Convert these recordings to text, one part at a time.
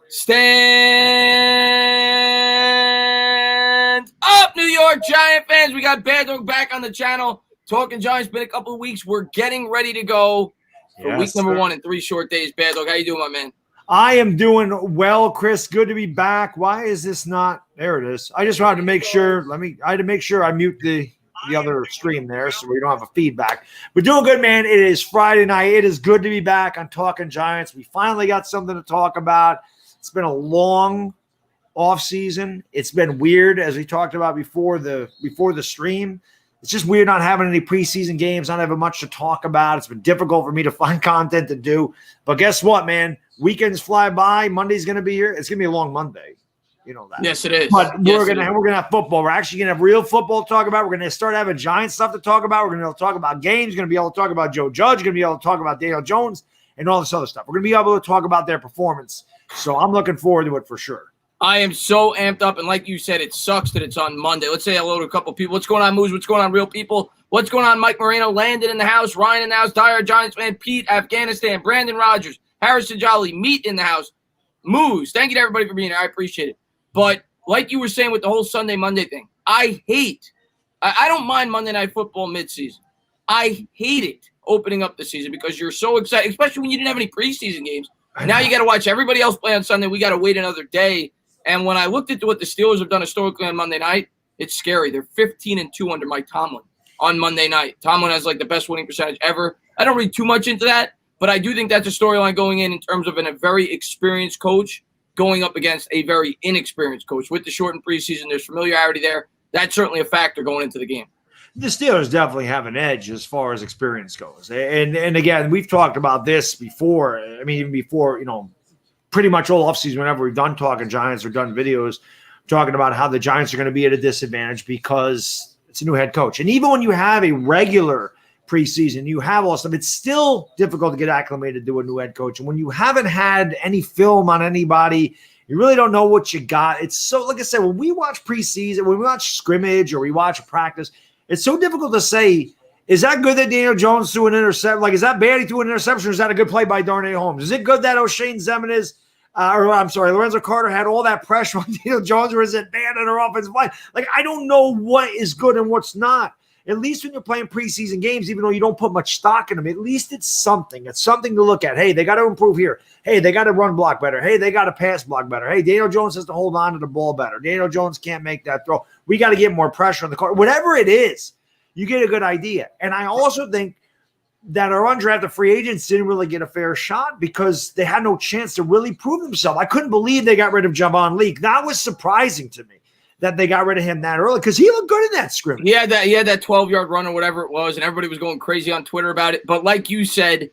Stand up, New York Giant fans. We got Baddog back on the channel. Talking Giants. Been a couple of weeks. We're getting ready to go for week number 1 in 3 short days. Baddog, how you doing, my man? I am doing well, Chris. Good to be back. Why is this not? There it is. I just wanted to make sure. I had to make sure I mute the other stream there so we don't have a feedback. We're doing good, man. It is Friday night. It is good to be back on Talking Giants. We finally got something to talk about. It's been a long off season. It's been weird, as we talked about before the stream. It's just weird not having any preseason games, not having much to talk about. It's been difficult for me to find content to do. But guess what, man? Weekends fly by. Monday's going to be here. It's going to be a long Monday. You know that. Yes, it is. But we're gonna have football. We're actually gonna have real football to talk about. We're gonna start having Giant stuff to talk about. We're gonna be able to talk about games. We're gonna be able to talk about Joe Judge. We're gonna be able to talk about Daniel Jones and all this other stuff. We're gonna be able to talk about their performance. So I'm looking forward to it for sure. I am so amped up, and like you said, it sucks that it's on Monday. Let's say hello to a couple people. What's going on, Moose? What's going on, real people? What's going on, Mike Moreno? Landon in the house. Ryan in the house. Dyer Giants fan. Pete, Afghanistan. Brandon Rogers. Harrison Jolly. Meat in the house. Moose. Thank you to everybody for being here. I appreciate it. But like you were saying with the whole Sunday, Monday thing, I don't mind Monday Night Football midseason. I hate it opening up the season because you're so excited, especially when you didn't have any preseason games. Now you got to watch everybody else play on Sunday. We got to wait another day. And when I looked at what the Steelers have done historically on Monday night, it's scary. They're 15-2 under Mike Tomlin on Monday night. Tomlin has like the best winning percentage ever. I don't read too much into that, but I do think that's a storyline going in terms of a very experienced coach going up against a very inexperienced coach. With the shortened preseason, there's familiarity there. That's certainly a factor going into the game. The Steelers definitely have an edge as far as experience goes. And again, we've talked about this before. I mean, even before, pretty much all offseason, whenever we've done Talking Giants or done videos talking about how the Giants are going to be at a disadvantage because it's a new head coach. And even when you have a regular preseason, you have all stuff, it's still difficult to get acclimated to a new head coach. And when you haven't had any film on anybody, you really don't know what you got. It's so, like I said, when we watch preseason, when we watch scrimmage or we watch practice, it's so difficult to say, is that good that Daniel Jones threw an interception? Like, is that bad he threw an interception, or is that a good play by Darnay Holmes? Is it good that O'Shane Ximines, Lorenzo Carter had all that pressure on Daniel Jones, or is it bad on our offensive line? Like, I don't know what is good and what's not. At least when you're playing preseason games, even though you don't put much stock in them, at least it's something. It's something to look at. Hey, they got to improve here. Hey, they got to run block better. Hey, they got to pass block better. Hey, Daniel Jones has to hold on to the ball better. Daniel Jones can't make that throw. We got to get more pressure on the court. Whatever it is, you get a good idea. And I also think that our undrafted free agents didn't really get a fair shot because they had no chance to really prove themselves. I couldn't believe they got rid of Javon Leak. That was surprising to me, that they got rid of him that early, because he looked good in that scrimmage. He had that 12-yard run or whatever it was, and everybody was going crazy on Twitter about it. But like you said,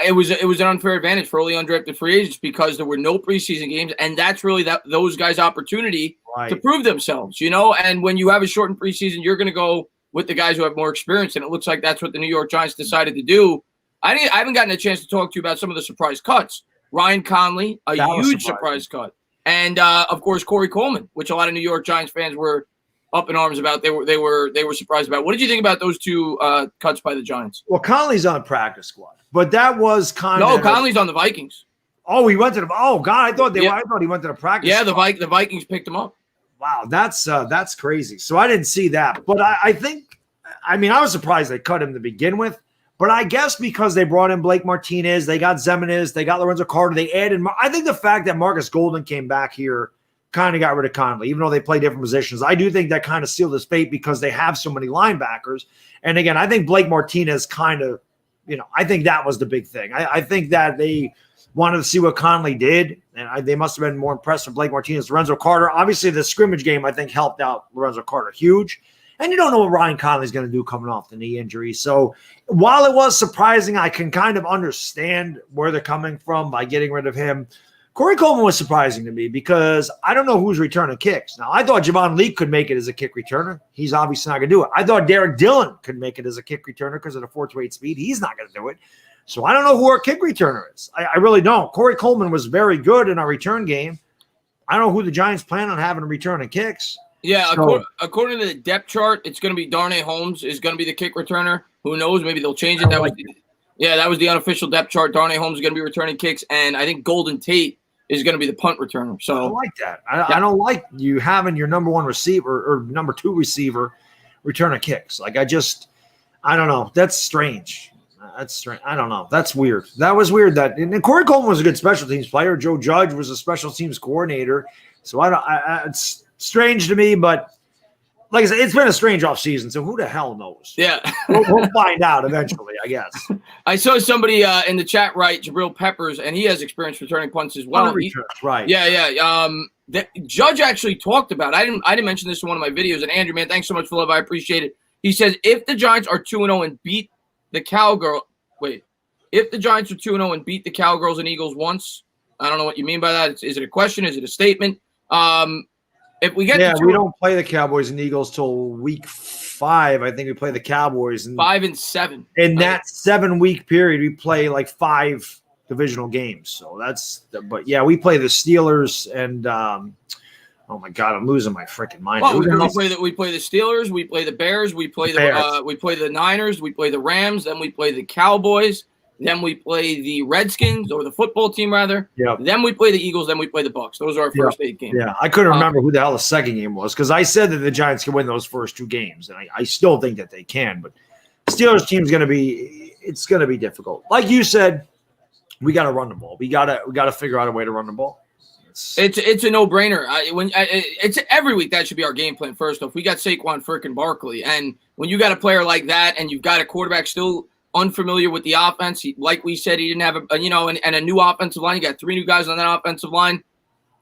it was an unfair advantage for early undrafted free agents because there were no preseason games, and that's really those guys' opportunity to prove themselves, And when you have a shortened preseason, you're going to go with the guys who have more experience, and it looks like that's what the New York Giants decided to do. I haven't gotten a chance to talk to you about some of the surprise cuts. Ryan Conley, a huge surprise cut. And of course, Corey Coleman, which a lot of New York Giants fans were up in arms about. They were surprised about. What did you think about those two cuts by the Giants? Well, Conley's on the practice squad, but that was kind of Conley's on the Vikings. Oh, he went to the. Oh God, I thought he went to the practice. Yeah, the Vikings picked him up. Wow, that's crazy. So I didn't see that, but I think, I was surprised they cut him to begin with. But I guess because they brought in Blake Martinez, they got Ximines, they got Lorenzo Carter, they added. I think the fact that Marcus Golden came back here kind of got rid of Conley, even though they play different positions. I do think that kind of sealed his fate because they have so many linebackers. And again, I think Blake Martinez kind of, I think that was the big thing. I think that they wanted to see what Conley did, and they must have been more impressed with Blake Martinez. Lorenzo Carter, obviously the scrimmage game, I think, helped out Lorenzo Carter huge. And you don't know what Ryan Conley's going to do coming off the knee injury. So while it was surprising, I can kind of understand where they're coming from by getting rid of him. Corey Coleman was surprising to me because I don't know who's returning kicks. Now, I thought Javon Leak could make it as a kick returner. He's obviously not going to do it. I thought Derek Dillon could make it as a kick returner because of the 4.28 speed. He's not going to do it. So I don't know who our kick returner is. I really don't. Corey Coleman was very good in our return game. I don't know who the Giants plan on having returning kicks. Yeah, according to the depth chart, it's going to be Darnay Holmes is going to be the kick returner. Who knows? Maybe they'll change it. That was the unofficial depth chart. Darnay Holmes is going to be returning kicks, and I think Golden Tate is going to be the punt returner. I So like that. I don't like you having your number one receiver or number two receiver return a kicks. Like I don't know. That's strange. That's strange. I don't know. That's weird. That was weird. And Corey Coleman was a good special teams player. Joe Judge was a special teams coordinator. So it's strange to me, but like I said, it's been a strange offseason. So who the hell knows? Yeah. we'll find out eventually, I guess. I saw somebody in the chat write Jabril Peppers, and he has experience returning punts as well. Right. Yeah. Judge actually talked about. I didn't mention this in one of my videos. And Andrew, man, thanks so much for love. I appreciate it. He says if the Giants are 2-0 and beat the if the Giants are 2-0 and beat the Cowgirls and Eagles once, I don't know what you mean by that. Is it a question? Is it a statement? If we get we don't play the Cowboys and Eagles till week 5. I think we play the Cowboys and 5 and 7. In that 7-week period, we play like 5 divisional games. So but we play the Steelers and oh my God, I'm losing my freaking mind. Well, we play the Steelers, we play the Bears, we play the Niners, we play the Rams, then we play the Cowboys, then we play the Redskins or the football team rather. Yeah. Then we play the Eagles, then we play the Bucs. Those are our first 8 games. Yeah, I couldn't remember who the hell the second game was because I said that the Giants can win those first 2 games, and I still think that they can. But Steelers team's going to be difficult. Like you said, we got to run the ball. We got to figure out a way to run the ball. It's a no-brainer. It's every week that should be our game plan. First off, we got Saquon frickin' Barkley, and when you got a player like that, and you've got a quarterback still unfamiliar with the offense, like we said, he didn't have and a new offensive line. You got 3 new guys on that offensive line.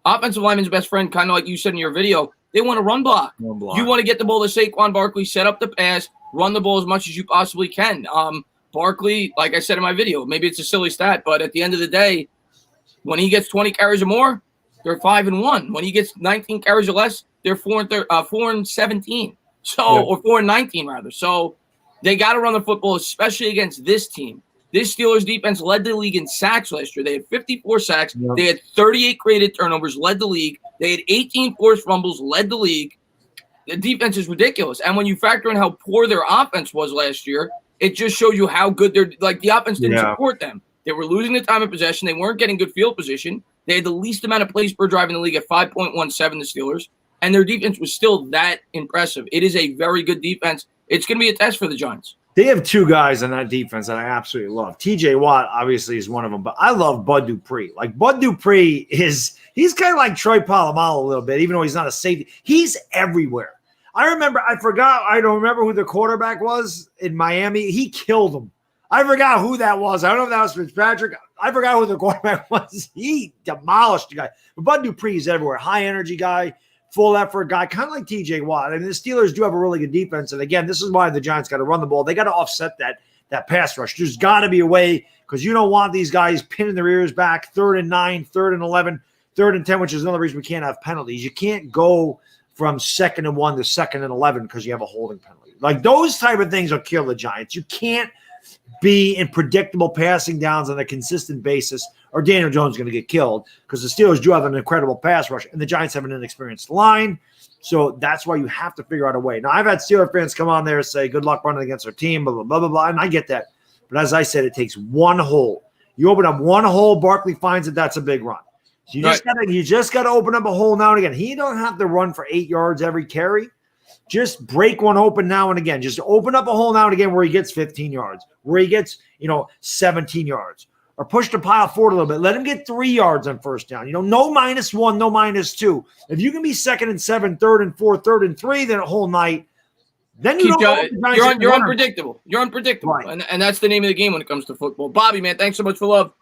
Offensive lineman's best friend, kind of like you said in your video, they want to run block. You want to get the ball to Saquon Barkley, set up the pass, run the ball as much as you possibly can. Barkley, like I said in my video, maybe it's a silly stat, but at the end of the day, when he gets 20 carries or more, they're 5-1. When he gets 19 carries or less, they're 4-17. Or 4-19 rather. So they got to run the football, especially against this team. This Steelers defense led the league in sacks last year. They had 54 sacks. Yep. They had 38 created turnovers, led the league. They had 18 forced fumbles, led the league. The defense is ridiculous. And when you factor in how poor their offense was last year, it just shows you how good the offense didn't support them. They were losing the time of possession. They weren't getting good field position. They had the least amount of plays per drive in the league at 5.17, the Steelers, and their defense was still that impressive. It is a very good defense. It's going to be a test for the Giants. They have 2 guys on that defense that I absolutely love. TJ Watt obviously is one of them, but I love Bud Dupree. Like Bud Dupree he's kind of like Troy Polamalu a little bit, even though he's not a safety. He's everywhere. I don't remember who the quarterback was in Miami. He killed him. I forgot who that was. I don't know if that was Fitzpatrick. I forgot who the quarterback was. He demolished the guy. But Bud Dupree is everywhere. High energy guy, full effort guy, kind of like TJ Watt. I mean, the Steelers do have a really good defense. And again, this is why the Giants got to run the ball. They got to offset that pass rush. There's got to be a way because you don't want these guys pinning their ears back 3rd and 9, 3rd and 11, 3rd and 10, which is another reason we can't have penalties. You can't go from 2nd and 1 to 2nd and 11 because you have a holding penalty. Like those type of things will kill the Giants. You can't be in predictable passing downs on a consistent basis, or Daniel Jones is going to get killed because the Steelers do have an incredible pass rush, and the Giants have an inexperienced line. So that's why you have to figure out a way. Now, I've had Steelers fans come on there and say, good luck running against our team, blah, blah, blah, blah, blah, and I get that. But as I said, it takes one hole. You open up one hole, Barkley finds it, that's a big run. So you just got to open up a hole now and again. He don't have to run for 8 yards every carry. Just break one open now and again. Just open up a hole now and again where he gets 15 yards, where he gets, 17 yards. Or push the pile forward a little bit. Let him get 3 yards on first down. No -1, no -2. If you can be 2nd and 7, 3rd and 4, 3rd and 3 then a whole night, then you're unpredictable. You're unpredictable. Right. And that's the name of the game when it comes to football. Bobby, man, thanks so much for love.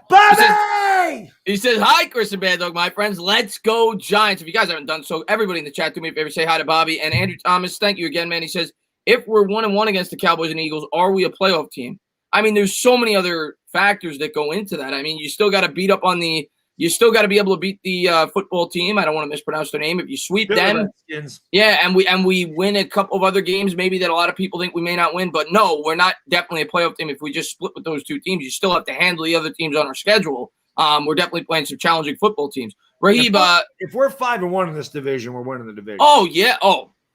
Bobby! He says, hi, Chris and Baddog, my friends. Let's go, Giants. If you guys haven't done so, everybody in the chat, do me a favor, say hi to Bobby. And Andrew Thomas, thank you again, man. He says, if we're 1-1 against the Cowboys and Eagles, are we a playoff team? I mean, there's so many other factors that go into that. I mean, you still got to be able to beat the football team. I don't want to mispronounce their name. If you sweep them, Redskins. Yeah, and we win a couple of other games, maybe that a lot of people think we may not win. But no, we're not definitely a playoff team. If we just split with those 2 teams, you still have to handle the other teams on our schedule. We're definitely playing some challenging football teams. Rahib, if we're 5-1 in this division, we're winning the division. Oh yeah,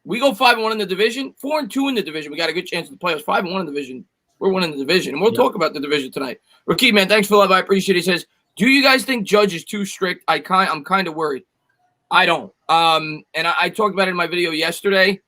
we go 5-1 in the division, 4-2 in the division. We got a good chance to play us 5-1 in the division. We're winning the division, and we'll talk about the division tonight. Rahib, man, thanks for the love. I appreciate it. He says, Do you guys think Judge is too strict? I'm kind of worried. I don't. And I talked about it in my video yesterday.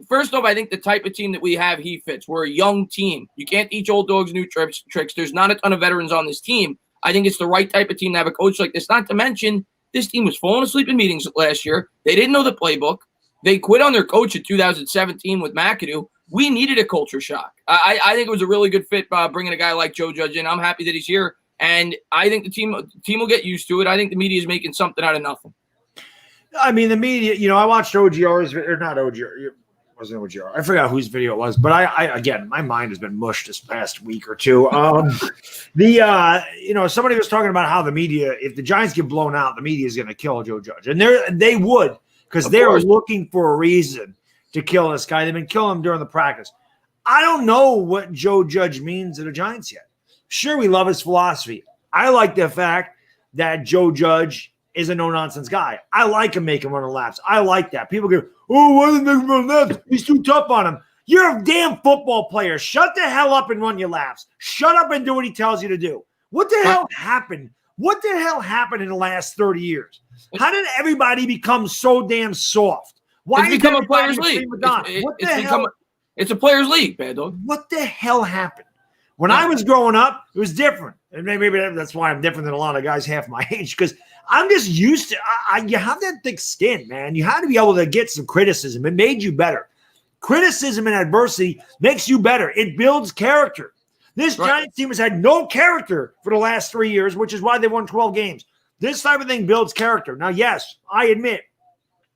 First off, I think the type of team that we have, he fits. We're a young team. You can't teach old dogs new tricks. There's not a ton of veterans on this team. I think it's the right type of team to have a coach like this. Not to mention, this team was falling asleep in meetings last year. They didn't know the playbook. They quit on their coach in 2017 with McAdoo. We needed a culture shock. I think it was a really good fit bringing a guy like Joe Judge in. I'm happy that he's here, and I think the team will get used to it. I think the media is making something out of nothing. I mean, the media, I watched OGR's, or not OGR, it wasn't OGR. I forgot whose video it was, but I again, my mind has been mushed this past week or two. Somebody was talking about how the media, if the Giants get blown out, the media is going to kill Joe Judge. And they would, because they're looking for a reason to kill this guy. They've been killing him during the practice. I don't know what Joe Judge means to the Giants yet. Sure, we love his philosophy. I like the fact that Joe Judge is a no-nonsense guy. I like him making running laps. I like that. People go, oh, why didn't they run laps? He's too tough on him. You're a damn football player. Shut the hell up and run your laps. Shut up and do what he tells you to do. What the hell happened? What the hell happened in the last 30 years? How did everybody become so damn soft? Why it's become a players' league. It's a players' league, Baddog. What the hell happened? When I was growing up, it was different. And maybe that's why I'm different than a lot of guys half my age, because I'm just used to you have that thick skin, man. You had to be able to get some criticism. It made you better. Criticism and adversity makes you better. It builds character. This Giants team has had no character for the last 3 years, which is why they won 12 games. This type of thing builds character. Now, yes, I admit,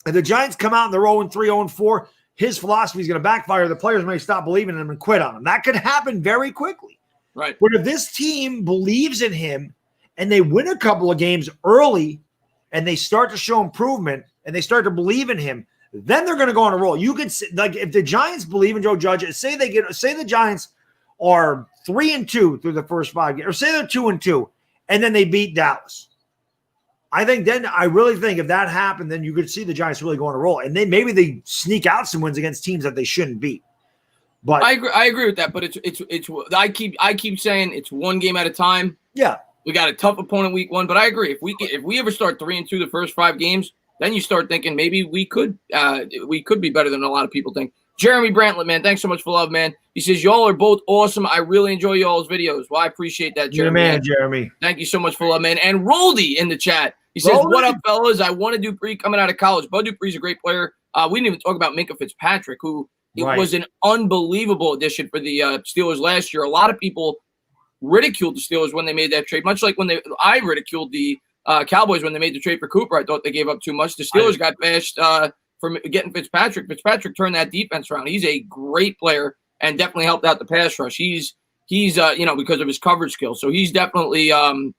if the Giants come out and they're 0-3, 0-4, his philosophy is going to backfire. The players may stop believing in him and quit on him. That could happen very quickly. Right. But if this team believes in him and they win a couple of games early and they start to show improvement and they start to believe in him, then they're going to go on a roll. You could see, like, if the Giants believe in Joe Judge, say the Giants are 3-2 through the first 5 games, or say they're 2-2, and then they beat Dallas. I really think if that happened, then you could see the Giants really go on a roll, and maybe they sneak out some wins against teams that they shouldn't beat. But I agree with that. But it's I keep saying it's one game at a time. Yeah, we got a tough opponent week 1, but I agree. If we ever start 3-2 the first 5 games, then you start thinking maybe we could be better than a lot of people think. Jeremy Brantlett, man, thanks so much for love, man. He says, y'all are both awesome. I really enjoy y'all's videos. Well, I appreciate that, Jeremy. You're man, Jeremy. Thank you so much for love, man. And Roldy in the chat. He says, what up, fellas? I want Dupree coming out of college. Bud Dupree's a great player. We didn't even talk about Minkah Fitzpatrick, who was an unbelievable addition for the Steelers last year. A lot of people ridiculed the Steelers when they made that trade, much like I ridiculed the Cowboys when they made the trade for Cooper. I thought they gave up too much. The Steelers got bashed for getting Fitzpatrick. Fitzpatrick turned that defense around. He's a great player and definitely helped out the pass rush. He's because of his coverage skills. So he's definitely an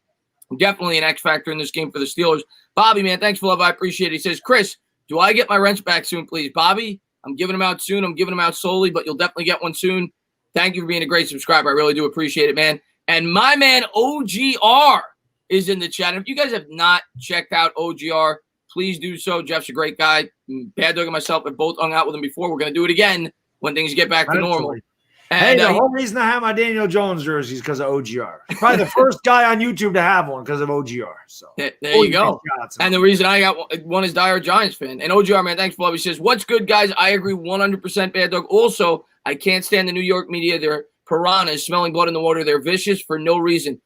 X factor in this game for the Steelers. Bobby, man, thanks for love. I appreciate it. He says, Chris, do I get my rents back soon, please? Bobby, I'm giving them out soon. I'm giving them out slowly, but you'll definitely get one soon. Thank you for being a great subscriber. I really do appreciate it, man. And my man OGR is in the chat. And if you guys have not checked out OGR, please do so. Jeff's a great guy. Baddog and myself have both hung out with him before. We're going to do it again when things get back to normal. And, the whole reason I have my Daniel Jones jersey is because of OGR. Probably the first guy on YouTube to have one because of OGR. So there you go. And the reason I got one is Dire Giants fan. And OGR, man, thanks for love. He says, what's good, guys? I agree 100%, Baddog. Also, I can't stand the New York media. They're piranhas smelling blood in the water. They're vicious for no reason.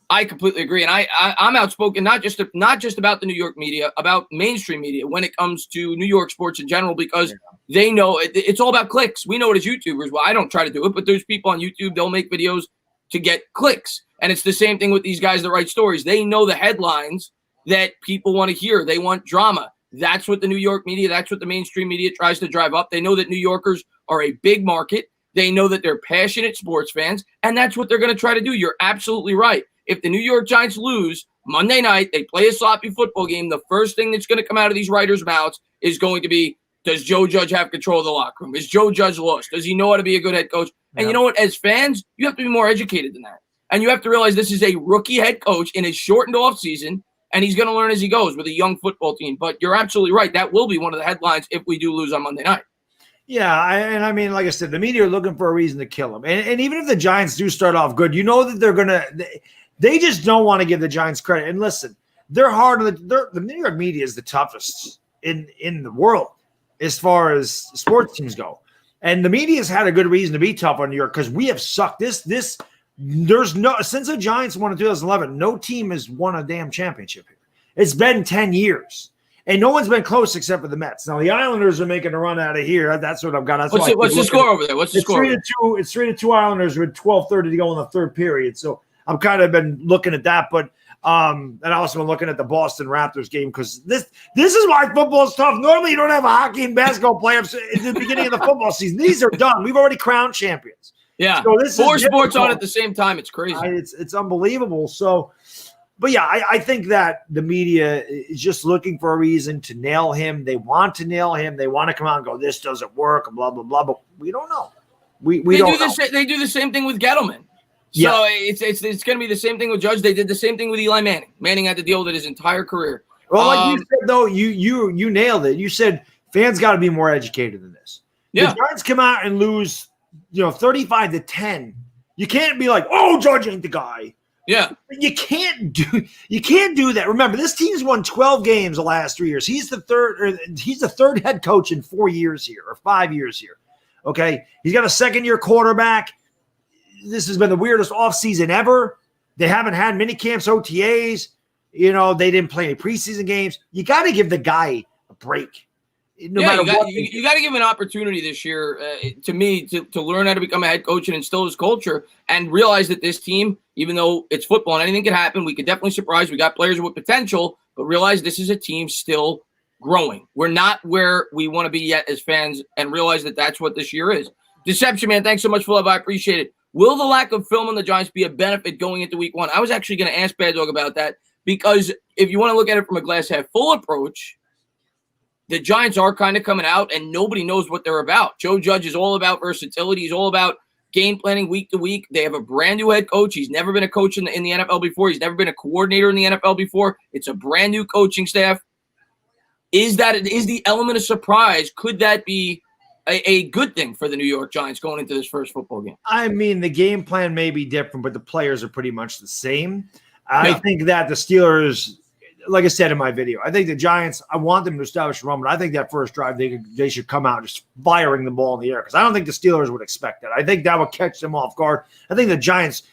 I completely agree. And I'm outspoken, not just about the New York media, about mainstream media when it comes to New York sports in general, because they know it's all about clicks. We know it as YouTubers. Well, I don't try to do it, but there's people on YouTube, they'll make videos to get clicks. And it's the same thing with these guys that write stories. They know the headlines that people want to hear. They want drama. That's what the New York media, that's what the mainstream media tries to drive up. They know that New Yorkers are a big market. They know that they're passionate sports fans, and that's what they're going to try to do. You're absolutely right. If the New York Giants lose Monday night, they play a sloppy football game, the first thing that's going to come out of these writers' mouths is going to be, does Joe Judge have control of the locker room? Is Joe Judge lost? Does he know how to be a good head coach? And you know what? As fans, you have to be more educated than that. And you have to realize this is a rookie head coach in his shortened offseason, and he's going to learn as he goes with a young football team. But you're absolutely right. That will be one of the headlines if we do lose on Monday night. Yeah, I mean, like I said, the media are looking for a reason to kill him. And even if the Giants do start off good, you know that they're going to – They just don't want to give the Giants credit. And listen, they're hard. The New York media is the toughest in the world as far as sports teams go. And the media's had a good reason to be tough on New York because we have sucked. There's no since the Giants won in 2011, no team has won a damn championship here. It's been 10 years. And no one's been close except for the Mets. Now the Islanders are making a run out of here. That's what I've got. What's the score over there? What's the score? It's 3-2 Islanders with 12:30 to go in the third period. So I've kind of been looking at that, but and I also been looking at the Boston Raptors game because this is why football is tough. Normally you don't have a hockey and basketball playoffs at the beginning of the football season. These are done. We've already crowned champions. Yeah, so this 4 sports on at the same time. It's crazy. It's unbelievable. So. But yeah, I think that the media is just looking for a reason to nail him. They want to nail him. They want to come out and go, this doesn't work, and blah, blah, blah. But we don't know. We don't know. They do the same thing with Gettleman. Yeah. So it's going to be the same thing with Judge. They did the same thing with Eli Manning. Manning had to deal with it his entire career. Well, like you said, though, you nailed it. You said fans got to be more educated than this. Yeah. The Giants come out and lose, 35-10. You can't be like, oh, Judge ain't the guy. Yeah, you can't do that. Remember, this team's won 12 games the last 3 years. He's the third head coach in 4 years here or 5 years here. Okay, he's got a second-year quarterback. This has been the weirdest offseason ever. They haven't had mini camps, OTAs. They didn't play any preseason games. You got to give the guy a break. No matter what. You got to give him an opportunity this year, to me, to learn how to become a head coach and instill his culture and realize that this team, even though it's football and anything can happen, we could definitely surprise. We got players with potential, but realize this is a team still growing. We're not where we want to be yet as fans, and realize that that's what this year is. Deception, man, thanks so much for love. I appreciate it. Will the lack of film on the Giants be a benefit going into week 1? I was actually going to ask Baddog about that because if you want to look at it from a glass half full approach, the Giants are kind of coming out and nobody knows what they're about. Joe Judge is all about versatility. He's all about game planning week to week. They have a brand new head coach. He's never been a coach in the NFL before. He's never been a coordinator in the NFL before. It's a brand new coaching staff. Is the element of surprise? Could that be a good thing for the New York Giants going into this first football game? I mean, the game plan may be different, but the players are pretty much the same. I think that the Steelers, like I said in my video, I think the Giants, I want them to establish a run, but I think that first drive, they should come out just firing the ball in the air because I don't think the Steelers would expect that. I think that would catch them off guard. I think the Giants,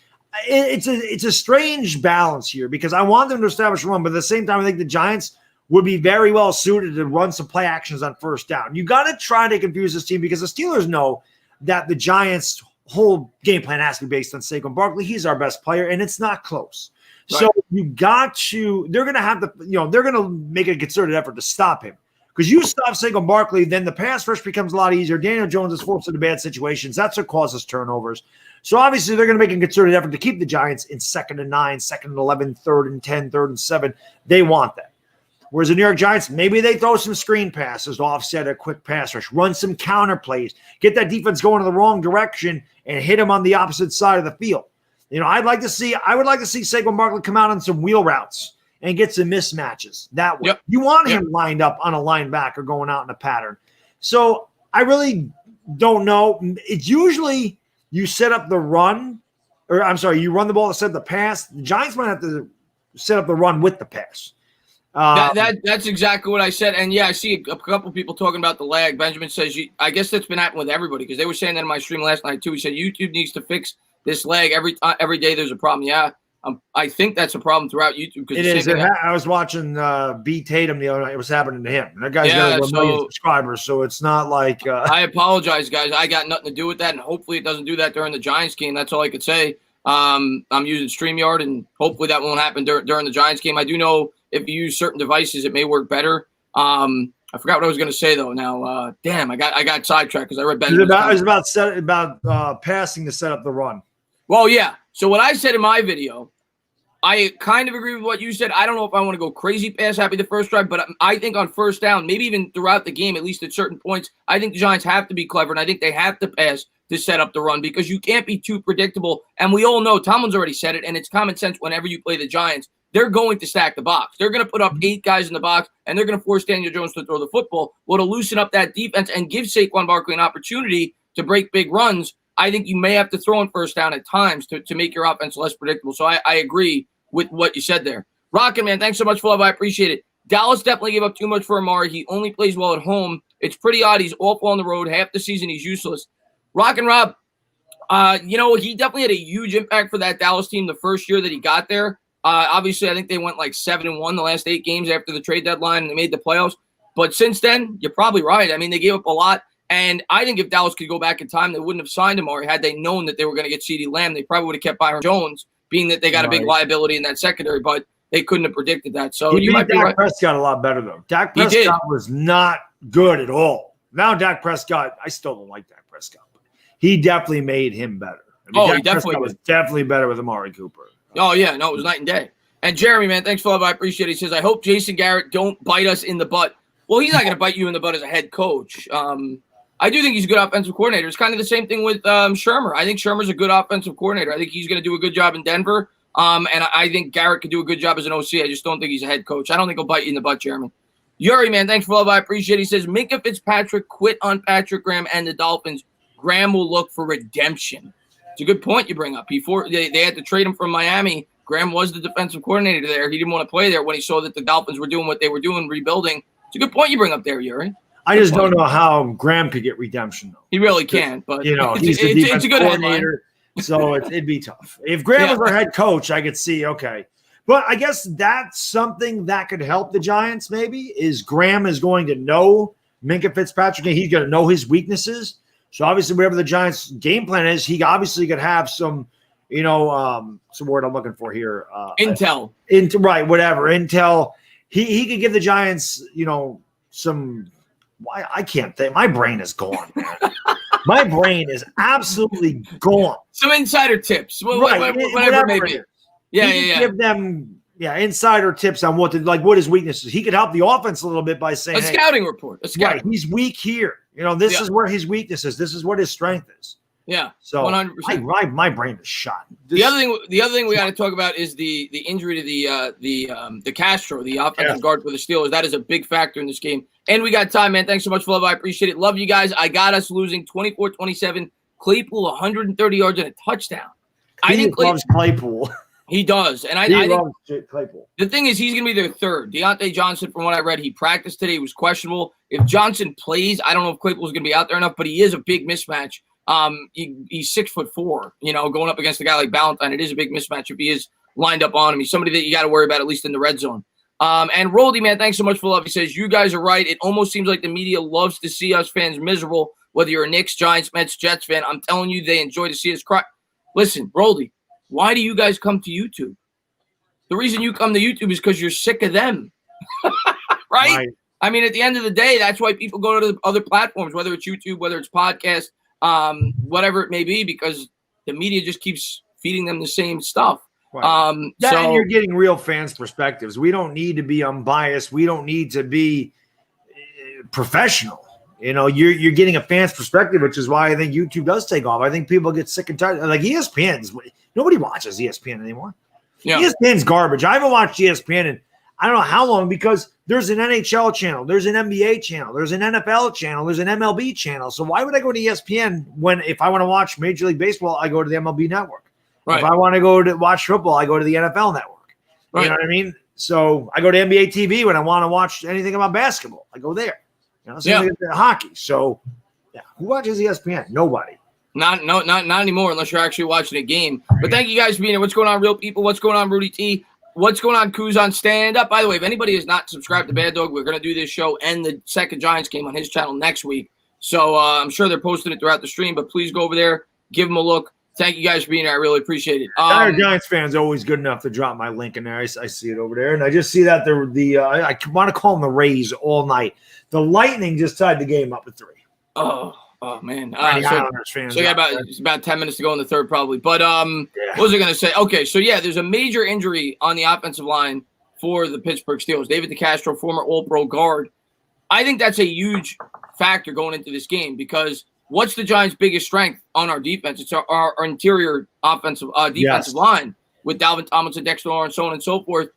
it's a strange balance here because I want them to establish a run, but at the same time, I think the Giants would be very well suited to run some play actions on first down. You got to try to confuse this team because the Steelers know that the Giants' whole game plan has to be based on Saquon Barkley. He's our best player, and it's not close. Right. So they're going to have to, they're going to make a concerted effort to stop him. Because you stop Saquon Barkley, then the pass rush becomes a lot easier. Daniel Jones is forced into bad situations. That's what causes turnovers. So obviously they're going to make a concerted effort to keep the Giants in 2nd and 9, 2nd and 11, 3rd and 10, 3rd and 7. They want that. Whereas the New York Giants, maybe they throw some screen passes to offset a quick pass rush, run some counter plays, get that defense going in the wrong direction and hit them on the opposite side of the field. I would like to see Saquon Barkley come out on some wheel routes and get some mismatches that way. Yep. You want him lined up on a linebacker going out in a pattern. So I really don't know. It's usually you set up the run, you run the ball to set the pass. The Giants might have to set up the run with the pass. That's exactly what I said. And yeah, I see a couple people talking about the lag. Benjamin says, I guess that's been happening with everybody because they were saying that in my stream last night too. He said YouTube needs to fix this lag every day. There's a problem. Yeah, I think that's a problem throughout YouTube. It is. I was watching B. Tatum the other night. It was happening to him. And that guy's got 1 million subscribers, so it's not like. I apologize, guys. I got nothing to do with that, and hopefully it doesn't do that during the Giants game. That's all I could say. I'm using StreamYard, and hopefully that won't happen during the Giants game. I do know if you use certain devices, it may work better. I forgot what I was going to say though. Now, damn, I got sidetracked because I read Benjamin's It was about passing to set up the run. Well, yeah. So what I said in my video, I kind of agree with what you said. I don't know if I want to go crazy pass happy the first drive, but I think on first down, maybe even throughout the game, at least at certain points, I think the Giants have to be clever, and I think they have to pass to set up the run because you can't be too predictable. And we all know, Tomlin's already said it, and it's common sense whenever you play the Giants, they're going to stack the box. They're going to put up 8 guys in the box, and they're going to force Daniel Jones to throw the football. Well, to loosen up that defense and give Saquon Barkley an opportunity to break big runs, I think you may have to throw in first down at times to make your offense less predictable. So I agree with what you said there. Rockin', man, thanks so much for love. I appreciate it. Dallas definitely gave up too much for Amari. He only plays well at home. It's pretty odd. He's awful on the road. Half the season, he's useless. Rockin' Rob, he definitely had a huge impact for that Dallas team the first year that he got there. Obviously, I think they went like 7-1 the last 8 games after the trade deadline, and they made the playoffs. But since then, you're probably right. I mean, they gave up a lot. And I think if Dallas could go back in time, they wouldn't have signed Amari. Had they known that they were going to get CeeDee Lamb, they probably would have kept Byron Jones, being that they got a big liability in that secondary. But they couldn't have predicted that. So you might be right. Dak Prescott a lot better, though. Dak Prescott was not good at all. Now Dak Prescott, I still don't like Dak Prescott. But he definitely made him better. He definitely was definitely better with Amari Cooper. Oh, yeah. No, it was night and day. And Jeremy, man, thanks for love. I appreciate it. He says, I hope Jason Garrett don't bite us in the butt. Well, he's not going to bite you in the butt as a head coach. I do think he's a good offensive coordinator. It's kind of the same thing with Shermer. I think Shermer's a good offensive coordinator. I think he's going to do a good job in Denver. And I think Garrett could do a good job as an OC. I just don't think he's a head coach. I don't think he'll bite you in the butt, Jeremy. Yuri, man, thanks for love. I appreciate it. He says, Minkah Fitzpatrick quit on Patrick Graham and the Dolphins. Graham will look for redemption. It's a good point you bring up. Before they had to trade him from Miami, Graham was the defensive coordinator there. He didn't want to play there when he saw that the Dolphins were doing what they were doing, rebuilding. It's a good point you bring up there, Yuri. I just don't know how Graham could get redemption, though. He really can't, but he's the defensive coordinator, so it'd be tough. If Graham was our head coach, I could see, okay. But I guess that's something that could help the Giants maybe, is Graham is going to know Minkah Fitzpatrick, and he's going to know his weaknesses. So obviously whatever the Giants' game plan is, he obviously could have some, some word I'm looking for here. Intel. Intel. He could give the Giants, some – why I can't think. My brain is gone, man. My brain is absolutely gone. Some insider tips, whatever it may be. Yeah. Give them, insider tips on what his weaknesses. He could help the offense a little bit by saying a scouting report. Right, he's weak here. This is where his weakness is. This is what his strength is. Yeah, so 100%. My brain is shot. The other thing we got to talk about is the injury to the Castro, the offensive guard for the Steelers. That is a big factor in this game. And we got time, man. Thanks so much for love. I appreciate it. Love you guys. I got us losing 24-27. Claypool 130 yards and a touchdown. I think loves Claypool. He does, and I loves Claypool. The thing is, he's going to be their third. Deontay Johnson, from what I read, he practiced today. He was questionable. If Johnson plays, I don't know if Claypool's going to be out there enough, but he is a big mismatch. He's 6'4", going up against a guy like Ballantyne. It is a big mismatch if he is lined up on him. He's somebody that you got to worry about, at least in the red zone. And Roldy, man, thanks so much for love. He says, you guys are right. It almost seems like the media loves to see us fans miserable, whether you're a Knicks, Giants, Mets, Jets fan. I'm telling you, they enjoy to see us cry. Listen, Roldy, why do you guys come to YouTube? The reason you come to YouTube is because you're sick of them. Right? I mean, at the end of the day, that's why people go to the other platforms, whether it's YouTube, whether it's podcast, whatever it may be, because the media just keeps feeding them the same stuff. Right. And you're getting real fans' perspectives. We don't need to be unbiased. We don't need to be professional. You're getting a fan's perspective, which is why I think YouTube does take off. I think people get sick and tired. Like ESPN's, nobody watches ESPN anymore. Yeah. ESPN's garbage. I haven't watched ESPN in I don't know how long, because there's an NHL channel, there's an NBA channel, there's an NFL channel, there's an MLB channel. So why would I go to ESPN when, if I want to watch Major League Baseball, I go to the MLB network? Right. If I want to go to watch football, I go to the NFL network. Right. You know what I mean? So I go to NBA TV when I want to watch anything about basketball. I go there. Same thing with hockey. So who watches ESPN? Nobody. Not anymore, unless you're actually watching a game. But thank you guys for being here. What's going on, real people? What's going on, Rudy T? What's going on, Kuz on Stand Up? By the way, if anybody has not subscribed to Baddog, we're going to do this show and the second Giants game on his channel next week. So I'm sure they're posting it throughout the stream, but please go over there, give them a look. Thank you guys for being here. I really appreciate it. Our Giants fans are always good enough to drop my link in there. I see it over there, and I just see that I want to call them the Rays all night. The Lightning just tied the game up at 3. Oh man. So about 10 minutes to go in the third, probably. But what was I going to say? Okay, so there's a major injury on the offensive line for the Pittsburgh Steelers. David DeCastro, former All-Pro guard. I think that's a huge factor going into this game, because what's the Giants' biggest strength on our defense? It's our interior defensive line with Dalvin Tomlinson, Dexter Lawrence, so on and so forth.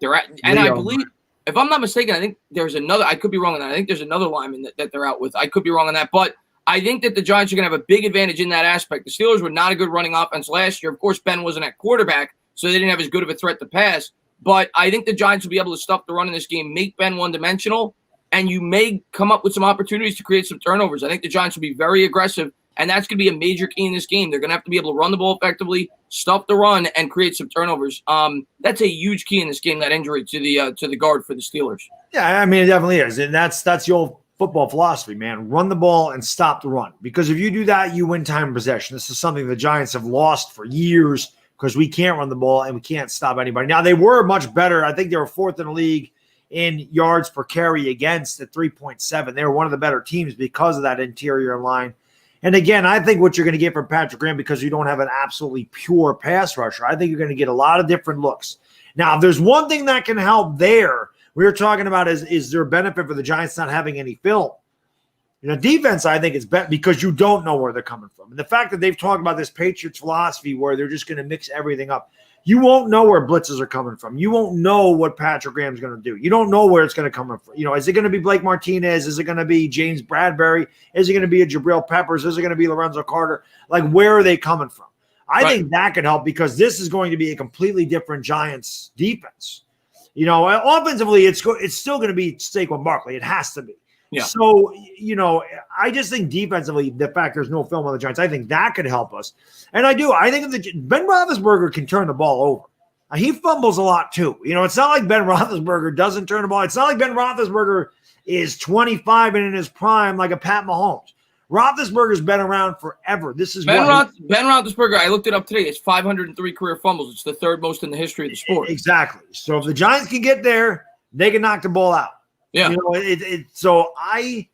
I believe, if I'm not mistaken, I think there's another. I could be wrong on that. I think there's another lineman that they're out with. I could be wrong on that, but I think that the Giants are going to have a big advantage in that aspect. The Steelers were not a good running offense last year. Of course, Ben wasn't at quarterback, so they didn't have as good of a threat to pass. But I think the Giants will be able to stuff the run in this game, make Ben one-dimensional, and you may come up with some opportunities to create some turnovers. I think the Giants will be very aggressive, and that's going to be a major key in this game. They're going to have to be able to run the ball effectively, stuff the run, and create some turnovers. That's a huge key in this game, that injury to the guard for the Steelers. Yeah, I mean, it definitely is. And that's the old football philosophy, man. Run the ball and stop the run. Because if you do that, you win time possession. This is something the Giants have lost for years because we can't run the ball and we can't stop anybody. Now, they were much better. I think they were fourth in the league in yards per carry against at 3.7. They were one of the better teams because of that interior line. And again, I think what you're going to get from Patrick Graham, because you don't have an absolutely pure pass rusher, I think you're going to get a lot of different looks. Now, if there's one thing that can help there, we were talking about is there a benefit for the Giants not having any film? You know, defense, I think, is better because you don't know where they're coming from. And the fact that they've talked about this Patriots philosophy where they're just going to mix everything up, you won't know where blitzes are coming from. You won't know what Patrick Graham's going to do. You don't know where it's going to come from. You know, is it going to be Blake Martinez? Is it going to be James Bradbury? Is it going to be a Jabril Peppers? Is it going to be Lorenzo Carter? Like, where are they coming from? I think that could help because this is going to be a completely different Giants defense. You know, offensively, it's still going to be Saquon Barkley. It has to be. Yeah. So, you know, I just think defensively, the fact there's no film on the Giants, I think that could help us. And I do. I think Ben Roethlisberger can turn the ball over. He fumbles a lot too. You know, it's not like Ben Roethlisberger doesn't turn the ball. It's not like Ben Roethlisberger is 25 and in his prime like a Pat Mahomes. Roethlisberger's been around forever. This is Ben Roethlisberger, I looked it up today. It's 503 career fumbles. It's the third most in the history of the sport. Exactly. So if the Giants can get there, they can knock the ball out. Yeah. You know, so I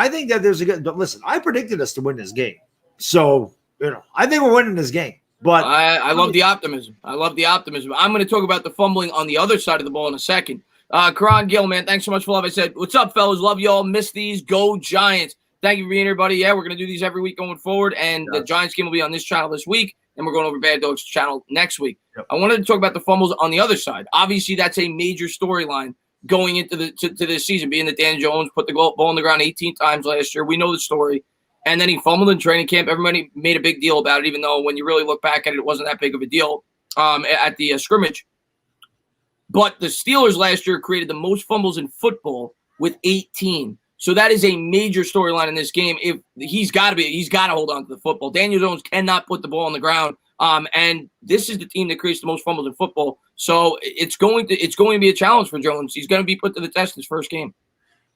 think that there's a good – listen, I predicted us to win this game. So, you know, I think we're winning this game. But I love the optimism. I'm going to talk about the fumbling on the other side of the ball in a second. Karan Gill, man, thanks so much for love. I said, what's up, fellas? Love y'all. Miss these. Go Giants. Thank you for being here, buddy. Yeah, we're going to do these every week going forward, and the Giants game will be on this channel this week, and we're going over Baddog's channel next week. Yep. I wanted to talk about the fumbles on the other side. Obviously, that's a major storyline going into to this season, being that Dan Jones put the ball on the ground 18 times last year. We know the story. And then he fumbled in training camp. Everybody made a big deal about it, even though when you really look back at it, it wasn't that big of a deal at the scrimmage. But the Steelers last year created the most fumbles in football with 18. So that is a major storyline in this game. If he's got to hold on to the football. Daniel Jones cannot put the ball on the ground. And this is the team that creates the most fumbles in football. So it's going to be a challenge for Jones. He's going to be put to the test his first game.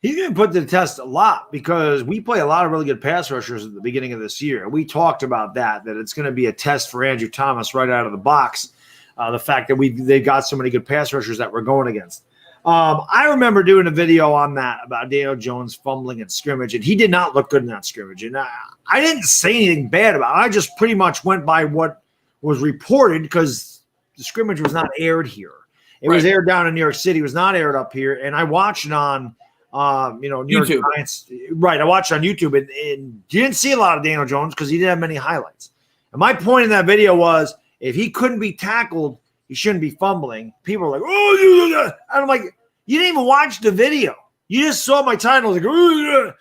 He's going to put to the test a lot because we play a lot of really good pass rushers at the beginning of this year. We talked about that it's going to be a test for Andrew Thomas right out of the box. The fact that they got so many good pass rushers that we're going against. I remember doing a video on that about Daniel Jones fumbling in scrimmage, and he did not look good in that scrimmage. And I didn't say anything bad about it. I just pretty much went by what was reported because the scrimmage was not aired here. It was aired down in New York City. It was not aired up here. And I watched it on New YouTube. York Giants. Right. I watched it on YouTube, and you didn't see a lot of Daniel Jones because he didn't have many highlights. And my point in that video was if he couldn't be tackled, he shouldn't be fumbling. People are like, oh, and I'm like, you didn't even watch the video. You just saw my title. Like, oh,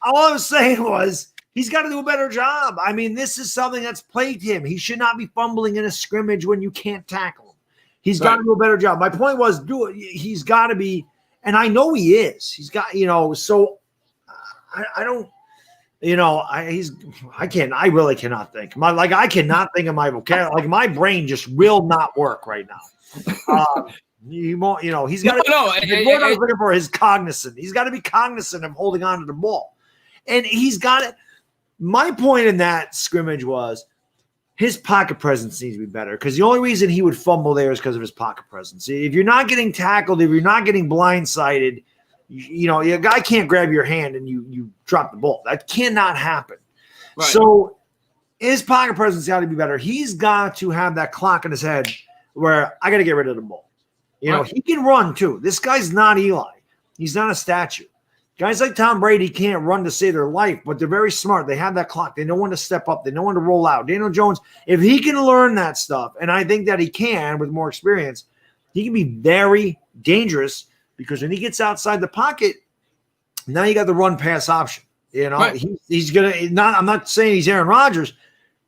all I was saying was he's got to do a better job. I mean, this is something that's plagued him. He should not be fumbling in a scrimmage when you can't tackle him. He's got to do a better job. My point was, he's got to be, and I know he is. He's got, so I don't, I really cannot think. I cannot think of my vocabulary. Like my brain just will not work right now. He's got to. What I was looking for is cognizant. He's got to be cognizant of holding on to the ball, and he's got it. My point in that scrimmage was his pocket presence needs to be better because the only reason he would fumble there is because of his pocket presence. If you're not getting tackled, if you're not getting blindsided, a guy can't grab your hand and you drop the ball. That cannot happen. Right. So his pocket presence got to be better. He's got to have that clock in his head where I got to get rid of the ball. He can run too. This guy's not Eli. He's not a statue. Guys like Tom Brady can't run to save their life, but they're very smart. They have that clock. They know when to step up. They know when to roll out. Daniel Jones, if he can learn that stuff, and I think that he can with more experience, he can be very dangerous because when he gets outside the pocket, now you got the run-pass option. You know, Right. he's gonna not. I'm not saying he's Aaron Rodgers.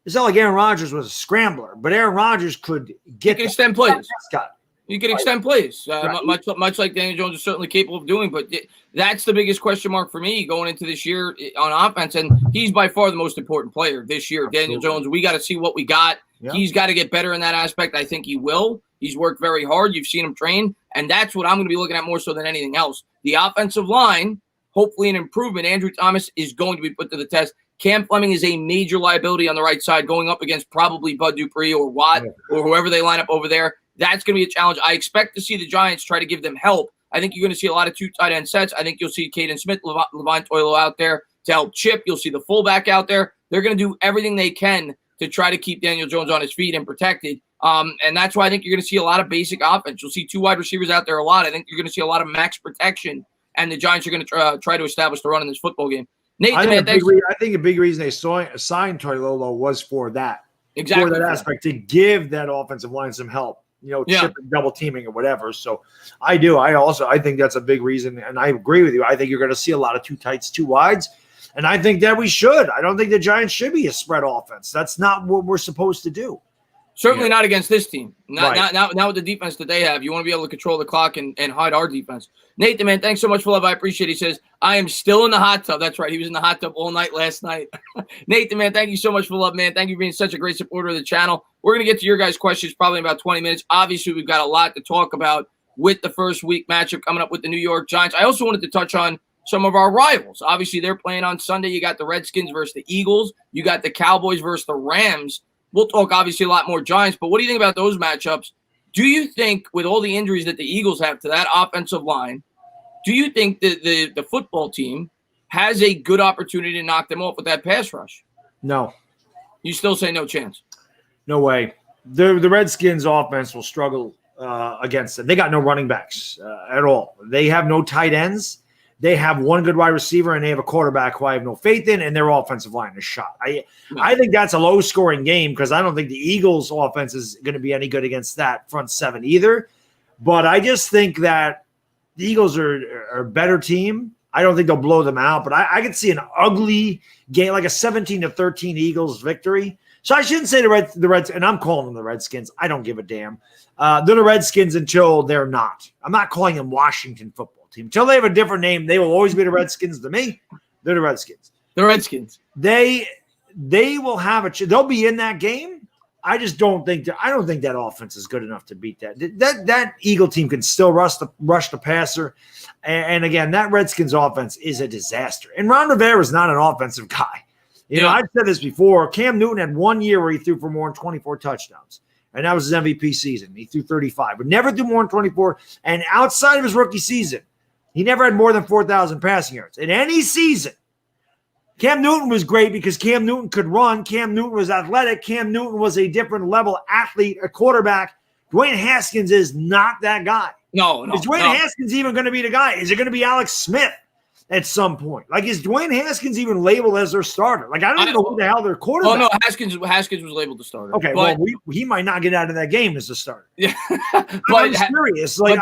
It's not like Aaron Rodgers was a scrambler, but Aaron Rodgers could He can extend plays. Scott. You can extend plays, Right. much like Daniel Jones is certainly capable of doing. But that's the biggest question mark for me going into this year on offense. And he's by far the most important player this year. Absolutely. Daniel Jones, we got to see what we got. Yeah. He's got to get better in that aspect. I think he will. He's worked very hard. You've seen him train. And that's what I'm going to be looking at more so than anything else. The offensive line, hopefully an improvement. Andrew Thomas is going to be put to the test. Cam Fleming is a major liability on the right side going up against probably Bud Dupree or Watt or whoever they line up over there. That's going to be a challenge. I expect to see the Giants try to give them help. I think you're going to see a lot of 2 tight end sets. I think you'll see Caden Smith, Levine Toilo out there to help Chip. You'll see the fullback out there. They're going to do everything they can to try to keep Daniel Jones on his feet and protected. And that's why I think you're going to see a lot of basic offense. You'll see 2 wide receivers out there a lot. I think you're going to see a lot of max protection, and the Giants are going to try to establish the run in this football game. Nate, I think a big reason they signed Toilolo was for that. Exactly. For that aspect, to give that offensive line some help. Chip and double teaming or whatever. So I do. I think that's a big reason. And I agree with you. I think you're going to see a lot of 2 tights, 2 wides. And I think that we should. I don't think the Giants should be a spread offense. That's not what we're supposed to do. Certainly not against this team. Not with the defense that they have. You want to be able to control the clock and hide our defense. Nathan, man, thanks so much for love. I appreciate it. He says, I am still in the hot tub. That's right. He was in the hot tub all night last night. Nathan, man, thank you so much for love, man. Thank you for being such a great supporter of the channel. We're going to get to your guys' questions probably in about 20 minutes. Obviously, we've got a lot to talk about with the first week matchup coming up with the New York Giants. I also wanted to touch on some of our rivals. Obviously, they're playing on Sunday. You got the Redskins versus the Eagles. You got the Cowboys versus the Rams. We'll talk, obviously, a lot more Giants, but what do you think about those matchups? Do you think, with all the injuries that the Eagles have to that offensive line, do you think that the football team has a good opportunity to knock them off with that pass rush? No. You still say no chance? No way. The Redskins offense will struggle against them. They got no running backs at all. They have no tight ends. They have 1 good wide receiver, and they have a quarterback who I have no faith in, and their offensive line is shot. I think that's a low-scoring game because I don't think the Eagles' offense is going to be any good against that front 7 either. But I just think that the Eagles are a better team. I don't think they'll blow them out, but I could see an ugly game, like a 17-13 Eagles victory. So I shouldn't say the Reds, and I'm calling them the Redskins. I don't give a damn. They're the Redskins until they're not. I'm not calling them Washington football team. Until they have a different name, they will always be the Redskins to me. They're the Redskins. The Redskins. They will have they'll be in that game. I just don't think that offense is good enough to beat that. That Eagle team can still rush the passer. And again, that Redskins offense is a disaster. And Ron Rivera is not an offensive guy. You know, I've said this before. Cam Newton had 1 year where he threw for more than 24 touchdowns. And that was his MVP season. He threw 35, but never threw more than 24. And outside of his rookie season, he never had more than 4,000 passing yards. In any season, Cam Newton was great because Cam Newton could run. Cam Newton was athletic. Cam Newton was a different level athlete, a quarterback. Dwayne Haskins is not that guy. No. Is Dwayne Haskins even going to be the guy? Is it going to be Alex Smith at some point? Like, is Dwayne Haskins even labeled as their starter? Like, I don't even know who the hell their quarterback. Oh, no, Haskins was labeled the starter. Okay, but, well, he might not get out of that game as a starter. Yeah, I'm serious. Like,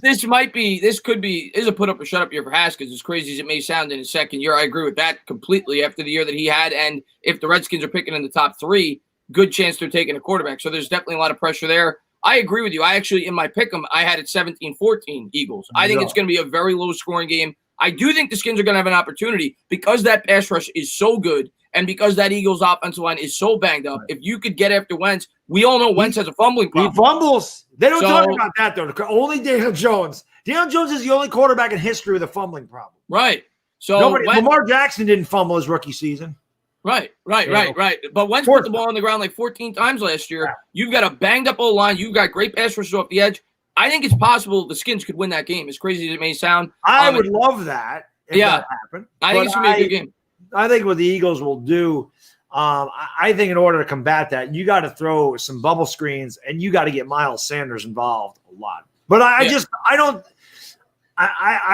this could be a put up or shut up year for Haskins. As crazy as it may sound in his second year, I agree with that completely. After the year that he had, and if the Redskins are picking in the top 3, good chance they're taking a quarterback. So there's definitely a lot of pressure there. I agree with you. I actually, in my pick'em, I had it 17-14 Eagles. I think it's going to be a very low-scoring game. I do think the Skins are going to have an opportunity because that pass rush is so good and because that Eagles offensive line is so banged up. If you could get after Wentz, we all know Wentz has a fumbling problem. He fumbles. They don't talk about that, though. Only Daniel Jones. Daniel Jones is the only quarterback in history with a fumbling problem. Right. So Lamar Jackson didn't fumble his rookie season. Right. But Wentz put the ball on the ground like 14 times last year. Yeah. You've got a banged-up O-line. You've got great pass rushes off the edge. I think it's possible the Skins could win that game, as crazy as it may sound. I would love that if that happened. I think it's going to be a good game. I think what the Eagles will do, I think in order to combat that, you got to throw some bubble screens and you got to get Miles Sanders involved a lot. But I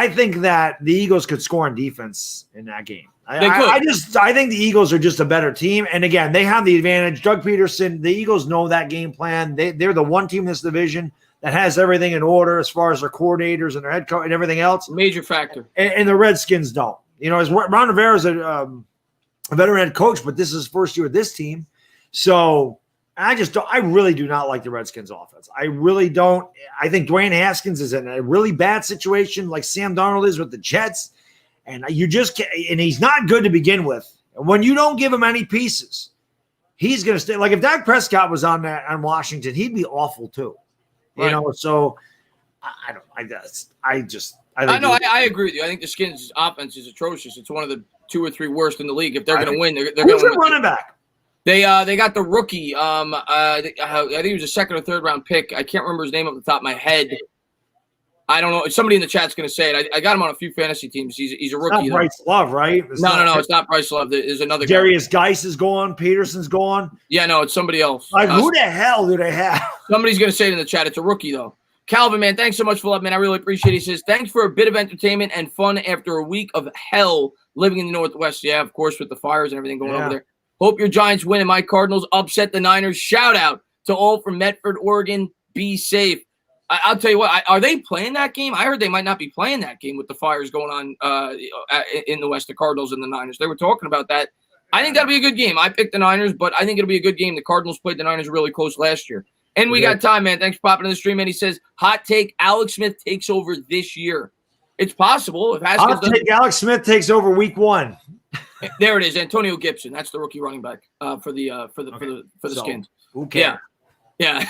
think that the Eagles could score on defense in that game. I think the Eagles are just a better team. And again, they have the advantage. Doug Peterson, the Eagles know that game plan. They're the one team in this division that has everything in order as far as their coordinators and their head coach and everything else. Major factor. And the Redskins don't. Ron Rivera's a veteran head coach, but this is his first year with this team. So I really do not like the Redskins offense. I really don't. I think Dwayne Haskins is in a really bad situation like Sam Darnold is with the Jets. And you just can't, and he's not good to begin with. And when you don't give him any pieces, he's going to stay. Like if Dak Prescott was on Washington, he'd be awful too. Right. So I agree with you. I think the Skins offense is atrocious. It's one of the 2 or 3 worst in the league. If they're going to win, they're going to win. Who's running back? They got the rookie. I think he was a 2nd or 3rd round pick. I can't remember his name off the top of my head. I don't know. Somebody in the chat's going to say it. I got him on a few fantasy teams. He's a rookie. It's not Bryce Love, right? No. It's not Bryce Love. There's another guy. Darius Geis is gone. Peterson's gone. Yeah, no, it's somebody else. Like, who the hell do they have? Somebody's going to say it in the chat. It's a rookie, though. Calvin, man, thanks so much for love, man. I really appreciate it. He says, thanks for a bit of entertainment and fun after a week of hell living in the Northwest. Yeah, of course, with the fires and everything going over there. Hope your Giants win and my Cardinals upset the Niners. Shout out to all from Medford, Oregon. Be safe. I'll tell you what, are they playing that game? I heard they might not be playing that game with the fires going on in the West, the Cardinals and the Niners. They were talking about that. I think that'll be a good game. I picked the Niners, but I think it'll be a good game. The Cardinals played the Niners really close last year. And we got time, man. Thanks for popping in the stream. And he says, hot take, Alex Smith takes over this year. It's possible. If Hot take, Alex Smith takes over week 1. There it is. Antonio Gibson. That's the rookie running back for the Skins. Who cares? Yeah.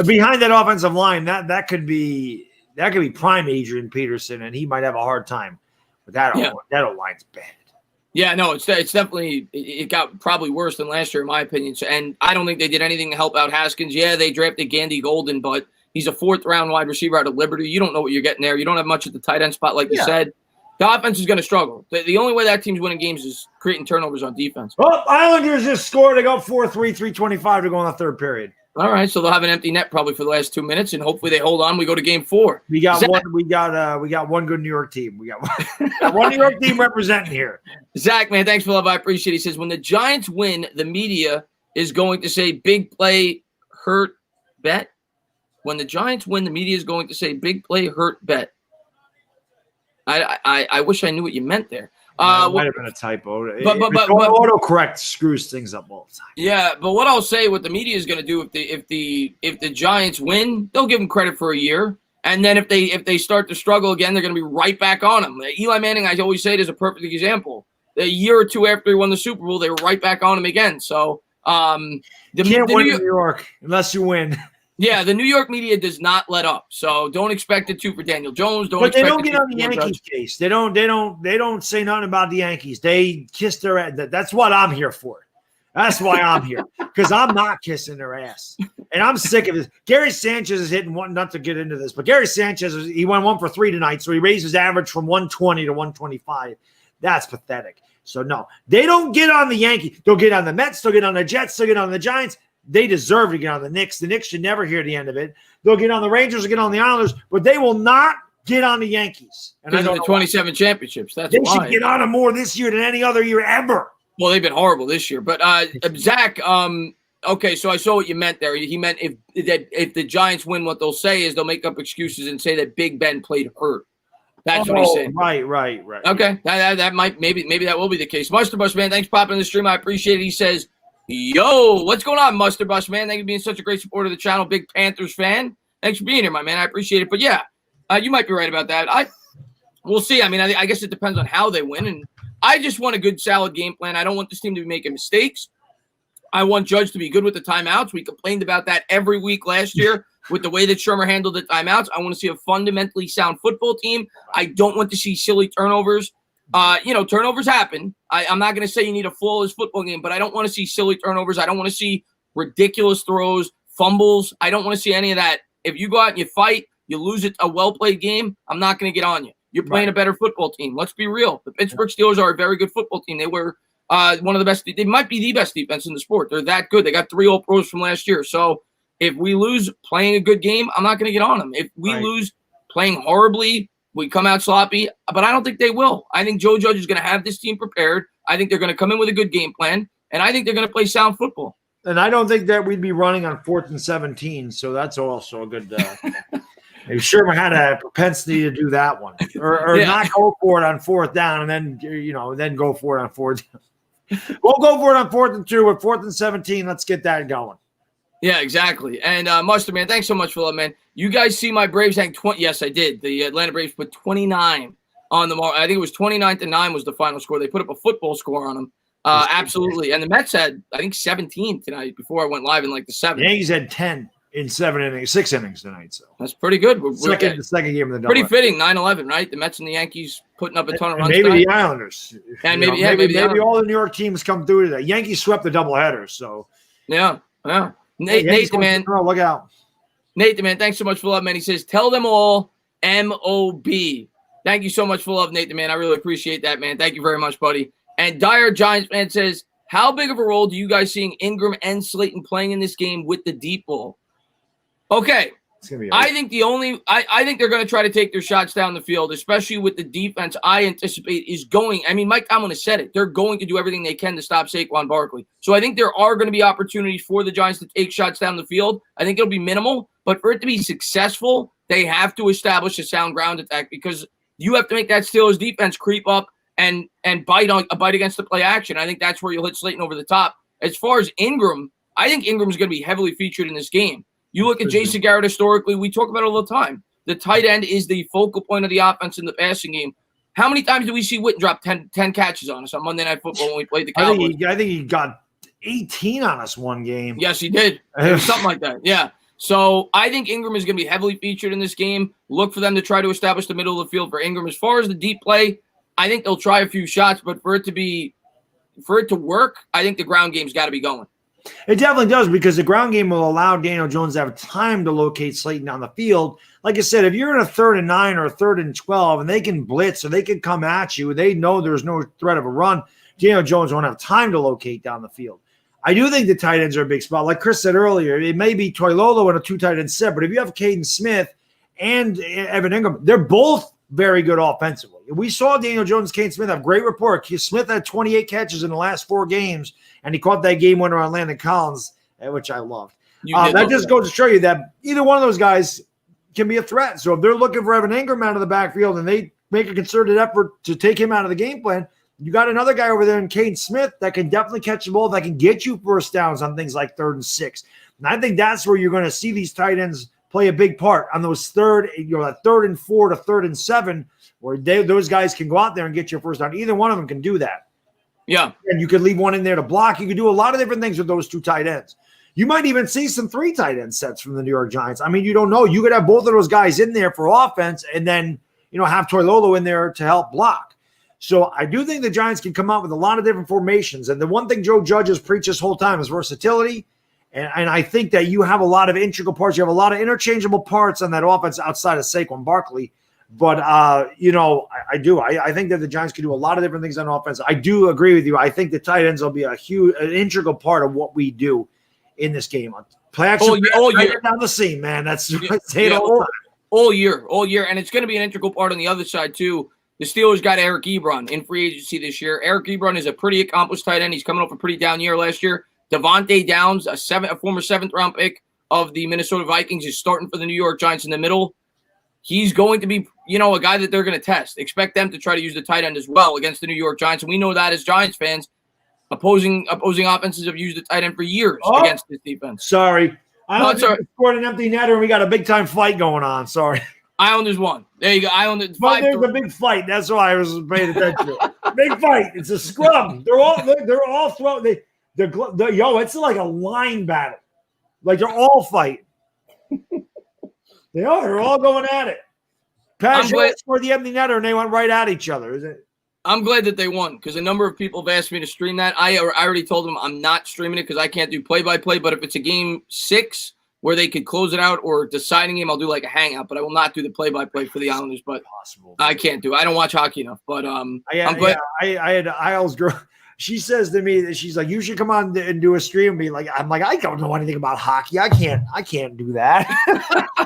Behind that offensive line, that could be prime Adrian Peterson, and he might have a hard time. But that O-line's bad. Yeah, no, it's definitely it got probably worse than last year in my opinion. And I don't think they did anything to help out Haskins. Yeah, they drafted Gandy Golden, but he's a 4th round wide receiver out of Liberty. You don't know what you're getting there. You don't have much at the tight end spot, like you said. The offense is going to struggle. The only way that team's winning games is creating turnovers on defense. Well, Islanders just scored. They got 4-3, 3:25 to go in the 3rd period. All right, so they'll have an empty net probably for the last 2 minutes, and hopefully they hold on. We go to game 4. We got Zach, one. We got one good New York team. We got one New York team representing here. Zach, man, thanks for love. I appreciate it. He says when the Giants win, the media is going to say big play, hurt, bet. When the Giants win, the media is going to say big play, hurt, bet. I wish I knew what you meant there. Might have been a typo. But autocorrect screws things up all the time. Yeah, but what I'll say, what the media is going to do if the Giants win, they'll give them credit for a year, and then if they start to struggle again, they're going to be right back on them. Eli Manning, I always say it, is a perfect example. A year or 2 after he won the Super Bowl, they were right back on him again. So you can't win in New York unless you win. Yeah, the New York media does not let up, so don't expect it to for Daniel Jones. But they don't get on the Yankees case. They don't say nothing about the Yankees. They kiss their ass. That's what I'm here for. That's why I'm here, because I'm not kissing their ass, and I'm sick of this. Gary Sanchez is hitting one. Not to get into this, but Gary Sanchez he went 1 for 3 tonight, so he raised his average from 120 to 125. That's pathetic. So no, they don't get on the Yankees. They'll get on the Mets. They'll get on the Jets. They'll get on the Giants. They deserve to get on the Knicks. The Knicks should never hear the end of it. They'll get on the Rangers or get on the Islanders, but they will not get on the Yankees. And I know the 27 championships. That's they why. Should get on them more this year than any other year ever. Well, they've been horrible this year. But Zach, okay, so I saw what you meant there. He meant if the Giants win, what they'll say is they'll make up excuses and say that Big Ben played hurt. That's what he said. Right. Okay, that might maybe that will be the case. Mustard Bus, man, thanks for popping in the stream. I appreciate it. He says, yo, what's going on, Mustard Bus, man? Thank you for being such a great supporter of the channel. Big Panthers fan. Thanks for being here, my man. I appreciate it. But yeah, you might be right about that. We'll see. I mean, I guess it depends on how they win. And I just want a good, solid game plan. I don't want this team to be making mistakes. I want Judge to be good with the timeouts. We complained about that every week last year with the way that Shermer handled the timeouts. I want to see a fundamentally sound football team. I don't want to see silly turnovers. Turnovers happen. I'm not going to say you need a flawless football game, but I don't want to see silly turnovers. I don't want to see ridiculous throws, fumbles. I don't want to see any of that. If you go out and you fight, you lose a well-played game, I'm not going to get on you. You're playing a better football team. Let's be real. The Pittsburgh Steelers are a very good football team. They were one of the best. They might be the best defense in the sport. They're that good. They got 3 All-Pros from last year. So if we lose playing a good game, I'm not going to get on them. If we lose playing horribly, we come out sloppy, but I don't think they will. I think Joe Judge is going to have this team prepared. I think they're going to come in with a good game plan, and I think they're going to play sound football. And I don't think that we'd be running on 4th and 17, so that's also a good Sherman had a propensity to do that one, or Yeah. not go for it on fourth down, and then then go for it on fourth down. We'll go for it on 4th and 2 or 4th and 17. Let's get that going. Yeah, exactly. And Mustard, man, thanks so much for that, man. You guys see my Braves hang 20? Yes, I did. The Atlanta Braves put 29 on them. I think it was 29-9 was the final score. They put up a football score on them. Absolutely. And the Mets had, I think, 17 tonight before I went live in like the 7th. Yankees had 10 in 6 innings tonight. So that's pretty good. The second game of the pretty fitting. 9-11, right? The Mets and the Yankees putting up a ton of runs. Maybe tonight. the Islanders. And maybe all the New York teams come through today. Yankees swept the doubleheader. So yeah. Nate the man. Look out. Nate the man, thanks so much for love, man. He says, tell them all MOB. Thank you so much for love, Nate the man. I really appreciate that, man. Thank you very much, buddy. And Dire Giants fan says, how big of a role do you guys seeing Ingram and Slayton playing in this game with the deep ball? Okay. I think I think they're going to try to take their shots down the field, especially with the defense I anticipate is going. I mean, Mike Tomlin has said it. They're going to do everything they can to stop Saquon Barkley. So I think there are going to be opportunities for the Giants to take shots down the field. I think it'll be minimal, but for it to be successful, they have to establish a sound ground attack because you have to make that Steelers defense creep up and bite against the play action. I think that's where you'll hit Slayton over the top. As far as Ingram, I think Ingram's going to be heavily featured in this game. You look at Jason Garrett historically, we talk about it all the time. The tight end is the focal point of the offense in the passing game. How many times do we see Witten drop 10 catches on us on Monday Night Football when we played the Cowboys? I think he got 18 on us one game. Yes, he did. Something like that. Yeah. So I think Ingram is going to be heavily featured in this game. Look for them to try to establish the middle of the field for Ingram. As far as the deep play, I think they'll try a few shots, but for it to work, I think the ground game's got to be going. It definitely does because the ground game will allow Daniel Jones to have time to locate Slayton down the field. Like I said, if you're in a 3rd and 9 or a 3rd and 12 and they can blitz or they can come at you, they know there's no threat of a run, Daniel Jones won't have time to locate down the field. I do think the tight ends are a big spot. Like Chris said earlier, it may be Toilolo and a 2 tight end set, but if you have Caden Smith and Evan Ingram, they're both very good offensively. We saw Daniel Jones and Caden Smith have great rapport. Smith had 28 catches in the last 4 games, and he caught that game winner on Landon Collins, which I loved. That just goes to show you that either one of those guys can be a threat. So if they're looking for Evan Ingram out of the backfield and they make a concerted effort to take him out of the game plan, you got another guy over there in Caden Smith that can definitely catch the ball, that can get you first downs on things like 3rd and 6. And I think that's where you're going to see these tight ends play a big part on those that 3rd and 4 to 3rd and 7, where those guys can go out there and get your first down. Either one of them can do that. Yeah. And you could leave one in there to block. You could do a lot of different things with those 2 tight ends. You might even see some 3 tight end sets from the New York Giants. I mean, you don't know. You could have both of those guys in there for offense and then, have Toilolo in there to help block. So I do think the Giants can come out with a lot of different formations. And the one thing Joe Judge has preached this whole time is versatility. And I think that you have a lot of integral parts. You have a lot of interchangeable parts on that offense outside of Saquon Barkley. But, I do. I think that the Giants can do a lot of different things on offense. I do agree with you. I think the tight ends will be an integral part of what we do in this game. Play action all year down the seam, man. That's all year. And it's going to be an integral part on the other side, too. The Steelers got Eric Ebron in free agency this year. Eric Ebron is a pretty accomplished tight end. He's coming off a pretty down year last year. Devontae Downs, a former 7th-round pick of the Minnesota Vikings, is starting for the New York Giants in the middle. He's going to be, a guy that they're going to test. Expect them to try to use the tight end as well against the New York Giants. And we know that as Giants fans, opposing offenses have used the tight end for years against this defense. Sorry. I scored an empty netter and we got a big-time fight going on. Sorry. Islanders won. There you go. Islanders. There's a big fight. That's why I was paying attention. Big fight. It's a scrum. They're all throwing. It's like a line battle. Like they're all fighting. They are. They're all going at it. Pajot scored the empty netter and they went right at each other. Is it? I'm glad that they won because a number of people have asked me to stream that. I already told them I'm not streaming it because I can't do play-by-play. But if it's a game 6 where they could close it out or deciding game, I'll do like a hangout. But I will not do the play-by-play for the Islanders. But I can't do it. I don't watch hockey enough. But I'm glad. I had Isles girl. She says to me that she's like, you should come on and do a stream and be like, I'm like, I don't know anything about hockey. I can't do that. I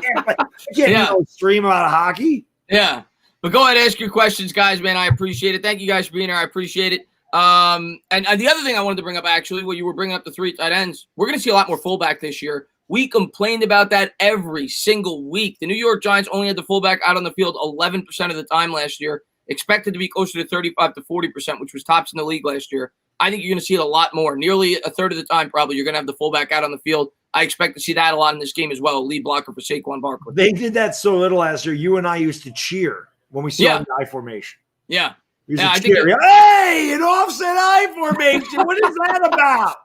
can't do a stream about hockey. Yeah. But go ahead and ask your questions, guys, man. I appreciate it. Thank you guys for being here. I appreciate it. And the other thing I wanted to bring up, actually, where you were bringing up the 3 tight ends, we're going to see a lot more fullback this year. We complained about that every single week. The New York Giants only had the fullback out on the field 11% of the time last year, expected to be closer to 35 to 40%, which was tops in the league last year. I think you're going to see it a lot more. Nearly a third of the time, probably, you're going to have the fullback out on the field. I expect to see that a lot in this game as well, a lead blocker for Saquon Barkley. They did that so little last year. You and I used to cheer when we saw the I formation. Yeah. I think hey, an offset I formation. What is that about?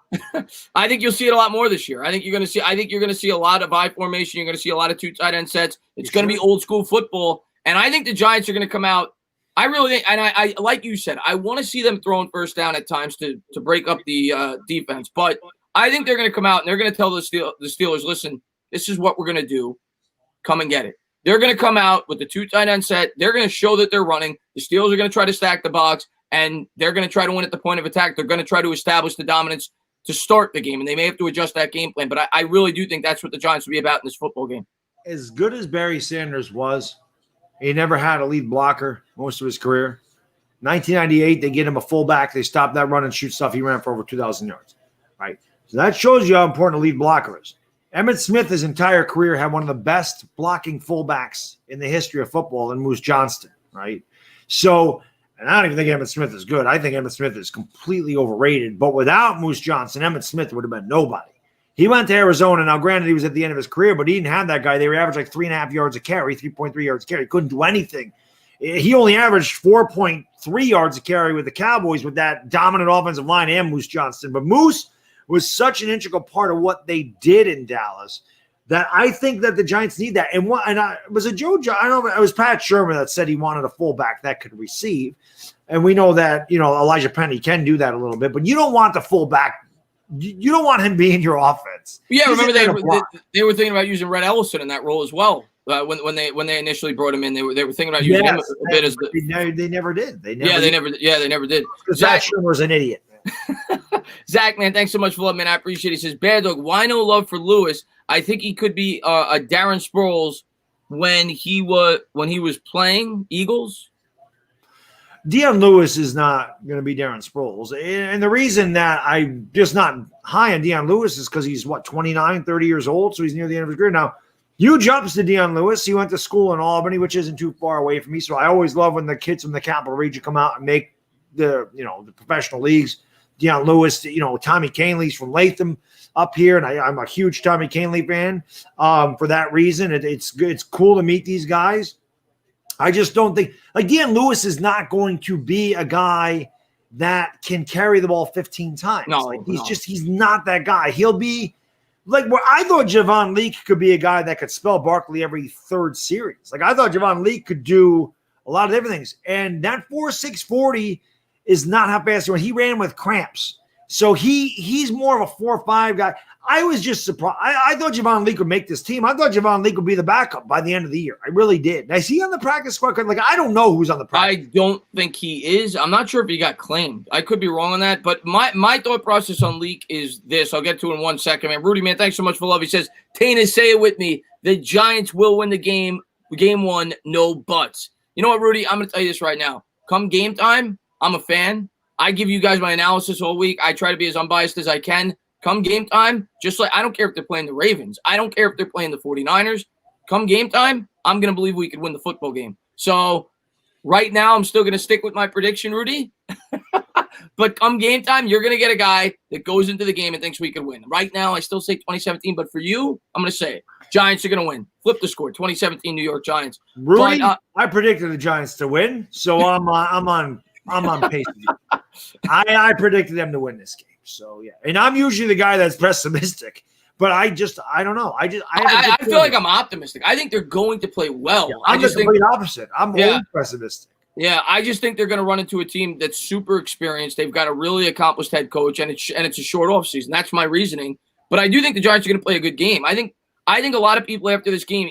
I think you'll see it a lot more this year. I think you're going to see a lot of I formation. You're going to see a lot of two tight end sets. It's going to be old school football. And I think the Giants are going to come out. I really think, and I like you said, I want to see them throwing first down at times to break up the defense. But I think they're going to come out and they're going to tell the Steelers, listen, this is what we're going to do. Come and get it. They're going to come out with the two tight end set. They're going to show that they're running. The Steelers are going to try to stack the box, and they're going to try to win at the point of attack. They're going to try to establish the dominance to start the game, and they may have to adjust that game plan. But I really do think that's what the Giants will be about in this football game. As good as Barry Sanders was, he never had a lead blocker most of his career. 1998, they get him a fullback. They stopped that run and shoot stuff. He ran for over 2,000 yards. Right? So that shows you how important a lead blocker is. Emmitt Smith, his entire career, had one of the best blocking fullbacks in the history of football in Moose Johnston, right? So, and I don't even think Emmitt Smith is good. I think Emmitt Smith is completely overrated. But without Moose Johnston, Emmitt Smith would have been nobody. He went to Arizona. Now, granted, he was at the end of his career, but he didn't have that guy. They were average like 3.5 yards a carry, 3.3 yards a carry. He couldn't do anything. He only averaged 4.3 yards a carry with the Cowboys with that dominant offensive line and Moose Johnston. But Moose was such an integral part of what they did in Dallas that I think that the Giants need that. And was it Joe? I don't know. It was Pat Shermer that said he wanted a fullback that could receive. And we know that, Elijah Penny can do that a little bit, but you don't want the fullback. You don't want him being your offense. Yeah, remember they were thinking about using Red Ellison in that role as well. When they initially brought him in, they were thinking about using him a bit as they never did. They never did. Zach Shermer's an idiot. Zach, man, thanks so much for love, man. I appreciate it. He says, Baddog, why no love for Lewis? I think he could be a Darren Sproles when he was playing Eagles. Deion Lewis is not going to be Darren Sproles. And the reason that I'm just not high on Deion Lewis is because he's, 29, 30 years old, so he's near the end of his career. Now, huge ups to Deion Lewis. He went to school in Albany, which isn't too far away from me, so I always love when the kids from the Capital Region come out and make the professional leagues. Deion Lewis, Tommy Canley's from Latham up here, and I'm a huge Tommy Canley fan for that reason. It's good. It's cool to meet these guys. I just don't think Deion Lewis is not going to be a guy that can carry the ball 15 times. No, he's not that guy. He'll be where I thought Javon Leake could be a guy that could spell Barkley every third series. I thought Javon Leake could do a lot of different things. And that 4.6 40 is not how fast he ran. He ran with cramps. So he's more of a 4.5 guy. I was just surprised. I thought Javon Leake would make this team. I thought Javon Leake would be the backup by the end of the year. I really did. Now, is he on the practice squad? I don't know who's on the practice. I don't think he is. I'm not sure if he got claimed. I could be wrong on that. But my thought process on Leake is this. I'll get to it in 1 second, man. Rudy, man, thanks so much for love. He says, Tana, say it with me. The Giants will win the game. Game 1, no buts. You know what, Rudy? I'm going to tell you this right now. Come game time, I'm a fan. I give you guys my analysis all week. I try to be as unbiased as I can. Come game time, I don't care if they're playing the Ravens. I don't care if they're playing the 49ers. Come game time, I'm going to believe we could win the football game. So right now, I'm still going to stick with my prediction, Rudy. But come game time, you're going to get a guy that goes into the game and thinks we could win. Right now, I still say 2017, but for you, I'm going to say it. Giants are going to win. Flip the score, 2017 New York Giants. Rudy, I predicted the Giants to win, so I'm on pace with you. I predicted them to win this game. So yeah, and I'm usually the guy that's pessimistic, but I don't know. I feel like I'm optimistic. I think they're going to play well. Yeah, I'm the complete opposite. I'm always pessimistic. Yeah, I just think they're going to run into a team that's super experienced. They've got a really accomplished head coach, and it's a short off season. That's my reasoning. But I do think the Giants are going to play a good game. I think a lot of people after this game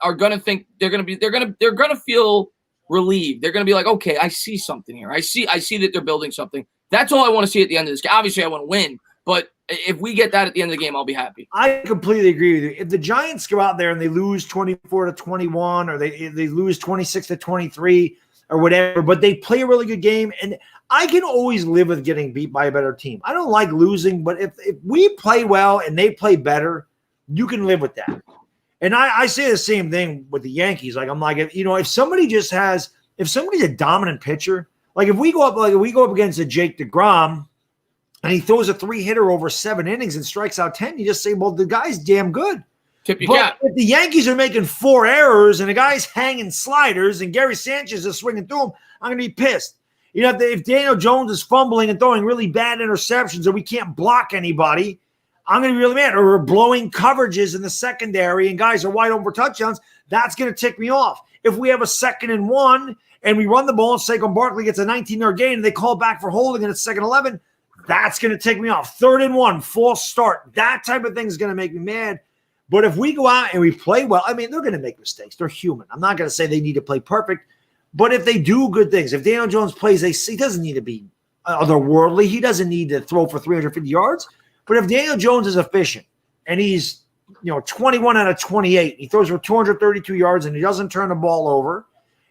are going to think they're going to feel relieved. They're going to be like, okay, I see something here. I see that they're building something. That's all I want to see at the end of this game. Obviously, I want to win, but if we get that at the end of the game, I'll be happy. I completely agree with you. If the Giants go out there and they lose 24-21, or they lose 26-23, or whatever, but they play a really good game, and I can always live with getting beat by a better team. I don't like losing, but if we play well and they play better, you can live with that. And I say the same thing with the Yankees. Like, I'm like, if somebody's a dominant pitcher, like if we go up against a Jake DeGrom and he throws a 3-hitter over 7 innings and strikes out 10, you just say, well, the guy's damn good. Tip your cap. If the Yankees are making 4 errors and the guy's hanging sliders and Gary Sanchez is swinging through them, I'm going to be pissed. If Daniel Jones is fumbling and throwing really bad interceptions and we can't block anybody, I'm going to be really mad. Or we're blowing coverages in the secondary and guys are wide open for touchdowns, that's going to tick me off. If we have a 2nd and 1 and we run the ball and Saquon Barkley gets a 19-yard gain and they call back for holding and it's 2nd and 11, that's going to tick me off. 3rd and 1, false start. That type of thing is going to make me mad. But if we go out and we play well, I mean, they're going to make mistakes. They're human. I'm not going to say they need to play perfect. But if they do good things, if Daniel Jones plays, he doesn't need to be otherworldly. He doesn't need to throw for 350 yards. But if Daniel Jones is efficient and he's 21 out of 28, he throws for 232 yards and he doesn't turn the ball over,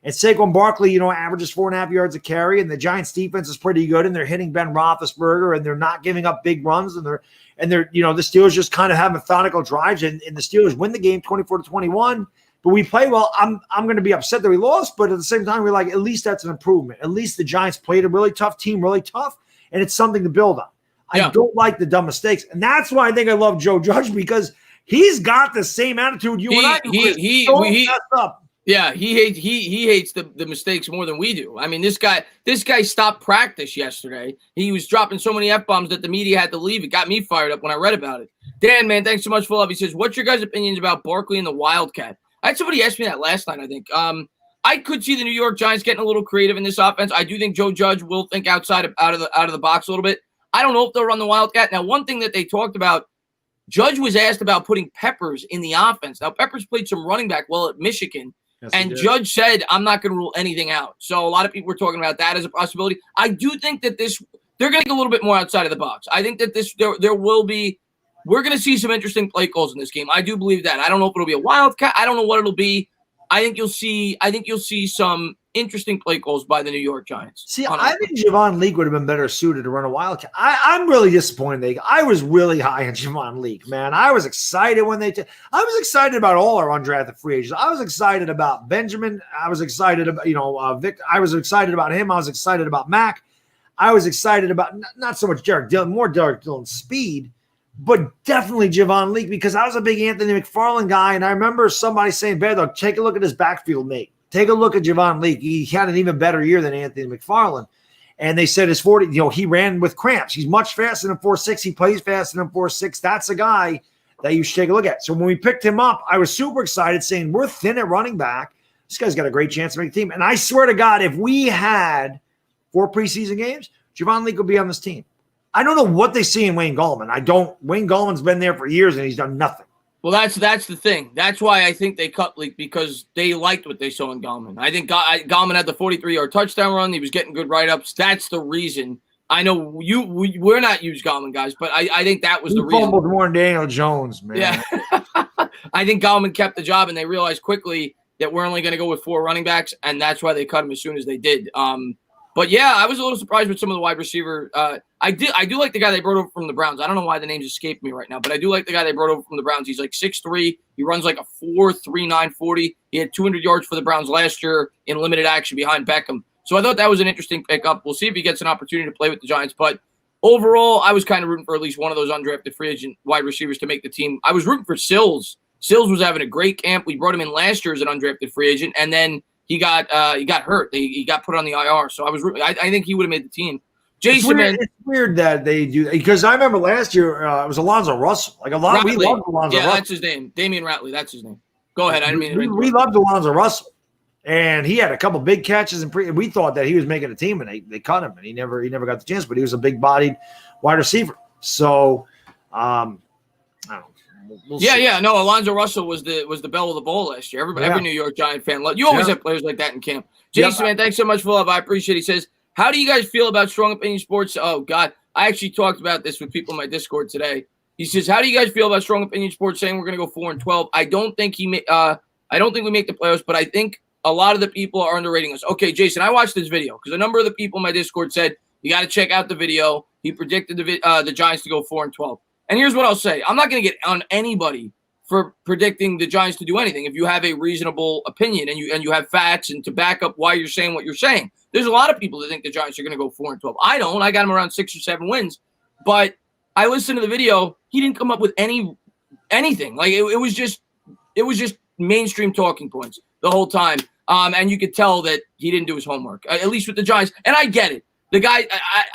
and Saquon Barkley, averages 4.5 yards a carry, and the Giants defense is pretty good, and they're hitting Ben Roethlisberger, and they're not giving up big runs, and they're the Steelers just kind of have methodical drives, and the Steelers win the game 24-21. But we play well. I'm going to be upset that we lost, but at the same time, we're like, at least that's an improvement. At least the Giants played a really tough team, really tough, and it's something to build on. Yeah. I don't like the dumb mistakes, and that's why I think I love Joe Judge, because he's got the same attitude you and I do. He messed up. Yeah, he hates the mistakes more than we do. I mean, this guy stopped practice yesterday. He was dropping so many F-bombs that the media had to leave. It got me fired up when I read about it. Dan, man, thanks so much for love. He says, what's your guys' opinions about Barkley and the Wildcat? I had somebody ask me that last night, I think. I could see the New York Giants getting a little creative in this offense. I do think Joe Judge will think out of the box a little bit. I don't know if they'll run the Wildcat. Now, one thing that they talked about, Judge was asked about putting Peppers in the offense. Now, Peppers played some running back well at Michigan. Yes, and Judge said, I'm not going to rule anything out. So a lot of people were talking about that as a possibility. I do think that they're going to get a little bit more outside of the box. I think that we're going to see some interesting play calls in this game. I do believe that. I don't know if it'll be a Wildcat. I don't know what it'll be. I think you'll see some interesting play calls by the New York Giants. See, I think Javon Leake would have been better suited to run a Wildcat. I'm really disappointed. I was really high on Javon Leake, man. I was excited when I was excited about all our undrafted free agents. I was excited about Benjamin. I was excited about Vic. I was excited about him. I was excited about Mac. I was excited about not so much Derek Dillon, more Derek Dillon's speed, but definitely Javon Leake, because I was a big Anthony McFarland guy, and I remember somebody saying, Baddog, take a look at his backfield mate. Take a look at Javon Leake. He had an even better year than Anthony McFarland. And they said his 40, he ran with cramps. He's much faster than 4.6. He plays faster than 4.6. That's a guy that you should take a look at. So when we picked him up, I was super excited, saying we're thin at running back. This guy's got a great chance to make the team. And I swear to God, if we had 4 preseason games, Javon Leake would be on this team. I don't know what they see in Wayne Gallman. Wayne Gallman's been there for years and he's done nothing. Well, that's the thing. That's why I think they cut Leake, because they liked what they saw in Gallman. I think Gallman had the 43-yard touchdown run. He was getting good write-ups. That's the reason. I know we're not huge Gallman guys, but I think that was the reason. He fumbled more than Daniel Jones, man. Yeah. I think Gallman kept the job, and they realized quickly that we're only going to go with 4 running backs, and that's why they cut him as soon as they did. But yeah, I was a little surprised with some of the wide receiver. I do like the guy they brought over from the Browns. I don't know why the names escape me right now, but I do like the guy they brought over from the Browns. He's like 6'3". He runs like a 4.39 40. He had 200 yards for the Browns last year in limited action behind Beckham. So I thought that was an interesting pickup. We'll see if he gets an opportunity to play with the Giants. But overall, I was kind of rooting for at least one of those undrafted free agent wide receivers to make the team. I was rooting for Sills. Sills was having a great camp. We brought him in last year as an undrafted free agent, and then he got hurt. He got put on the IR. So I think he would have made the team. Jason, it's weird that they do that, because I remember last year it was Alonzo Russell. We loved Alonzo Russell. That's his name. Damian Ratley. That's his name. Go ahead. I didn't mean to. We loved Alonzo Russell, and he had a couple big catches, and we thought that he was making a team, and they cut him, and he never got the chance. But he was a big-bodied wide receiver. So, I don't know. We'll see. No, Alonzo Russell was the belle of the ball last year. Every New York Giant fan loved. You always have players like that in camp. Jason, man, thanks so much for love. I appreciate it. He says, how do you guys feel about Strong Opinion Sports? Oh, God. I actually talked about this with people in my Discord today. He says, how do you guys feel about Strong Opinion Sports saying we're going to go 4-12? I don't think we make the playoffs, but I think a lot of the people are underrating us. Okay, Jason, I watched this video because a number of the people in my Discord said, you got to check out the video. He predicted the Giants to go 4-12. And here's what I'll say. I'm not going to get on anybody for predicting the Giants to do anything if you have a reasonable opinion and you have facts and to back up why you're saying what you're saying. There's a lot of people that think the Giants are going to go 4-12. I don't. I got them around 6 or 7 wins. But I listened to the video. He didn't come up with anything. Like it was just mainstream talking points the whole time. And you could tell that he didn't do his homework, at least with the Giants. And I get it. The guy,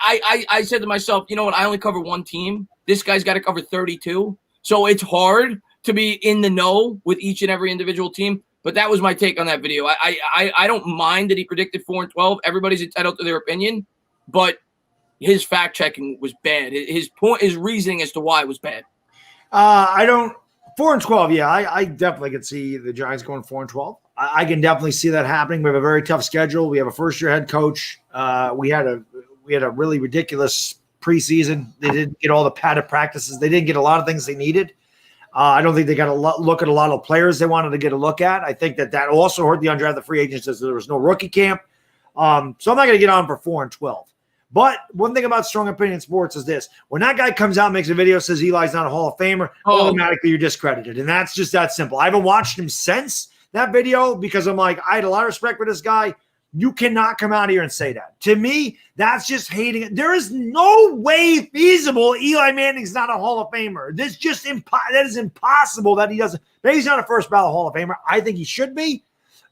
I said to myself, you know what? I only cover one team. This guy's got to cover 32. So it's hard to be in the know with each and every individual team. But that was my take on that video. I don't mind that he predicted 4-12. Everybody's entitled to their opinion. But his fact checking was bad. His reasoning as to why was bad. 4-12. Yeah, I definitely could see the Giants going 4-12. I can definitely see that happening. We have a very tough schedule. We have a first-year head coach. We had a really ridiculous preseason. They didn't get all the padded practices. They didn't get a lot of things they needed. I don't think they got a look at a lot of players they wanted to get a look at. I think that also hurt the undrafted free agents as there was no rookie camp. So I'm not going to get on for 4-12. But one thing about Strong Opinion Sports is this. When that guy comes out and makes a video says Eli's not a Hall of Famer, automatically you're discredited. And that's just that simple. I haven't watched him since that video because I'm like, I had a lot of respect for this guy. You cannot come out here and say that. To me, that's just hating it. There is no way feasible Eli Manning's not a Hall of Famer. That is impossible that he doesn't. Maybe he's not a first ballot Hall of Famer. I think he should be.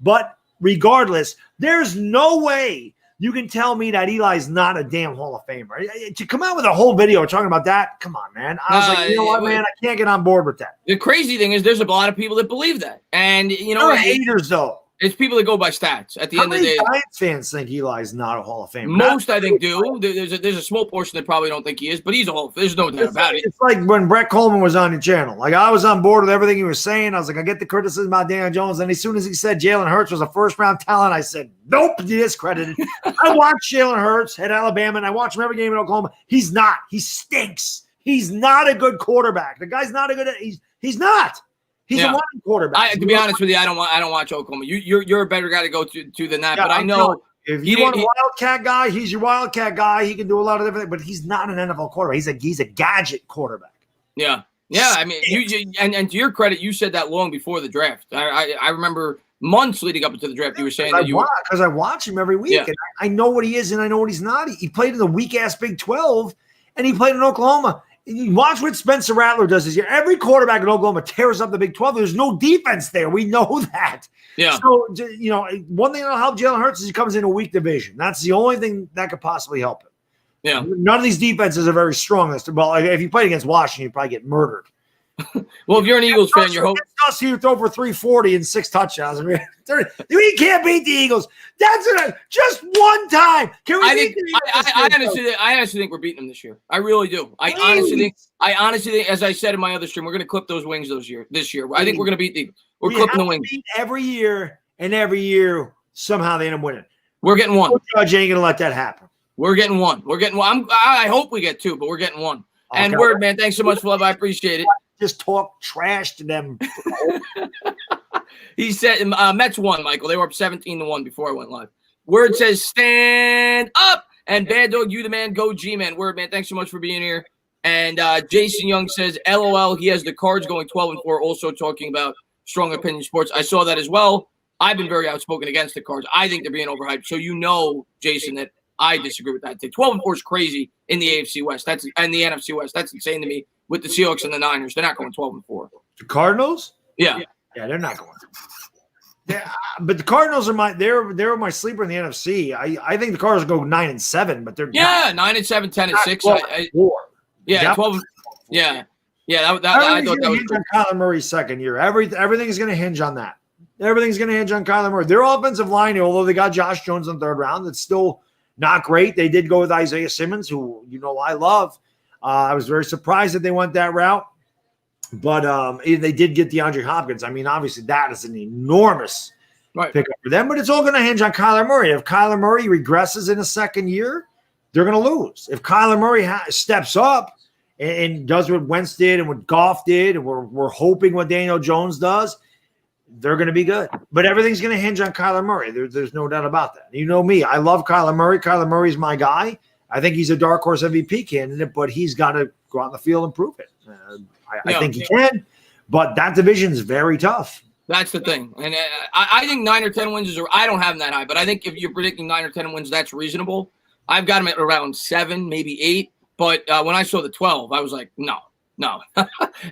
But regardless, there's no way you can tell me that Eli's not a damn Hall of Famer. To come out with a whole video talking about that, come on, man. I was like, you know what, man? I can't get on board with that. The crazy thing is there's a lot of people that believe that. And, you know, they're haters, though. It's people that go by stats. At the end of the day, Giants fans think Eli's not a Hall of Famer. Most, I think, do. There's a small portion that probably don't think he is, but he's a Hall of Famer. There's no doubt about it. It's like when Brett Coleman was on your channel. Like, I was on board with everything he was saying. I was like, I get the criticism about Daniel Jones. And as soon as he said Jalen Hurts was a first-round talent, I said, nope, he discredited. I watched Jalen Hurts at Alabama, and I watched him every game in Oklahoma. He's not. He stinks. He's not a good quarterback. The guy's not a good – he's not. He's a running quarterback. To be honest with you, I don't watch Oklahoma. You're a better guy to go to than that. Yeah, but I know if you want a wildcat guy, he's your wildcat guy. He can do a lot of different things, but he's not an NFL quarterback. He's a gadget quarterback. Yeah. I mean, and to your credit, you said that long before the draft. I remember months leading up to the draft. You were saying that because I watch him every week, and I know what he is and I know what he's not. He played in the weak ass Big 12, and he played in Oklahoma. You watch what Spencer Rattler does this year. Every quarterback in Oklahoma tears up the Big 12. There's no defense there. We know that. Yeah. So, you know, one thing that'll help Jalen Hurts is he comes in a weak division. That's the only thing that could possibly help him. Yeah. None of these defenses are very strong. Well, if you played against Washington, you'd probably get murdered. Well, if you're an Eagles fan, you're hoping you throw for 340 and 6 touchdowns. I mean, we can't beat the Eagles. That's it. Just one time. Can we beat the Eagles? I honestly think we're beating them this year. I really do. I honestly think, as I said in my other stream, we're going to clip those wings this year. I think we're going to beat the Eagles. We're clipping the wings every year, and every year somehow they end up winning. We're getting one. Judge ain't going to let that happen. We're getting one. I hope we get 2, but we're getting one. Okay. And Word, man, thanks so much for love. I appreciate it. Just talk trash to them. He said Mets won, Michael. They were up 17-1 before I went live. Word says stand up. And Baddog, you the man, go G-Man. Word, man, thanks so much for being here. And Jason Young says, LOL, he has the Cards going 12-4, also talking about Strong Opinion Sports. I saw that as well. I've been very outspoken against the Cards. I think they're being overhyped. So you know, Jason, that I disagree with that. 12-4 is crazy in the AFC West. And the NFC West. That's insane to me. With the Seahawks and the Niners, they're not going 12-4. The Cardinals? Yeah, they're not going. Yeah, but the Cardinals are they're my sleeper in the NFC. I think the Cardinals go 9-7, but they're 9-7, 10-6. 12. Yeah. I thought that was cool. On Kyler Murray's second year. Everything's going to hinge on that. Everything's going to hinge on Kyler Murray. Their offensive line, although they got Josh Jones in the 3rd round, it's still not great. They did go with Isaiah Simmons, who I love. I was very surprised that they went that route, but they did get DeAndre Hopkins. I mean, obviously that is an enormous pickup for them, but it's all going to hinge on Kyler Murray. If Kyler Murray regresses in the second year, they're going to lose. If Kyler Murray steps up and does what Wentz did and what Goff did, and we're hoping what Daniel Jones does, they're going to be good. But everything's going to hinge on Kyler Murray. There's no doubt about that. You know me. I love Kyler Murray. Kyler Murray's my guy. I think he's a dark horse MVP candidate, but he's got to go out in the field and prove it. I think he can. But that division is very tough. That's the thing. And I think 9 or 10 wins is – I don't have them that high, but I think if you're predicting 9 or 10 wins, that's reasonable. I've got them at around 7, maybe 8. But when I saw the 12, I was like, no.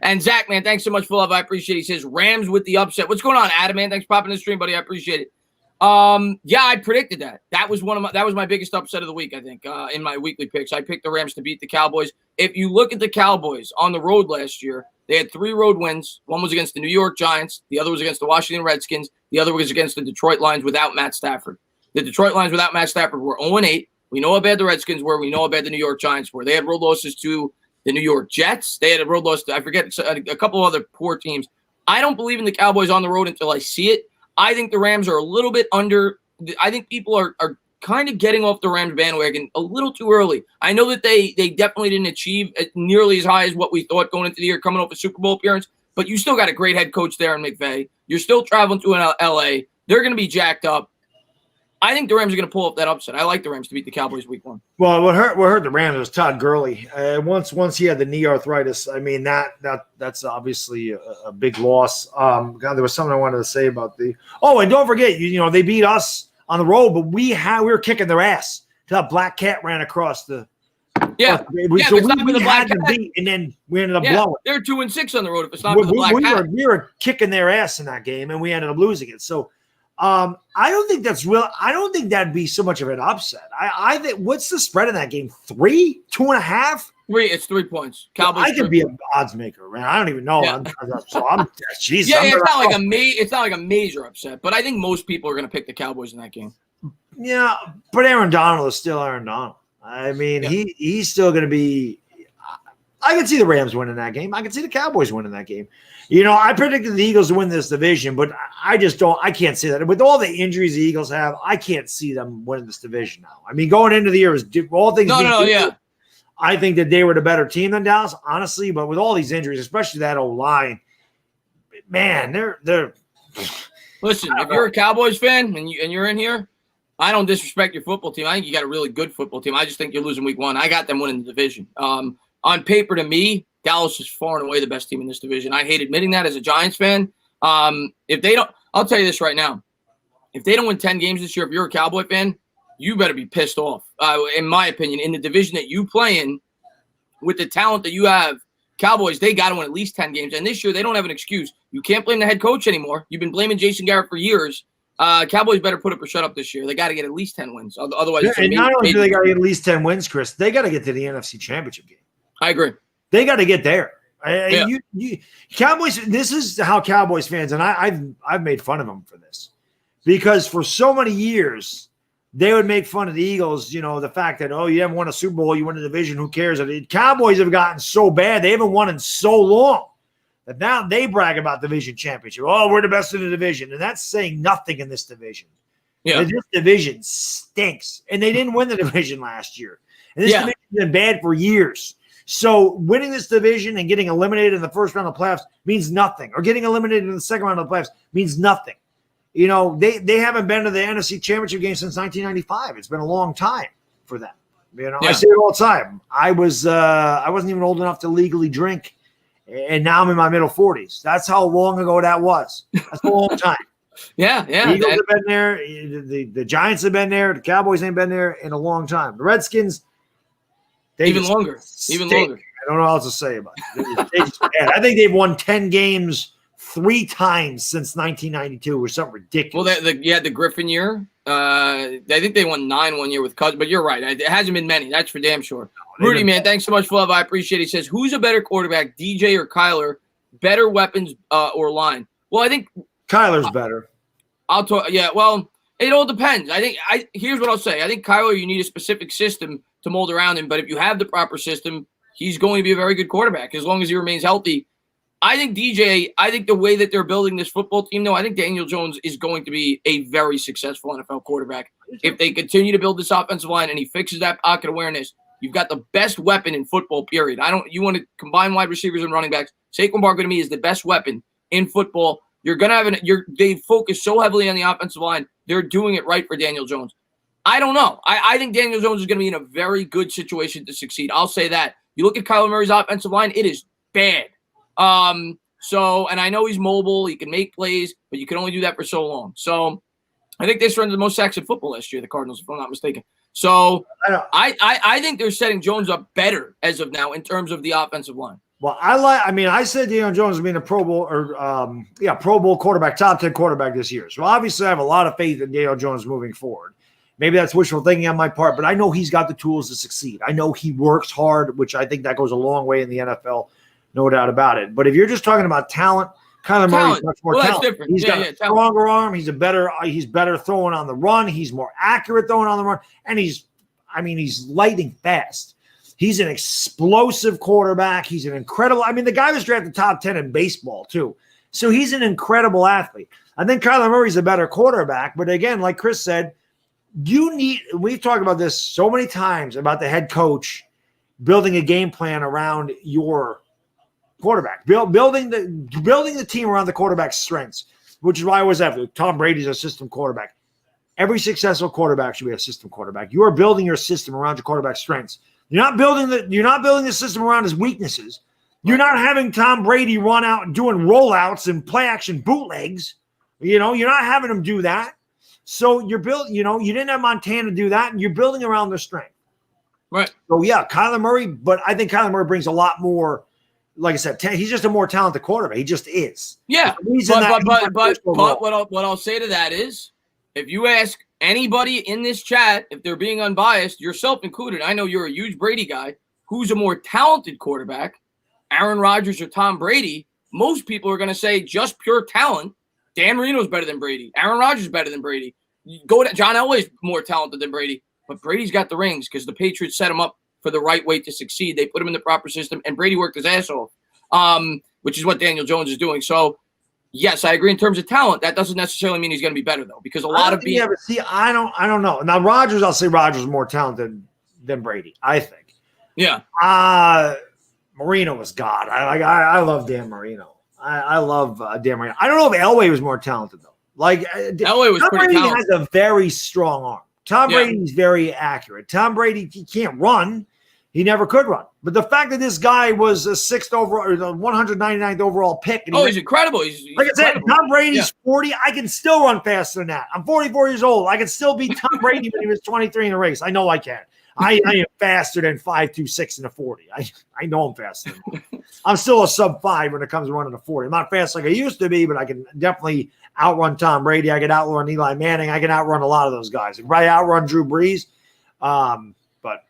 And Zach, man, thanks so much for love. I appreciate it. He says Rams with the upset. What's going on, Adam, man? Thanks for popping in the stream, buddy. I appreciate it. Yeah, I predicted that. That was my biggest upset of the week, I think, in my weekly picks. I picked the Rams to beat the Cowboys. If you look at the Cowboys on the road last year, they had 3 road wins. One was against the New York Giants. The other was against the Washington Redskins. The other was against the Detroit Lions without Matt Stafford. The Detroit Lions without Matt Stafford were 0-8. We know how bad the Redskins were. We know how bad the New York Giants were. They had road losses to the New York Jets. They had a road loss to, I forget, a couple other poor teams. I don't believe in the Cowboys on the road until I see it. I think the Rams are a little bit under. I think people are kind of getting off the Rams bandwagon a little too early. I know that they definitely didn't achieve nearly as high as what we thought going into the year, coming off a Super Bowl appearance, but you still got a great head coach there in McVay. You're still traveling to L.A. They're going to be jacked up. I think the Rams are going to pull up that upset. I like the Rams to beat the Cowboys week 1. Well, what hurt the Rams was Todd Gurley. Once he had the knee arthritis, I mean that's obviously a big loss. God, there was something I wanted to say about the. Oh, and don't forget, they beat us on the road, but we were kicking their ass. That black cat ran across the. Yeah, so we had them beat, and then we ended up blowing. They're 2-6 on the road if it's not for the black cat. We were kicking their ass in that game, and we ended up losing it. So. I don't think that's real. I don't think that'd be so much of an upset. I think what's the spread in that game? 3, 2.5? 3. It's 3 points. Cowboys. I could be an odds maker, man. I don't even know. Yeah. Geez, it's not like a major upset, but I think most people are going to pick the Cowboys in that game. Yeah, but Aaron Donald is still Aaron Donald. I mean, he's still going to be. I can see the Rams winning that game. I can see the Cowboys winning that game. I predicted the Eagles to win this division, but I just don't. I can't see that. With all the injuries the Eagles have, I can't see them winning this division now. I mean, going into the year, all things I think that they were the better team than Dallas, honestly. But with all these injuries, especially that O-line, man, they're. Listen, if you're a Cowboys fan and you're in here, I don't disrespect your football team. I think you got a really good football team. I just think you're losing week 1. I got them winning the division. On paper, to me, Dallas is far and away the best team in this division. I hate admitting that as a Giants fan. If they don't, I'll tell you this right now. If they don't win 10 games this year, if you're a Cowboy fan, you better be pissed off. In my opinion, in the division that you play in, with the talent that you have, Cowboys, they got to win at least 10 games. And this year, they don't have an excuse. You can't blame the head coach anymore. You've been blaming Jason Garrett for years. Cowboys better put up or shut up this year. They got to get at least 10 wins. Otherwise, and not only do they got to get at least 10 wins, Chris, they got to get to the NFC Championship game. I agree. They got to get there. Cowboys. This is how Cowboys fans, and I've made fun of them for this, because for so many years they would make fun of the Eagles. The fact that you haven't won a Super Bowl, you won a division, who cares? The Cowboys have gotten so bad; they haven't won in so long that now they brag about division championship. Oh, we're the best in the division, and that's saying nothing in this division. Yeah, this division stinks, and they didn't win the division last year, and this division has been bad for years. So winning this division and getting eliminated in the first round of playoffs means nothing, or getting eliminated in the second round of the playoffs means nothing. They haven't been to the NFC Championship game since 1995. It's been a long time for them. I say it all the time. I wasn't even old enough to legally drink, and now I'm in my middle 40s. That's how long ago that was. That's a long time. Yeah. The Eagles have been there. The Giants have been there. The Cowboys ain't been there in a long time. The Redskins. Even longer. I don't know how else to say about it. I think they've won 10 games 3 times since 1992 or something ridiculous. Well, the Griffin year. I think they won 9 one year with Cousins, but you're right. It hasn't been many. That's for damn sure. Rudy, man, thanks so much for love. I appreciate it. He says, who's a better quarterback, DJ or Kyler? Better weapons or line? Well, I think Kyler's better. I'll talk. Yeah, well, it all depends. Here's what I'll say. I think Kyler, you need a specific system to mold around him. But if you have the proper system, he's going to be a very good quarterback as long as he remains healthy. I think the way that they're building this football team, though, I think Daniel Jones is going to be a very successful NFL quarterback. If they continue to build this offensive line and he fixes that pocket awareness, you've got the best weapon in football, period. You want to combine wide receivers and running backs. Saquon Barkley to me is the best weapon in football. You're going to have they focus so heavily on the offensive line. They're doing it right for Daniel Jones. I don't know. I think Daniel Jones is going to be in a very good situation to succeed. I'll say that. You look at Kyler Murray's offensive line, it is bad. So, and I know he's mobile. He can make plays, but you can only do that for so long. So I think they surrendered the most sacks in football last year, the Cardinals, if I'm not mistaken. So I think they're setting Jones up better as of now in terms of the offensive line. Well, I said Daniel Jones being a Pro Bowl Pro Bowl quarterback, top 10 quarterback this year. So obviously I have a lot of faith in Daniel Jones moving forward. Maybe that's wishful thinking on my part, but I know he's got the tools to succeed. I know he works hard, which I think that goes a long way in the NFL, no doubt about it. But if you're just talking about talent, Kyler Murray's much more talent. Different. He's got a stronger arm. He's better throwing on the run. He's more accurate throwing on the run, and he's lightning fast. He's an explosive quarterback. He's an incredible. the guy was drafted top 10 in baseball too. So he's an incredible athlete. I think Kyler Murray's a better quarterback, but again, like Chris said, we've talked about this so many times about the head coach building a game plan around your quarterback, building the team around the quarterback's strengths, which is why I was after Tom Brady's a system quarterback. Every successful quarterback should be a system quarterback. You are building your system around your quarterback's strengths. You're not building the system around his weaknesses. You're not having Tom Brady run out and doing rollouts and play action bootlegs. You're not having him do that. So you didn't have Montana do that, and you're building around their strength. Right. So yeah, Kyler Murray, but I think Kyler Murray brings a lot more. Like I said, he's just a more talented quarterback. He just is. Yeah, but what I'll say to that is, if you ask anybody in this chat, if they're being unbiased, yourself included, I know you're a huge Brady guy, who's a more talented quarterback, Aaron Rodgers or Tom Brady, most people are going to say just pure talent. Dan Marino's better than Brady. Aaron Rodgers is better than Brady. John Elway's more talented than Brady, but Brady's got the rings because the Patriots set him up for the right way to succeed. They put him in the proper system, and Brady worked his ass off, which is what Daniel Jones is doing. So, yes, I agree in terms of talent. That doesn't necessarily mean he's going to be better, though, because a lot of people. Yeah, I don't know. Now, Rodgers, I'll say Rodgers is more talented than Brady, I think. Yeah. Marino was God. I love Dan Marino. I love Dan Marino. I don't know if Elway was more talented, though. Elway was Tom pretty Brady talented. has a very strong arm. Tom Brady's very accurate. Tom Brady, he can't run. He never could run. But the fact that this guy was a 6th overall or the 199th overall pick. And he's incredible. He's like incredible. I said, Tom Brady's 40. I can still run faster than that. I'm 44 years old. I can still beat Tom Brady when he was 23 in a race. I know I can. I am faster than 5.26 in a 40. I know I'm faster than that. I'm still a sub-5 when it comes to running a 40. I'm not fast like I used to be, but I can definitely outrun Tom Brady. I can outrun Eli Manning. I can outrun a lot of those guys. I can probably outrun Drew Brees. But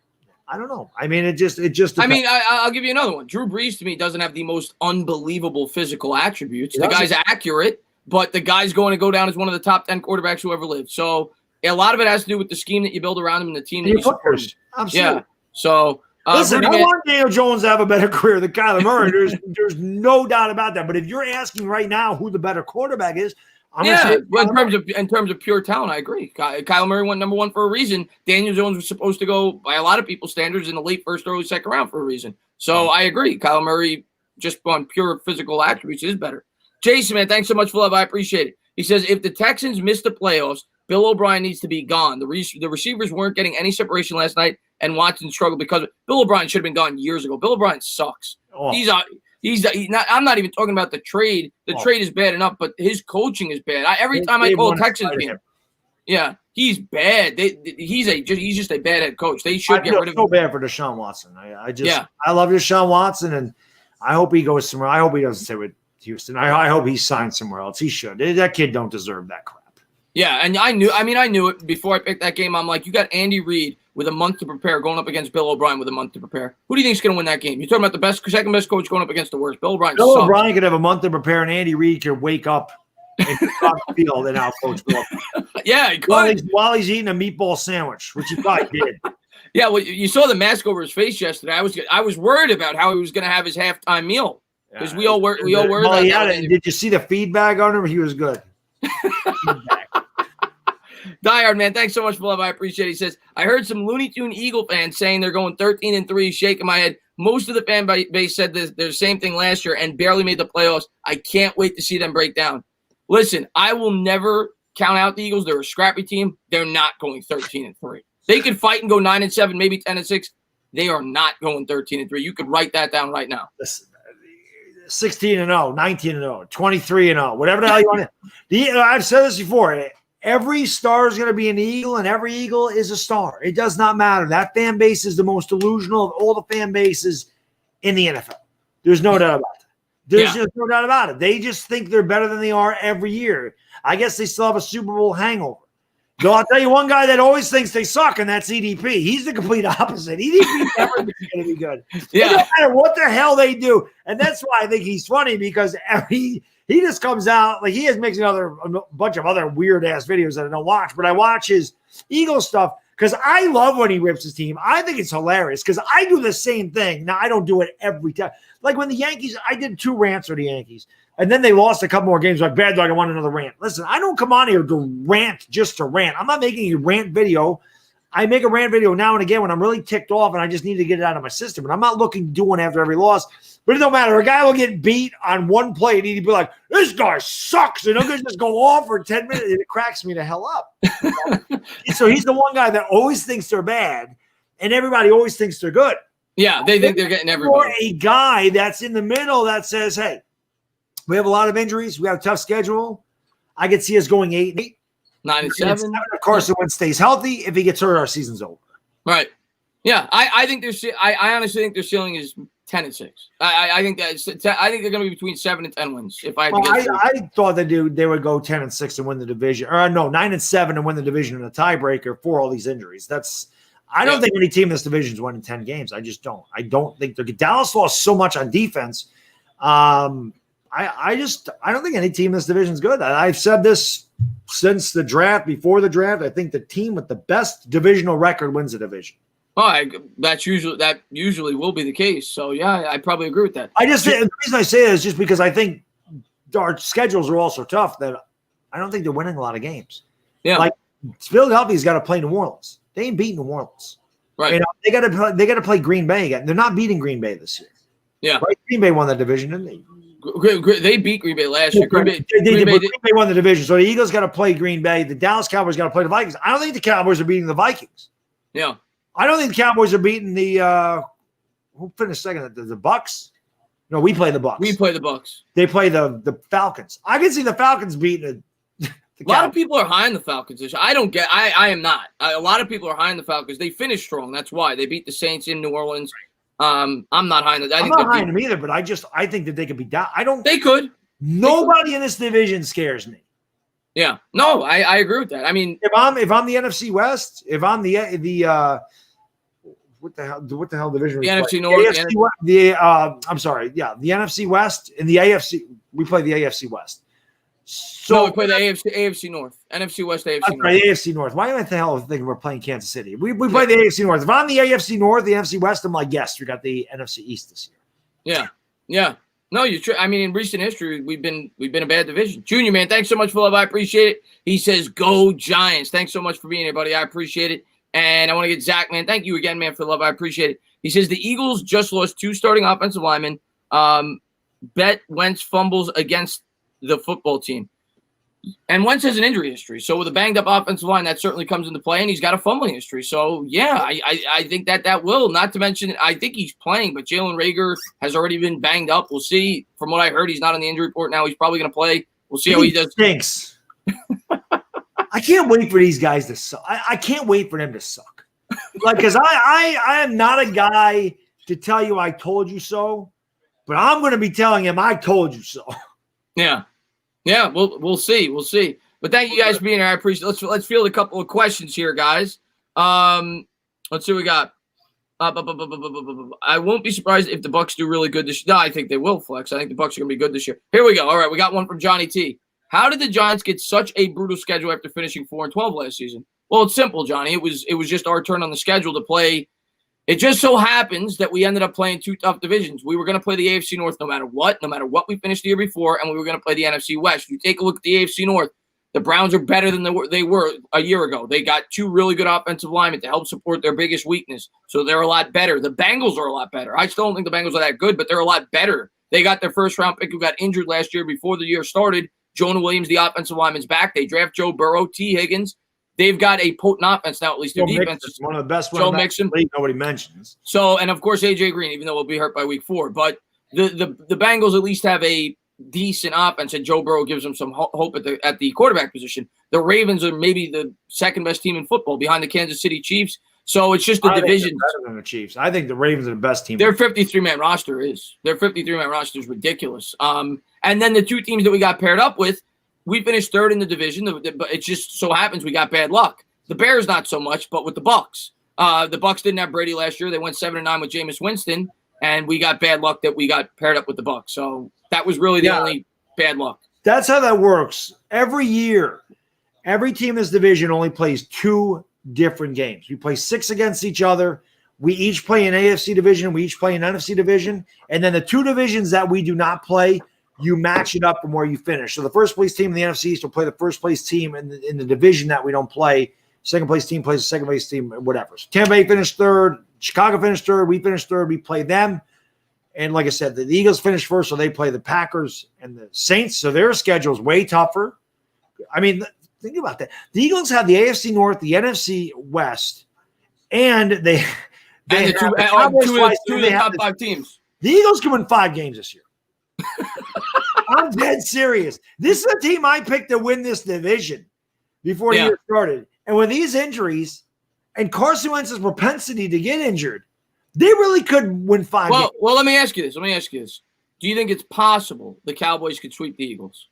I don't know. It just depends. I'll give you another one. Drew Brees, to me, doesn't have the most unbelievable physical attributes. The guy's accurate, but the guy's going to go down as one of the top 10 quarterbacks who ever lived. So a lot of it has to do with the scheme that you build around him and the team that you support. Absolutely. Yeah. So listen, I want Daniel Jones to have a better career than Kyler Murray. There's no doubt about that. But if you're asking right now who the better quarterback is, in terms of pure talent, I agree. Kyler Murray went number 1 for a reason. Daniel Jones was supposed to go, by a lot of people's standards, in the late first, early second round for a reason. So I agree. Kyler Murray, just on pure physical attributes, is better. Jason, man, thanks so much for love. I appreciate it. He says, if the Texans miss the playoffs, Bill O'Brien needs to be gone. The receivers weren't getting any separation last night, and Watson struggled because Bill O'Brien should have been gone years ago. Bill O'Brien sucks. Oh. He's not. I'm not even talking about the trade. The trade is bad enough, but his coaching is bad. Every time I call Texans game, he's bad. He's just a bad head coach. They should get rid of him. So bad for Deshaun Watson. I love Deshaun Watson, and I hope he goes somewhere. I hope he doesn't stay with Houston. I hope he signs somewhere else. He should. That kid don't deserve that crap. Yeah, and I knew it before I picked that game. I'm like, you got Andy Reid with a month to prepare going up against Bill O'Brien with a month to prepare. Who do you think is going to win that game? You're talking about the second best coach going up against the worst. Bill O'Brien could have a month to prepare, and Andy Reid could wake up and off the field and out coach Bill. Yeah, he could. While he's eating a meatball sandwich, which he probably did. Yeah, well, you saw the mask over his face yesterday. I was worried about how he was going to have his halftime meal because we all worried about that. Did you see the feedback on him? He was good. Diehard, man, thanks so much for love. I appreciate it. He says, I heard some Looney Tune Eagle fans saying they're going 13-3, shaking my head. Most of the fan base said the same thing last year and barely made the playoffs. I can't wait to see them break down. Listen, I will never count out the Eagles. They're a scrappy team. They're not going 13-3. They could fight and go 9-7, maybe 10-6. They are not going 13-3. You could write that down right now. Listen, 16-0, 19-0, 23-0, whatever the hell you want to. I've said this before. Every star is going to be an Eagle, and every Eagle is a star. It does not matter. That fan base is the most delusional of all the fan bases in the NFL. There's no doubt about it. There's just no doubt about it. They just think they're better than they are every year. I guess they still have a Super Bowl hangover. Though I'll tell you one guy that always thinks they suck, and that's EDP. He's the complete opposite. EDP never going to be good. Yeah. No matter what the hell they do. And that's why I think he's funny, because he just comes out, like, he makes a bunch of other weird-ass videos that I don't watch, but I watch his Eagles stuff because I love when he rips his team. I think it's hilarious because I do the same thing. Now, I don't do it every time. Like when the Yankees, I did 2 rants for the Yankees, and then they lost a couple more games. Like, Baddog, I want another rant. Listen, I don't come on here to rant just to rant. I'm not making a rant video. I make a rant video now and again when I'm really ticked off and I just need to get it out of my system. And I'm not looking to do one after every loss. But it don't matter. A guy will get beat on one play and he'd be like, this guy sucks. And he'll just go off for 10 minutes. And it cracks me the hell up. So he's the one guy that always thinks they're bad, and everybody always thinks they're good. Yeah, they think they're getting everybody. Or a guy that's in the middle that says, hey, we have a lot of injuries. We have a tough schedule. I could see us going 8-8. 9-7. Of course, when stays healthy. If he gets hurt, our season's over. Right. Yeah, I think I honestly think their ceiling is 10-6. I think they're going to be between 7 and 10 wins. If I thought they would go 10-6 and win the division, or no, 9-7 and win the division in a tiebreaker for all these injuries. I don't think any team in this division is winning 10 games. I just don't. I don't think Dallas lost so much on defense. I don't think any team in this division is good. I've said this since the draft. Before the draft, I think the team with the best divisional record wins the division. Oh, that usually will be the case. So yeah, I probably agree with that. The reason I say that is just because I think our schedules are also tough that I don't think they're winning a lot of games. Yeah, like Philadelphia's got to play New Orleans. They ain't beating New Orleans. Right. You know, they got to play Green Bay again. They're not beating Green Bay this year. Yeah. Right? Green Bay won that division, didn't they? They beat Green Bay last year. Green Bay won the division. So the Eagles got to play Green Bay. The Dallas Cowboys got to play the Vikings. I don't think the Cowboys are beating the Vikings. Yeah. I don't think the Cowboys are beating the who finished second? The Bucks? No, we play the Bucks. We play the Bucks. They play the Falcons. I can see the Falcons beating a lot of people are high on the Falcons this year. I don't get. I am not. A lot of people are high on the Falcons. They finished strong. That's why they beat the Saints in New Orleans. I'm not high on them. I'm not high on them either. But I think that they could be down. They could. Nobody in this division scares me. Yeah. No, I agree with that. I mean, if I'm the NFC West, if I'm the what the hell division? The NFC North. I'm sorry. Yeah, the NFC West and the AFC. We play the AFC West. So we play the AFC North, NFC West, AFC North. Right, AFC North. Why am I the hell thinking we're playing Kansas City? We play the AFC North. If I'm the AFC North, the NFC West, I'm like, yes, we got the NFC East this year. Yeah. No, you're true. I mean, in recent history, we've been a bad division. Junior, man, thanks so much for love. I appreciate it. He says, "Go Giants." Thanks so much for being here, buddy. I appreciate it. And I want to get Zach, man. Thank you again, man, for the love. I appreciate it. He says the Eagles just lost 2 starting offensive linemen. Bet Wentz fumbles against the football team. And Wentz has an injury history. So with a banged-up offensive line, that certainly comes into play, and he's got a fumbling history. So, yeah, I think that will. Not to mention, I think he's playing, but Jalen Reagor has already been banged up. We'll see. From what I heard, he's not on the injury report now. He's probably going to play. We'll see how he does. Stinks. I can't wait for these guys to suck. I can't wait for them to suck. Because I am not a guy to tell you I told you so, but I'm going to be telling him I told you so. Yeah. Yeah, we'll see. We'll see. But thank you guys for being here. I appreciate it. Let's field a couple of questions here, guys. Let's see what we got. I won't be surprised if the Bucks do really good this year. No, I think they will, Flex. I think the Bucks are going to be good this year. Here we go. All right, we got one from Johnny T. How did the Giants get such a brutal schedule after finishing 4-12 last season? Well, it's simple, Johnny. It was just our turn on the schedule to play. It just so happens that we ended up playing 2 tough divisions. We were going to play the AFC North no matter what we finished the year before, and we were going to play the NFC West. If you take a look at the AFC North, the Browns are better than they were a year ago. They got 2 really good offensive linemen to help support their biggest weakness, so they're a lot better. The Bengals are a lot better. I still don't think the Bengals are that good, but they're a lot better. They got their first-round pick who got injured last year before the year started. Jonah Williams, the offensive lineman's back. They draft Joe Burrow, T. Higgins. They've got a potent offense now, at least their defense is one of the best Joe Mixon. Nobody mentions. So, and of course, AJ Green, even though we'll be hurt by week 4. But the Bengals at least have a decent offense, and Joe Burrow gives them some hope at the quarterback position. The Ravens are maybe the second best team in football behind the Kansas City Chiefs. So it's just the division. Better than the Chiefs. I think the Ravens are the best team. Their 53-man roster is. Their 53-man roster is ridiculous. And then the two teams that we got paired up with, we finished third in the division. But it just so happens we got bad luck. The Bears not so much, but with the Bucs. The Bucs didn't have Brady last year. They went 7-9 with Jameis Winston, and we got bad luck that we got paired up with the Bucs. So that was really the only bad luck. That's how that works. Every year, every team in this division only plays 2 different games. We play 6 against each other. We each play an AFC division. We each play an NFC division. And then the 2 divisions that we do not play, you match it up from where you finish. So the first place team in the NFC East will play the first place team in the division that we don't play. Second place team plays the second place team, whatever. So Tampa Bay finished third. Chicago finished third. We finished third. We play them. And like I said, the Eagles finished first, so they play the Packers and the Saints. So their schedule is way tougher. I mean, think about that. The Eagles have the AFC North, the NFC West, and they have the top 5 teams. The Eagles can win 5 games this year. I'm dead serious. This is a team I picked to win this division before the year started. And with these injuries and Carson Wentz's propensity to get injured, they really could win 5 games. Well, let me ask you this. Do you think it's possible the Cowboys could sweep the Eagles?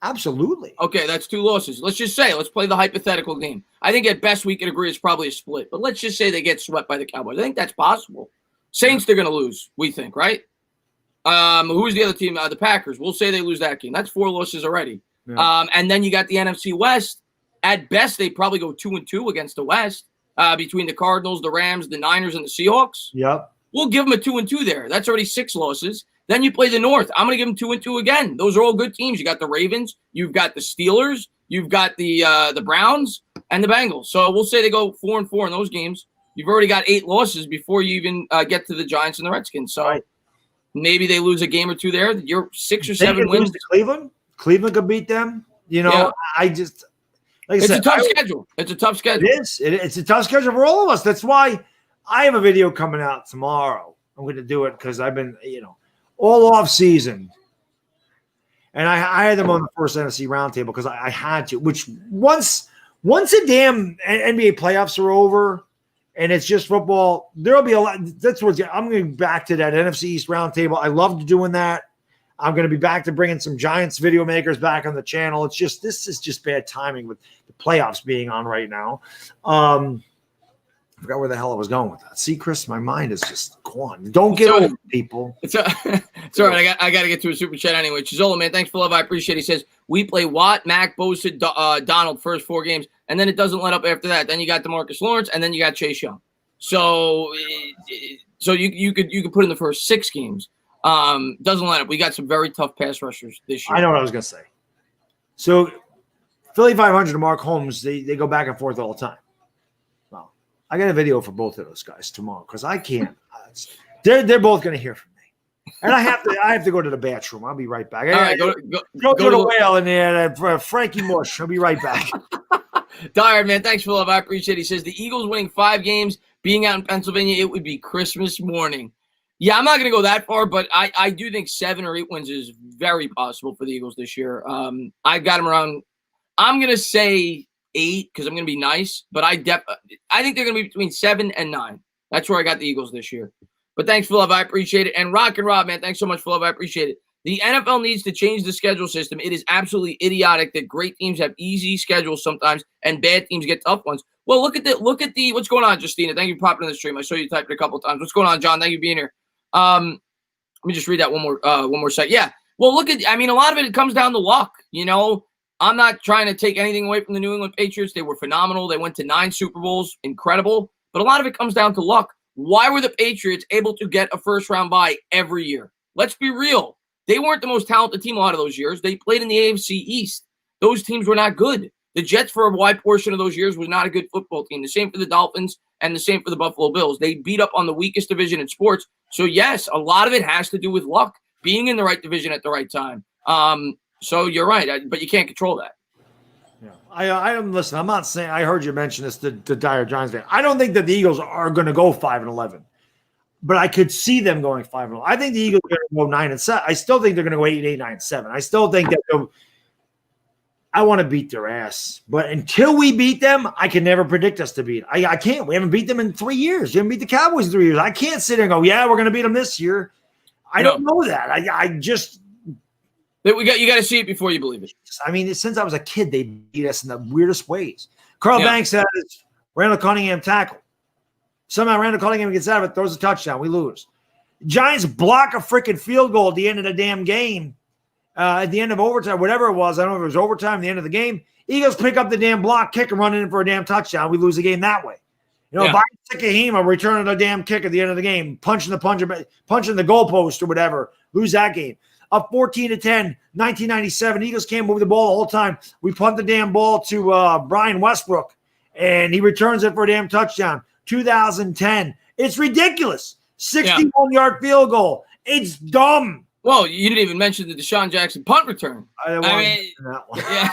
Absolutely. Okay, that's 2 losses. Let's play the hypothetical game. I think at best we can agree it's probably a split. But let's just say they get swept by the Cowboys. I think that's possible. Saints, they're going to lose, we think, right? Who's the other team? The Packers. We'll say they lose that game. That's 4 losses already. Yeah. And then you got the NFC West. At best, they probably go 2-2 against the West between the Cardinals, the Rams, the Niners, and the Seahawks. Yep. We'll give them a 2-2 there. That's already 6 losses. Then you play the North. I'm going to give them 2-2 again. Those are all good teams. You got the Ravens. You've got the Steelers. You've got the Browns and the Bengals. So we'll say they go 4-4 in those games. You've already got 8 losses before you even get to the Giants and the Redskins. So maybe they lose a game or 2 there. You're 6 or 7 wins. To Cleveland. Cleveland could beat them. I just like I said, a tough schedule. It's a tough schedule. It is. It's a tough schedule for all of us. That's why I have a video coming out tomorrow. I'm going to do it because I've been, all off season. And I had them on the first NFC roundtable because I had to, which once the damn NBA playoffs are over and it's just football, there'll be a lot. That's what I'm going back to that NFC East roundtable. I loved doing that. I'm going to be back to bringing some Giants video makers back on the channel. It's just, this is just bad timing with the playoffs being on right now. I forgot where the hell I was going with that. See, Chris, my mind is just gone. Don't get over people. It's all right. I got to get to a super chat anyway. Chizola, man, thanks for love. I appreciate it. He says, we play Watt, Mac, Bosa, Donald first 4 games, and then it doesn't let up after that. Then you got DeMarcus Lawrence, and then you got Chase Young. So you could put in the first 6 games. Doesn't let up. We got some very tough pass rushers this year. I know what I was going to say. So Philly 500 to Mark Holmes, they go back and forth all the time. Well, I got a video for both of those guys tomorrow because I can't. They're both going to hear from me, and I have to go to the bathroom. I'll be right back. All right, go to the whale in there, Frankie Mush. I'll be right back. Dyer, man, thanks for love. I appreciate it. He says the Eagles winning 5 games, being out in Pennsylvania, it would be Christmas morning. Yeah, I'm not going to go that far, but I do think 7 or 8 wins is very possible for the Eagles this year. I've got them around. I'm going to say 8 because I'm going to be nice, but I think they're going to be between 7 and 9. That's where I got the Eagles this year. But thanks for love. I appreciate it. And Rock and Rob, man, thanks so much for love. I appreciate it. The NFL needs to change the schedule system. It is absolutely idiotic that great teams have easy schedules sometimes and bad teams get tough ones. Well, look at the what's going on, Justina. Thank you for popping in the stream. I saw you typed it a couple of times. What's going on, John? Thank you for being here. Let me just read that one more site. Yeah. Well, a lot of it comes down to luck. I'm not trying to take anything away from the New England Patriots. They were phenomenal. They went to 9 Super Bowls. Incredible. But a lot of it comes down to luck. Why were the Patriots able to get a first-round bye every year? Let's be real. They weren't the most talented team a lot of those years. They played in the AFC East. Those teams were not good. The Jets, for a wide portion of those years, was not a good football team. The same for the Dolphins and the same for the Buffalo Bills. They beat up on the weakest division in sports. So, yes, a lot of it has to do with luck, being in the right division at the right time. So you're right, but you can't control that. Yeah, listen. I'm not saying I heard you mention this to Dyer Giants fan. I don't think that the Eagles are going to go 5-11. but I could see them going 5-0. I think the Eagles are going to go 9-7. I still think they're going to go 8, 9-7. I still think that I want to beat their ass. But until we beat them, I can never predict us to beat. I can't. We haven't beat them in 3 years. We haven't beat the Cowboys in 3 years. I can't sit there and go, yeah, we're going to beat them this year. I don't know that. I just – you got to see it before you believe it. I mean, since I was a kid, they beat us in the weirdest ways. Carl Banks had his Randall Cunningham tackle. Somehow Randall Cunningham gets out of it, throws a touchdown. We lose. Giants block a freaking field goal at the end of the damn game. At the end of overtime, whatever it was. I don't know if it was overtime, the end of the game. Eagles pick up the damn block, kick and run in for a damn touchdown. We lose the game that way. Byron Sikahema returning a damn kick at the end of the game, punching the goalpost or whatever. Lose that game. Up 14-10, 1997. Eagles can't move the ball the whole time. We punt the damn ball to Brian Westbrook, and he returns it for a damn touchdown. 2010. It's ridiculous. 61-yard field goal. It's dumb. Well, you didn't even mention the Deshaun Jackson punt return. I mean, that one. Yeah.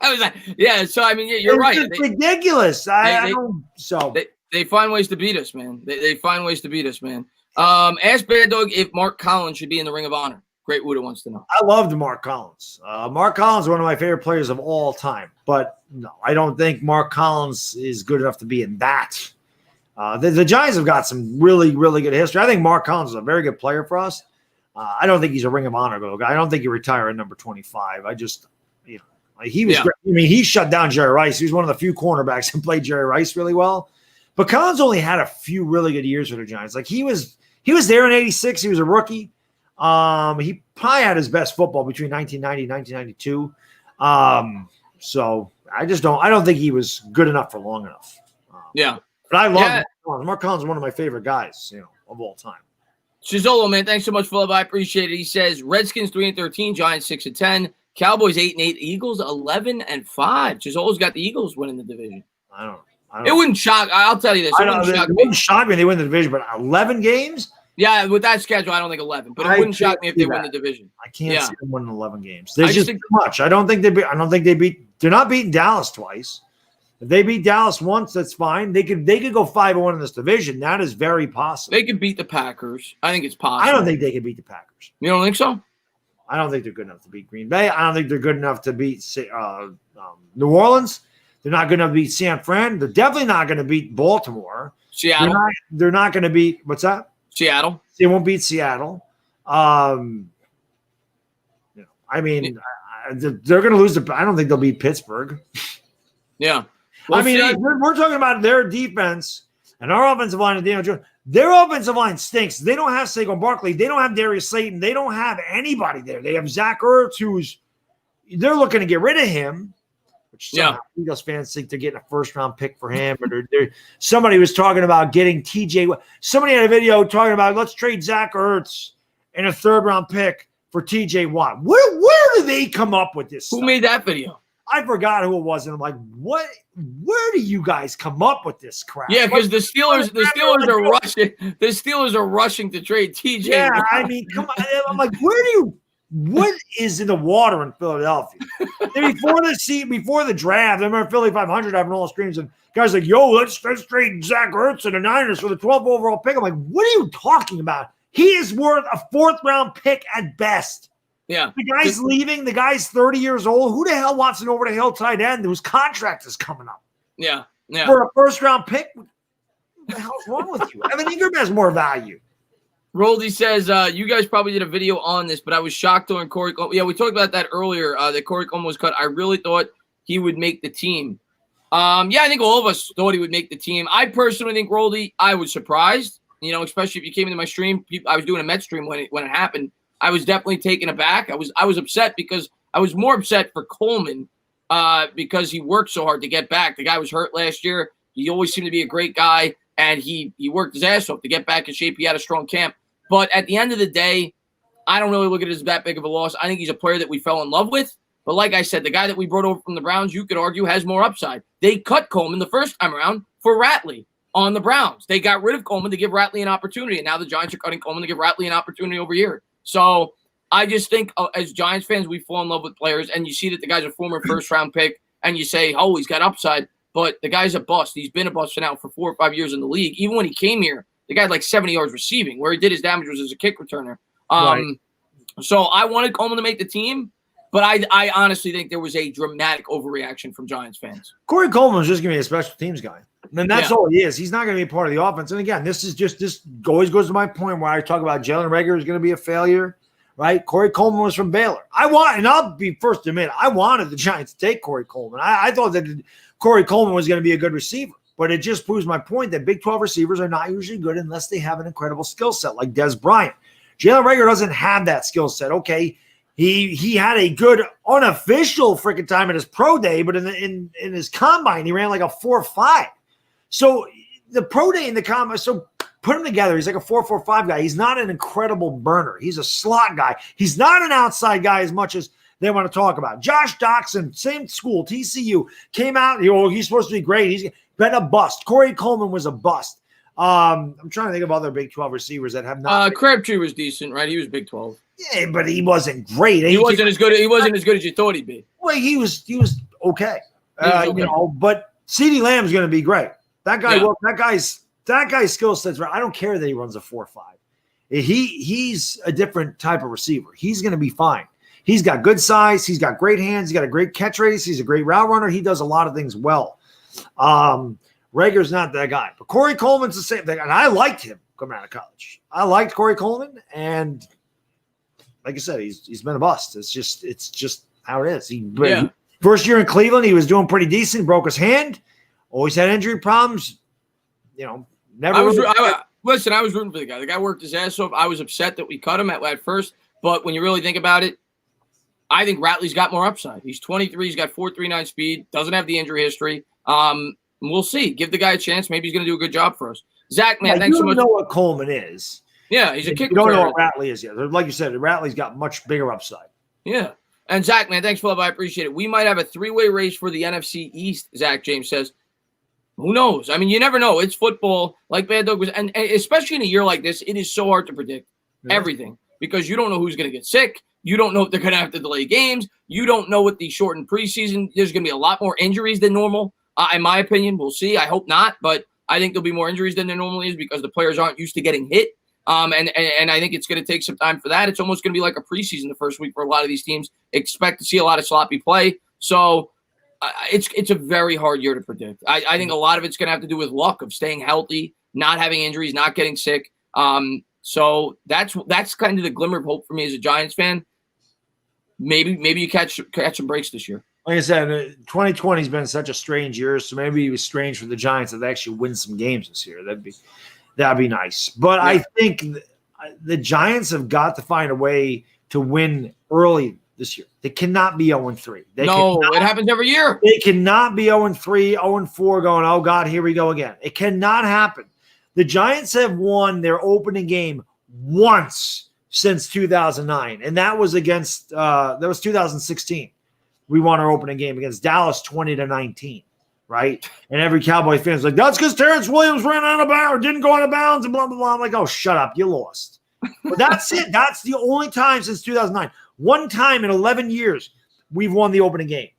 I was like, yeah. So I mean, you're right. It's ridiculous. They find ways to beat us, man. They find ways to beat us, man. Ask Baddog if Mark Collins should be in the Ring of Honor. Great Wuda wants to know. I loved Mark Collins. Mark Collins is one of my favorite players of all time. But no, I don't think Mark Collins is good enough to be in that. The Giants have got some really, really good history. I think Mark Collins is a very good player for us. I don't think he's a Ring of Honor guy. I don't think he retired at number 25. He was great. I mean, he shut down Jerry Rice. He was one of the few cornerbacks that played Jerry Rice really well. But Collins only had a few really good years for the Giants. Like he was there in '86. He was a rookie. He probably had his best football between 1990 and 1992. So I don't think he was good enough for long enough. But I love Mark Collins. Mark Collins is one of my favorite guys, of all time. Chizolo, man, thanks so much for love. I appreciate it. He says Redskins 3-13, Giants 6-10, Cowboys 8-8, Eagles 11-5. Chizolo's got the Eagles winning the division. I don't. It wouldn't shock. I'll tell you this. It wouldn't shock me if they win the division, but 11 games. Yeah, with that schedule, I don't think 11. But it wouldn't shock me if they win the division. I can't see them winning 11 games. There's just too much. I don't think they beat. They're not beating Dallas twice. If they beat Dallas once, that's fine. They could go 5-1 in this division. That is very possible. They could beat the Packers. I think it's possible. I don't think they could beat the Packers. You don't think so? I don't think they're good enough to beat Green Bay. I don't think they're good enough to beat New Orleans. They're not going to beat San Fran. They're definitely not going to beat Baltimore. Seattle. They're not going to beat – what's that? Seattle. They won't beat Seattle. I mean, they're going to lose – I don't think they'll beat Pittsburgh. Yeah. We're talking about their defense and our offensive line and Daniel Jones. Their offensive line stinks. They don't have Saquon Barkley. They don't have Darius Slayton. They don't have anybody there. They have Zach Ertz, they're looking to get rid of him. Which Eagles fans think they're getting a first-round pick for him. But somebody was talking about getting TJ. Somebody had a video talking about let's trade Zach Ertz and a third-round pick for TJ Watt. Where do they come up with this? Who made that video? I forgot who it was, and I'm like, what? Where do you guys come up with this crap? Yeah, because the Steelers are rushing. The Steelers are rushing to trade TJ. Yeah, I mean, come on. I'm like, what is in the water in Philadelphia? Before the draft, I remember Philly 500 having all the streams, and guys like, yo, let's trade Zach Ertz and the Niners for the 12th overall pick. I'm like, what are you talking about? He is worth a 4th-round pick at best. Yeah. The guy's leaving. The guy's 30 years old. Who the hell wants an over-the-hill tight end whose contract is coming up? Yeah. For a first-round pick? What the hell's wrong with you? Evan Ingram has more value. Roldy says, you guys probably did a video on this, but I was shocked when Corey Coleman. Yeah, we talked about that earlier, that Corey Coleman was cut. I really thought he would make the team. I think all of us thought he would make the team. I personally think, Roldy, I was surprised, especially if you came into my stream. I was doing a Mets stream when it happened. I was definitely taken aback. I was upset because I was more upset for Coleman because he worked so hard to get back. The guy was hurt last year. He always seemed to be a great guy, and he worked his ass off to get back in shape. He had a strong camp. But at the end of the day, I don't really look at it as that big of a loss. I think he's a player that we fell in love with. But like I said, the guy that we brought over from the Browns, you could argue, has more upside. They cut Coleman the first time around for Ratley on the Browns. They got rid of Coleman to give Ratley an opportunity, and now the Giants are cutting Coleman to give Ratley an opportunity over here. So I just think as Giants fans, we fall in love with players, and you see that the guy's a former first-round pick, and you say, oh, he's got upside. But the guy's a bust. He's been a bust now for 4 or 5 years in the league. Even when he came here, the guy had like 70 yards receiving. Where he did his damage was as a kick returner. Right. So I wanted Coleman to make the team, but I honestly think there was a dramatic overreaction from Giants fans. Corey Coleman is just going to be a special teams guy. And that's all he is. He's not going to be a part of the offense. And again, this always goes to my point where I talk about Jalen Reagor is going to be a failure, right? Corey Coleman was from Baylor. And I'll be first to admit, I wanted the Giants to take Corey Coleman. I thought that Corey Coleman was going to be a good receiver, but it just proves my point that Big 12 receivers are not usually good unless they have an incredible skill set like Des Bryant. Jalen Reagor doesn't have that skill set. Okay, he had a good unofficial freaking time at his pro day, but in his combine, he ran like a 4.5. So the pro day and the combine, so put him together. He's like a 4.45 guy. He's not an incredible burner. He's a slot guy. He's not an outside guy as much as they want to talk about. Josh Doxson, same school, TCU, came out. He's supposed to be great. He's been a bust. Corey Coleman was a bust. I'm trying to think of other Big 12 receivers that have not. Crabtree was decent, right? He was Big 12. Yeah, but he wasn't great. He wasn't as good as you thought he'd be. Well, he was okay. But CeeDee Lamb's going to be great. That guy, that guy's skill set's right. I don't care that he runs a 4.5. He's a different type of receiver. He's going to be fine. He's got good size. He's got great hands. He's got a great catch radius. He's a great route runner. He does a lot of things well. Reagor's not that guy. But Corey Coleman's the same thing. And I liked him coming out of college. I liked Corey Coleman. And like I said, he's been a bust. It's just how it is. First year in Cleveland, he was doing pretty decent. Broke his hand. Always had injury problems. Never. I was rooting for the guy. The guy worked his ass off. I was upset that we cut him at first. But when you really think about it, I think Ratley's got more upside. He's 23. He's got 4.39 speed. Doesn't have the injury history. We'll see. Give the guy a chance. Maybe he's going to do a good job for us. Zach, man, thanks so much. You don't know what Coleman is. Yeah, he's a kick. You don't know what Ratley is yet. Like you said, Ratley's got much bigger upside. Yeah. And Zach, man, thanks, Philip. I appreciate it. We might have a three-way race for the NFC East, Zach James says. Who knows? I mean, you never know. It's football, like Baddog was, and especially in a year like this, it is so hard to predict everything because you don't know who's going to get sick. You don't know if they're going to have to delay games. You don't know what the shortened preseason. There's going to be a lot more injuries than normal, in my opinion. We'll see. I hope not, but I think there'll be more injuries than there normally is because the players aren't used to getting hit. And I think it's going to take some time for that. It's almost going to be like a preseason the first week for a lot of these teams. Expect to see a lot of sloppy play. So it's a very hard year to predict. I think a lot of it's going to have to do with luck of staying healthy, not having injuries, not getting sick. So that's kind of the glimmer of hope for me as a Giants fan. Maybe you catch some breaks this year. Like I said, 2020 has been such a strange year, so maybe it was strange for the Giants that they actually win some games this year. That'd be nice. But yeah. I think the Giants have got to find a way to win early this year. They cannot be 0-3. It happens every year. They cannot be 0-3, 0-4 going, oh, God, here we go again. It cannot happen. The Giants have won their opening game once since 2009, and that was against that was 2016. We won our opening game against Dallas 20-19, right? And every Cowboy fan's like, that's because Terrence Williams ran out of bounds, didn't go out of bounds, and blah, blah, blah. I'm like, oh, shut up. You lost. But that's it. That's the only time since 2009. One time in 11 years, we've won the opening game.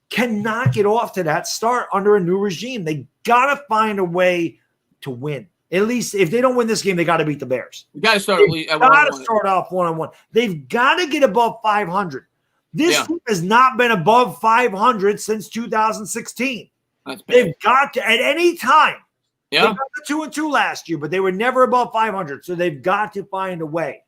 Cannot get off to that start under a new regime. They got to find a way to win. At least if they don't win this game, they got to beat the Bears. You got to start at least. Got to start off 1-1. They've got to get above 500. This team has not been above 500 since 2016. They've got to at any time. Yeah, they got the 2-2 last year, but they were never above 500. So they've got to find a way.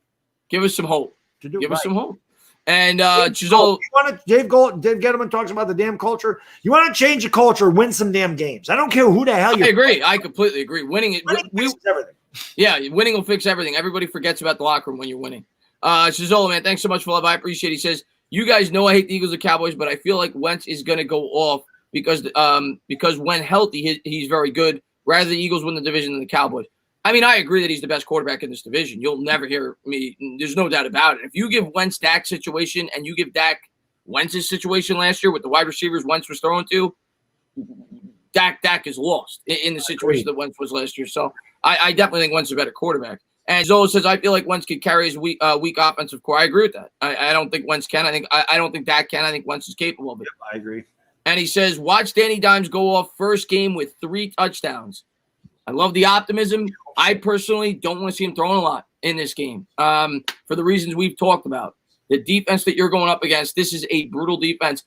Give us some hope. Give us some hope. And Dave Gettleman talks about the damn culture. You want to change the culture, win some damn games. I don't care who the hell you. I agree. I completely agree. Winning fixes everything. Yeah, winning will fix everything. Everybody forgets about the locker room when you're winning. Shizola, man, thanks so much for love. I appreciate it. He says, you guys know I hate the Eagles and Cowboys, but I feel like Wentz is going to go off because when healthy, he's very good. Rather the Eagles win the division than the Cowboys. I mean, I agree that he's the best quarterback in this division. You'll never hear me. There's no doubt about it. If you give Wentz Dak's situation and you give Dak Wentz's situation last year with the wide receivers Wentz was throwing to, Dak is lost in the situation that Wentz was last year. So I definitely think Wentz is a better quarterback. And Zola says, I feel like Wentz could carry his weak offensive core. I agree with that. I don't think Wentz can. I don't think Dak can. I think Wentz is capable of it. Yep, I agree. And he says, watch Danny Dimes go off first game with 3 touchdowns. I love the optimism. I personally don't want to see him throwing a lot in this game for the reasons we've talked about. The defense that you're going up against, this is a brutal defense.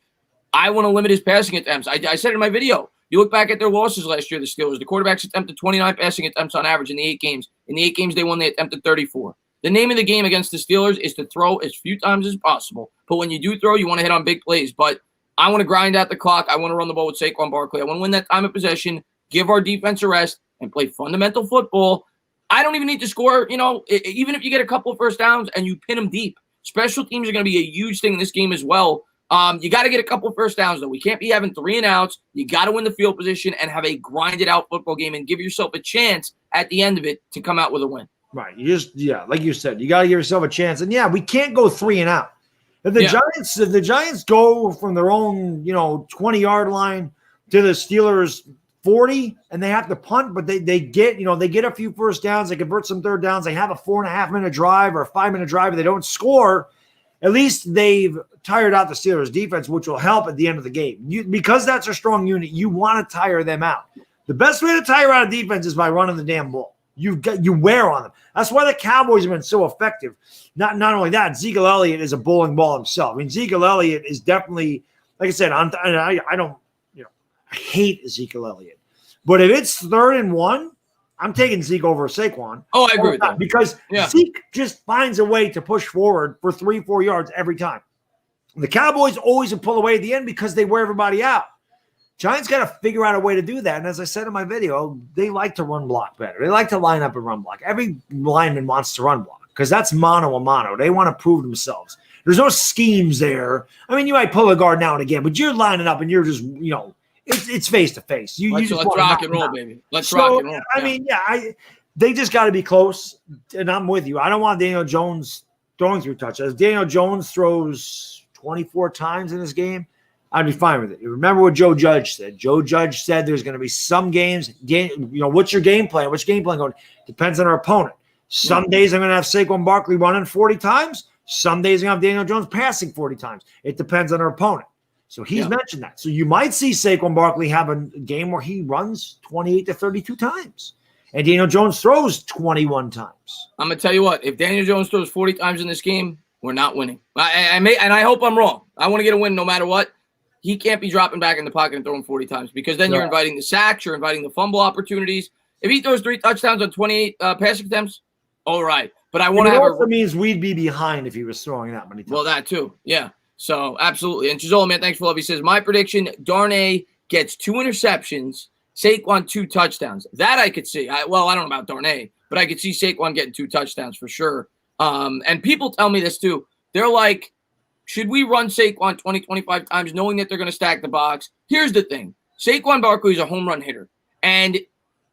I want to limit his passing attempts. I said in my video, you look back at their losses last year, the Steelers, the quarterbacks attempted 29 passing attempts on average in the 8 games. In the 8 games they won, they attempted 34. The name of the game against the Steelers is to throw as few times as possible. But when you do throw, you want to hit on big plays. But I want to grind out the clock. I want to run the ball with Saquon Barkley. I want to win that time of possession, give our defense a rest, and play fundamental football. I don't even need to score, even if you get a couple of first downs and you pin them deep. Special teams are going to be a huge thing in this game as well. You got to get a couple of first downs, though. We can't be having 3 and outs. You got to win the field position and have a grinded out football game and give yourself a chance at the end of it to come out with a win. Right. Like you said, you got to give yourself a chance. And we can't go 3 and out. If the Giants go from their own, 20-yard line to the Steelers 40 and they have to punt, but they get a few first downs, they convert some third downs, they have a 4.5-minute drive or a 5-minute drive, and they don't score, at least they've tired out the Steelers defense, which will help at the end of the game. Because that's a strong unit, you want to tire them out. The best way to tire out a defense is by running the damn ball. You wear on them. That's why the Cowboys have been so effective. Not only that, Ezekiel Elliott is a bowling ball himself. I mean, Ezekiel Elliott is definitely, like I said, I don't, I hate Ezekiel Elliott. But if it's 3rd and 1, I'm taking Zeke over Saquon. Oh, I agree with that. Because Zeke just finds a way to push forward for 3-4 yards every time. The Cowboys always pull away at the end because they wear everybody out. Giants got to figure out a way to do that. And as I said in my video, they like to run block better. They like to line up and run block. Every lineman wants to run block because that's mano a mano. They want to prove themselves. There's no schemes there. I mean, you might pull a guard now and again, but you're lining up and you're just, it's face to face. Let's rock and roll, baby. Let's rock and roll. I mean, they just got to be close. And I'm with you. I don't want Daniel Jones throwing 3 touchdowns. If Daniel Jones throws 24 times in this game, I'd be fine with it. You remember what Joe Judge said? Joe Judge said there's going to be some games. What's your game plan? What's your game plan going? Depends on our opponent. Some days I'm going to have Saquon Barkley running 40 times. Some days I'm going to have Daniel Jones passing 40 times. It depends on our opponent. So he's mentioned that. So you might see Saquon Barkley have a game where he runs 28 to 32 times. And Daniel Jones throws 21 times. I'm going to tell you what. If Daniel Jones throws 40 times in this game, we're not winning. I hope I'm wrong. I want to get a win no matter what. He can't be dropping back in the pocket and throwing 40 times because then you're inviting the sacks, you're inviting the fumble opportunities. If he throws 3 touchdowns on 28 passing attempts, all right. But I want to have it also means we'd be behind if he was throwing that many times. Well, that too. Yeah. So, absolutely. And Chizola, man, thanks for love. He says, my prediction, Darnay gets 2 interceptions, Saquon 2 touchdowns. That I could see. I don't know about Darnay, but I could see Saquon getting 2 touchdowns for sure. And people tell me this too. They're like, should we run Saquon 20, 25 times knowing that they're going to stack the box? Here's the thing. Saquon Barkley is a home run hitter, and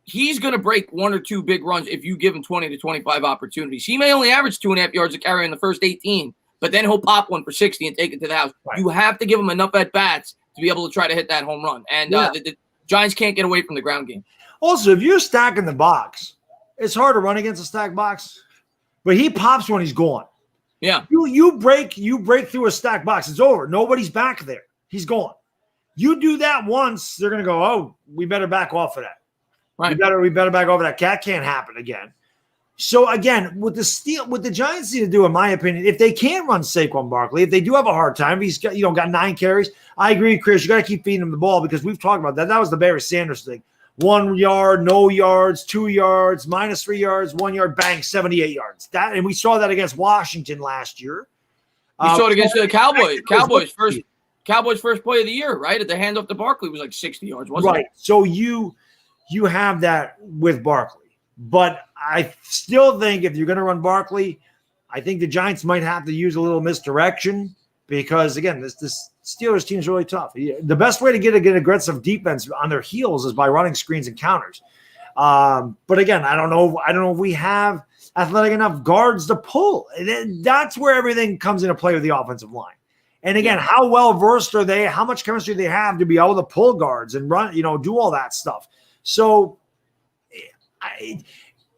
he's going to break 1 or 2 big runs if you give him 20 to 25 opportunities. He may only average 2.5 yards a carry in the first 18, but then he'll pop one for 60 and take it to the house. Right. You have to give him enough at-bats to be able to try to hit that home run. And the Giants can't get away from the ground game. Also, if you're stacking the box, it's hard to run against a stacked box, but he pops when he's gone. Yeah. You break through a stacked box. It's over. Nobody's back there. He's gone. You do that once, they're going to go, oh, we better back off of that. Right. We better back off of that. That can't happen again. So, again, what the Giants need to do, in my opinion, if they can't run Saquon Barkley, if they do have a hard time, he's got 9 carries. I agree, Chris. You got to keep feeding him the ball because we've talked about that. That was the Barry Sanders thing. 1 yard, no yards, 2 yards, -3 yards, 1 yard, bang, 78 yards. And we saw that against Washington last year. We saw it against the Cowboys. Cowboys first play of the year, right? At the handoff to Barkley was like 60 yards, wasn't it? Right. So you have that with Barkley. But I still think if you're going to run Barkley, I think the Giants might have to use a little misdirection because, again, this Steelers team is really tough. The best way to get aggressive defense on their heels is by running screens and counters. But again, I don't know if we have athletic enough guards to pull. That's where everything comes into play with the offensive line. And again, how well versed are they? How much chemistry do they have to be able to pull guards and run? Do all that stuff. So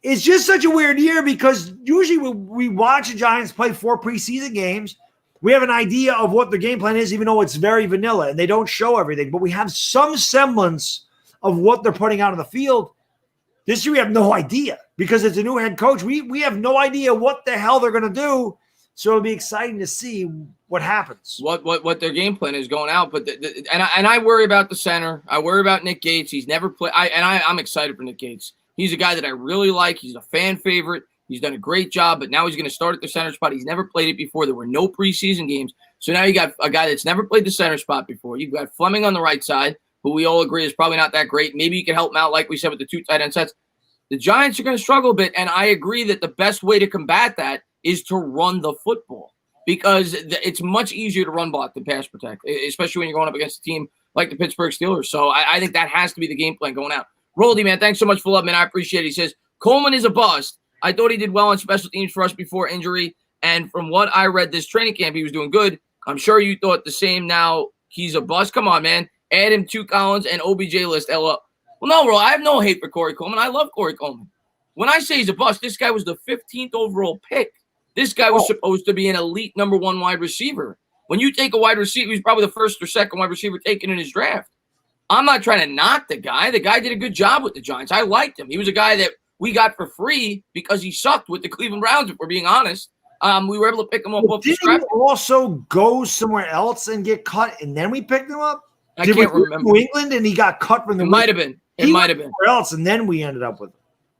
it's just such a weird year because usually we watch the Giants play 4 preseason games. We have an idea of what the game plan is, even though it's very vanilla and they don't show everything. But we have some semblance of what they're putting out on the field. This year we have no idea because it's a new head coach. We have no idea what the hell they're going to do. So it'll be exciting to see what happens. What their game plan is going out. But I worry about the center. I worry about Nick Gates. He's never played. I'm excited for Nick Gates. He's a guy that I really like. He's a fan favorite. He's done a great job, but now he's going to start at the center spot. He's never played it before. There were no preseason games. So now you got a guy that's never played the center spot before. You've got Fleming on the right side, who we all agree is probably not that great. Maybe you can help him out, like we said, with the 2 tight end sets. The Giants are going to struggle a bit, and I agree that the best way to combat that is to run the football because it's much easier to run block than pass protect, especially when you're going up against a team like the Pittsburgh Steelers. So I think that has to be the game plan going out. Roldy, man, thanks so much for love, man. I appreciate it. He says, Coleman is a bust. I thought he did well on special teams for us before injury, and from what I read this training camp, he was doing good. I'm sure you thought the same. Now he's a bust. Come on, man. Add him to Collins and OBJ list. Well, no, bro. I have no hate for Corey Coleman. I love Corey Coleman. When I say he's a bust, this guy was the 15th overall pick. This guy was supposed to be an elite number 1 wide receiver. When you take a wide receiver, he's probably the first or second wide receiver taken in his draft. I'm not trying to knock the guy. The guy did a good job with the Giants. I liked him. He was a guy that we got for free because he sucked with the Cleveland Browns, if we're being honest. We were able to pick him up off the scrap. Did he also go somewhere else and get cut, and then we picked him up? I can't remember. New England, and he got cut from the. It might have been. It might have been. Somewhere else, and then we ended up with him.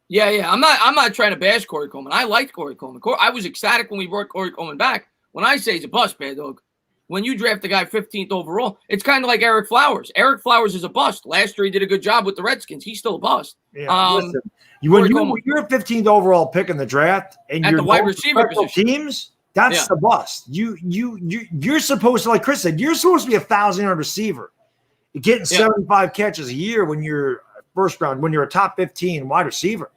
Yeah. I'm not trying to bash Corey Coleman. I liked Corey Coleman. I was ecstatic when we brought Corey Coleman back. When I say he's a bust, Baddog, when you draft the guy 15th overall, it's kind of like Eric Flowers. Eric Flowers is a bust. Last year he did a good job with the Redskins. He's still a bust. Yeah, listen, when you're a 15th overall pick in the draft and you're the wide receiver position teams, that's the bust. You're supposed to, like Chris said, you're supposed to be a 1,000-yard receiver. You're getting 75 catches a year when you're first round, when you're a top 15 wide receiver.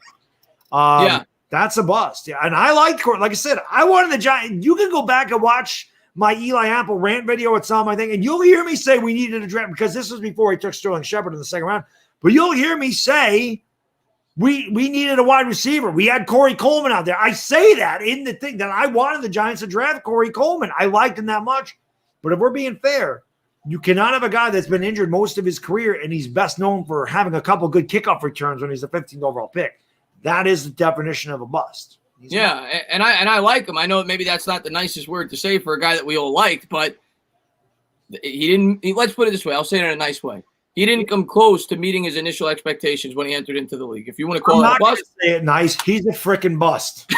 That's a bust. Yeah, and I like I said, I wanted the Giants. You can go back and watch my Eli Apple rant video. It's on my thing, and you'll hear me say we needed a draft because this was before he took Sterling Shepard in the second round. But you'll hear me say we needed a wide receiver. We had Corey Coleman out there. I say that in the thing that I wanted the Giants to draft Corey Coleman. I liked him that much. But if we're being fair, you cannot have a guy that's been injured most of his career, and he's best known for having a couple good kickoff returns when he's the 15th overall pick. That is the definition of a bust. And I like him. I know maybe that's not the nicest word to say for a guy that we all liked, but he didn't. Let's put it this way. I'll say it in a nice way. He didn't come close to meeting his initial expectations when he entered into the league. If you want to call it a bust, say it nice. He's a freaking bust.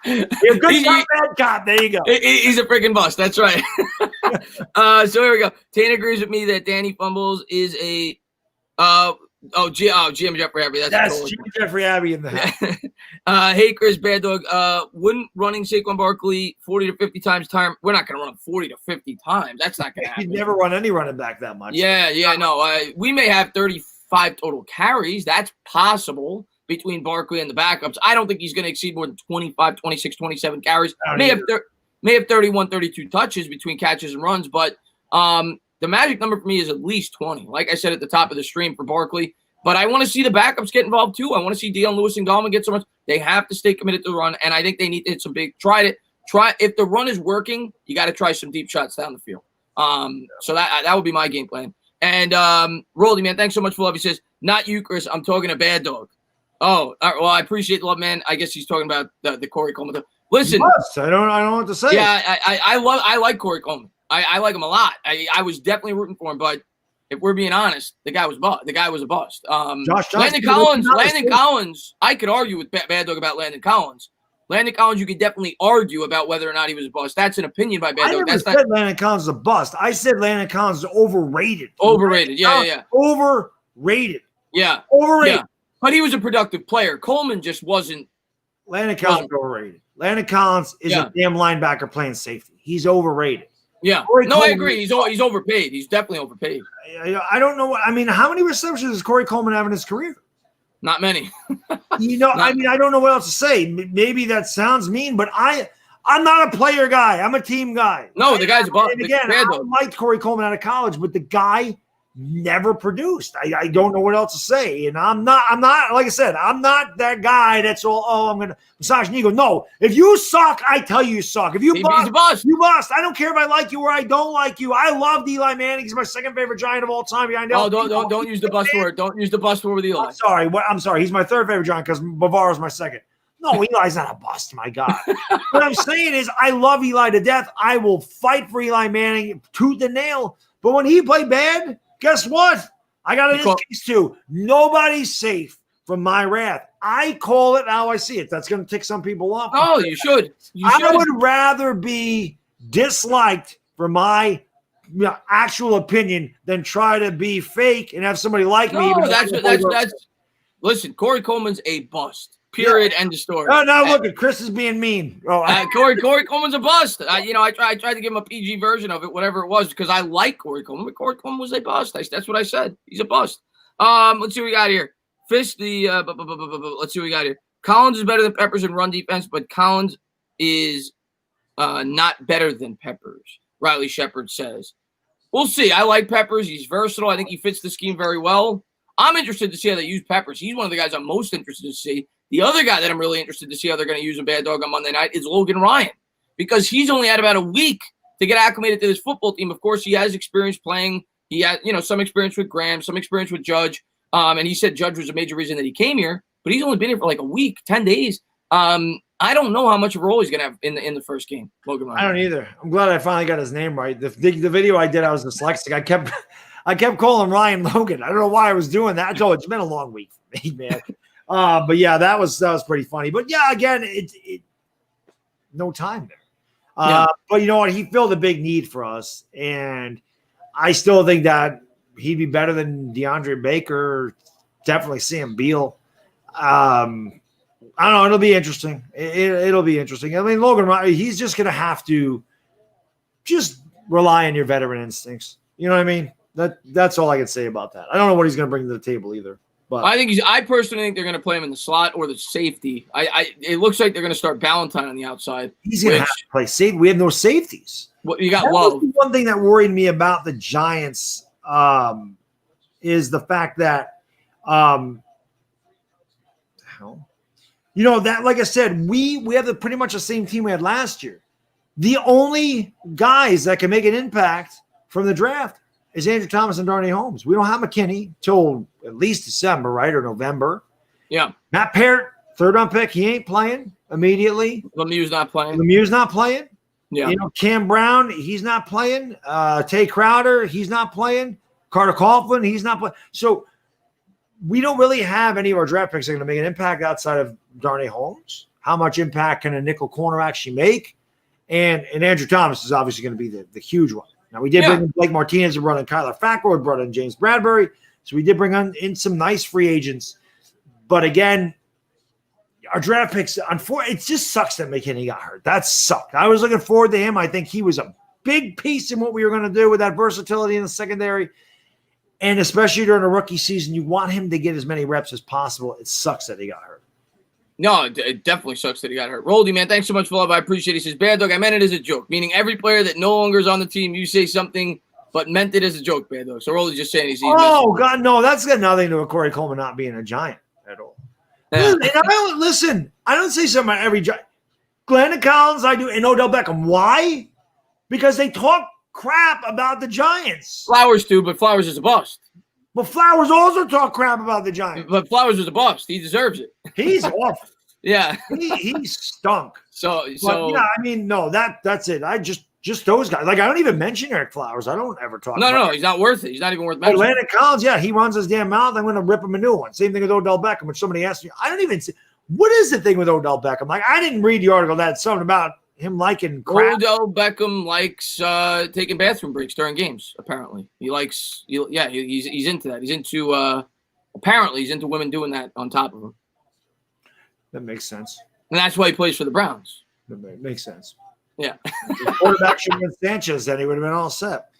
You're a good cop, bad cop. There you go. He's a freaking bust. That's right. So here we go. Tane agrees with me that Danny Fumbles is a GM Jeffrey Abbey. That's GM Jeffrey Abbey in the house. Hey, Chris, Baddog. Wouldn't running Saquon Barkley 40 to 50 times time? We're not going to run 40 to 50 times. That's not going to happen. He'd never run any running back that much. No. We may have 35 total carries. That's possible between Barkley and the backups. I don't think he's going to exceed more than 25, 26, 27 carries. May have 31, 32 touches between catches and runs, but the magic number for me is at least 20. Like I said at the top of the stream for Barkley. But I want to see the backups get involved too. I want to see Deion Lewis and Gallman get so much. They have to stay committed to the run, and I think they need to hit some big. Try if the run is working, you got to try some deep shots down the field. So that would be my game plan. And Roldy, man, thanks so much for love. He says, not you, Chris. I'm talking to Baddog. Oh, well, I appreciate the love, man. I guess he's talking about the Corey Coleman. Listen, I don't know what to say. Yeah, I like Corey Coleman. I like him a lot. I was definitely rooting for him, but if we're being honest, the guy was a bust. Landon Collins. I could argue with Baddog about Landon Collins. Landon Collins, you could definitely argue about whether or not he was a bust. That's an opinion by Baddog. I never said Landon Collins is a bust. I said Landon Collins is overrated. Overrated. Yeah. Overrated. Yeah. Overrated. Yeah. But he was a productive player. Coleman just wasn't. Landon Collins is overrated. Landon Collins is a damn linebacker playing safety. He's overrated. Yeah. Coleman, I agree. He's overpaid. He's definitely overpaid. I don't know. I mean, how many receptions does Corey Coleman have in his career? Not many. I don't know what else to say. Maybe that sounds mean, but I'm not a player guy. I'm a team guy. No, the guy's a bust. And again, I liked Corey Coleman out of college, but the guy never produced. I don't know what else to say. And I'm not, like I said, I'm not that guy that's all, I'm going to massage an ego. No, if you suck, I tell you suck. If you bust, you bust. I don't care if I like you or I don't like you. I love Eli Manning. He's my second favorite Giant of all time. I know. Oh, don't use the bust word. Don't use the bust word with Eli. I'm sorry. He's my third favorite Giant because Bavaro's my second. No, Eli's not a bust, my God. What I'm saying is I love Eli to death. I will fight for Eli Manning tooth and nail. But when he played bad, guess what? I got in this case too. Nobody's safe from my wrath. I call it how I see it. That's going to tick some people off. Oh, you should. I would rather be disliked for my actual opinion than try to be fake and have somebody like me. That's listen, Corey Coleman's a bust. Period. End of story. Oh, no, look, Chris is being mean. Corey Coleman's a bust. I tried to give him a PG version of it, whatever it was, because I like Corey Coleman. But Corey Coleman was a bust. That's what I said. He's a bust. Let's see what we got here. Let's see what we got here. Collins is better than Peppers in run defense, but Collins is not better than Peppers, Riley Shepard says. We'll see. I like Peppers. He's versatile. I think he fits the scheme very well. I'm interested to see how they use Peppers. He's one of the guys I'm most interested to see. The other guy that I'm really interested to see how they're going to use in Baddog on Monday night is Logan Ryan, because he's only had about a week to get acclimated to this football team. Of course, he has experience playing. He has, some experience with Graham, some experience with Judge. And he said Judge was a major reason that he came here, but he's only been here for like a week, 10 days. I don't know how much of a role he's going to have in the first game. Logan Ryan. I don't either. I'm glad I finally got his name right. The video I did, I was dyslexic. I kept calling Ryan Logan. I don't know why I was doing that. It's been a long week for me, man. But yeah, that was pretty funny. But yeah, again, it no time there. But you know what? He filled a big need for us, and I still think that he'd be better than DeAndre Baker. Definitely Sam Beal. I don't know. It'll be interesting. It'll be interesting. I mean, Logan Ryan, he's just gonna have to just rely on your veteran instincts. You know what I mean? That's all I can say about that. I don't know what he's gonna bring to the table either. But I personally think they're going to play him in the slot or the safety. It looks like they're going to start Ballantyne on the outside. He's going to have to play safety. We have no safeties. What you got? Love. One thing that worried me about the Giants is the fact that, that like I said, we have pretty much the same team we had last year. The only guys that can make an impact from the draft is Andrew Thomas and Darnay Holmes. We don't have McKinney till at least December, right, or November. Yeah. Matt Parrott, third round pick, he ain't playing immediately. Lemieux's not playing. Yeah. Cam Brown, he's not playing. Tay Crowder, he's not playing. Carter Coughlin, he's not playing. So we don't really have any of our draft picks that are going to make an impact outside of Darnay Holmes. How much impact can a nickel corner actually make? And Andrew Thomas is obviously going to be the huge one. Now, we did bring in Blake Martinez, we brought in Kyler Fackrell, we brought in James Bradbury. So we did bring in some nice free agents. But again, our draft picks, unfortunately, it just sucks that McKinney got hurt. That sucked. I was looking forward to him. I think he was a big piece in what we were going to do with that versatility in the secondary. And especially during a rookie season, you want him to get as many reps as possible. It sucks that he got hurt. No, it definitely sucks that he got hurt. Roldy, man, thanks so much for love. I appreciate it. He says, Baddog, I meant it as a joke, meaning every player that no longer is on the team, you say something, but meant it as a joke, Baddog. So Roldy's just saying he's God, no, that's got nothing to do with Corey Coleman not being a Giant at all. Yeah. And I don't say something about every Giant. Glenn Collins, I do, and Odell Beckham. Why? Because they talk crap about the Giants. Flowers too, but Flowers is a bust. But Flowers also talk crap about the Giants. But Flowers is a bust. He deserves it. He's awful. Yeah. He stunk. So yeah, I mean, no, that's it. I just those guys. Like, I don't even mention Eric Flowers. I don't ever talk about No, he's not worth it. He's not even worth mentioning. Landon Collins, yeah, he runs his damn mouth. I'm going to rip him a new one. Same thing with Odell Beckham, which somebody asked me. I don't even see. What is the thing with Odell Beckham? Like, I didn't read the article that something about him liking crap. Odell Beckham likes taking bathroom breaks during games, apparently. He's into that. He's into apparently he's into women doing that on top of him. That makes sense. And that's why he plays for the Browns. That makes sense. Yeah. If quarterback should have been Sanchez, then he would have been all set.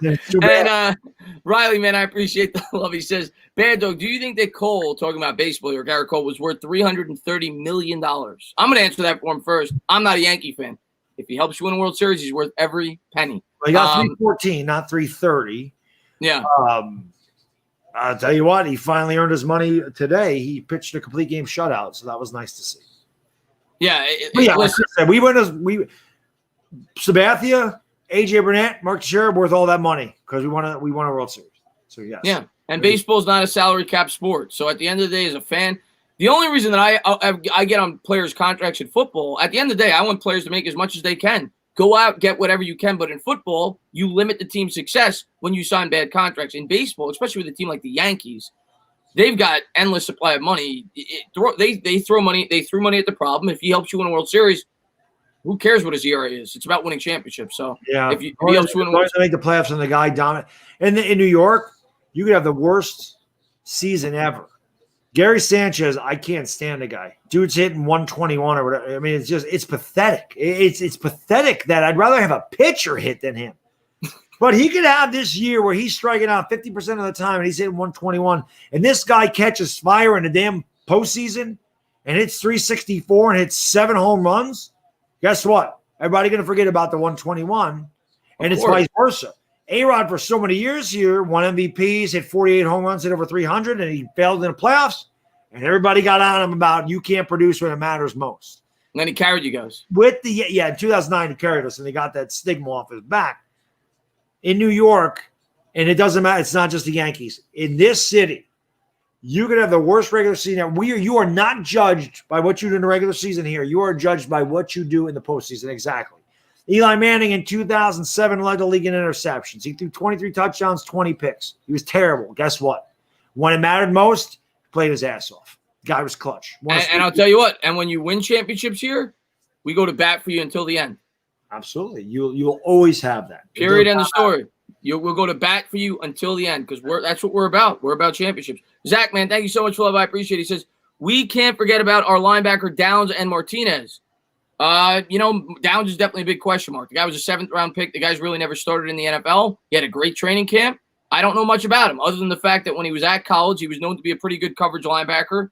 And Riley, man, I appreciate the love. He says, Baddog, do you think that Cole, talking about baseball or Garrett Cole, was worth $330 million? I'm going to answer that for him first. I'm not a Yankee fan. If he helps you win a World Series, he's worth every penny. Well, he got 314, not 330. Yeah. I'll tell you what, he finally earned his money today. He pitched a complete game shutout, so that was nice to see. Yeah. Listen, like I said, we Sabathia, AJ Burnett, Mark Teixeira worth all that money because we won a World Series. So yes. Yeah. And baseball's not a salary cap sport. So at the end of the day, as a fan, the only reason that I get on players' contracts in football, at the end of the day, I want players to make as much as they can. Go out, get whatever you can. But in football, you limit the team's success when you sign bad contracts. In baseball, especially with a team like the Yankees, they've got endless supply of money. They throw money. They threw money at the problem. If he helps you win a World Series, who cares what his ERA is? It's about winning championships. So yeah, if he helps you win a World Series, make the playoffs and the guy dominant. And in New York, you could have the worst season ever. Gary Sanchez, I can't stand the guy. Dude's hitting 121 or whatever. I mean, it's pathetic. It's pathetic that I'd rather have a pitcher hit than him. But he could have this year where he's striking out 50% of the time and he's hitting 121. And this guy catches fire in the damn postseason and hits 364 and hits 7 home runs. Guess what? Everybody going to forget about the 121. And it's vice versa. A-Rod for so many years here won MVPs, hit 48 home runs, hit over 300, and he failed in the playoffs. And everybody got on him about you can't produce when it matters most. And then he carried you guys. In 2009 he carried us, and he got that stigma off his back. In New York, and it doesn't matter, it's not just the Yankees. In this city, you could have the worst regular season. You are not judged by what you do in the regular season here. You are judged by what you do in the postseason. Exactly. Eli Manning in 2007 led the league in interceptions. He threw 23 touchdowns, 20 picks. He was terrible. Guess what? When it mattered most, he played his ass off. Guy was clutch. And I'll tell you what, and when you win championships here, we go to bat for you until the end. Absolutely. You'll always have that. Period. End of story. We'll go to bat for you until the end because that's what we're about. We're about championships. Zach, man, thank you so much for love. I appreciate it. He says, we can't forget about our linebacker Downs and Martinez. Downs is definitely a big question mark. The guy was a 7th-round pick. The guy's really never started in the NFL. He had a great training camp. I don't know much about him other than the fact that when he was at college, he was known to be a pretty good coverage linebacker.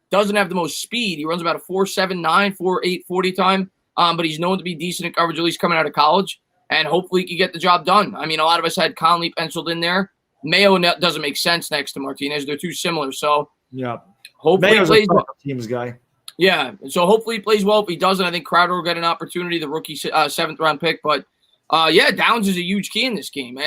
Doesn't have the most speed. He runs about a 4.79, 4.8 40 time, but he's known to be decent in coverage, at least coming out of college, and hopefully he can get the job done. I mean, a lot of us had Conley penciled in there. Mayo doesn't make sense next to Martinez. They're too similar. So yeah, hopefully Mayo's he plays a team's guy. Yeah, so hopefully he plays well. If he doesn't, I think Crowder will get an opportunity, the rookie 7th-round pick. But, Downs is a huge key in this game.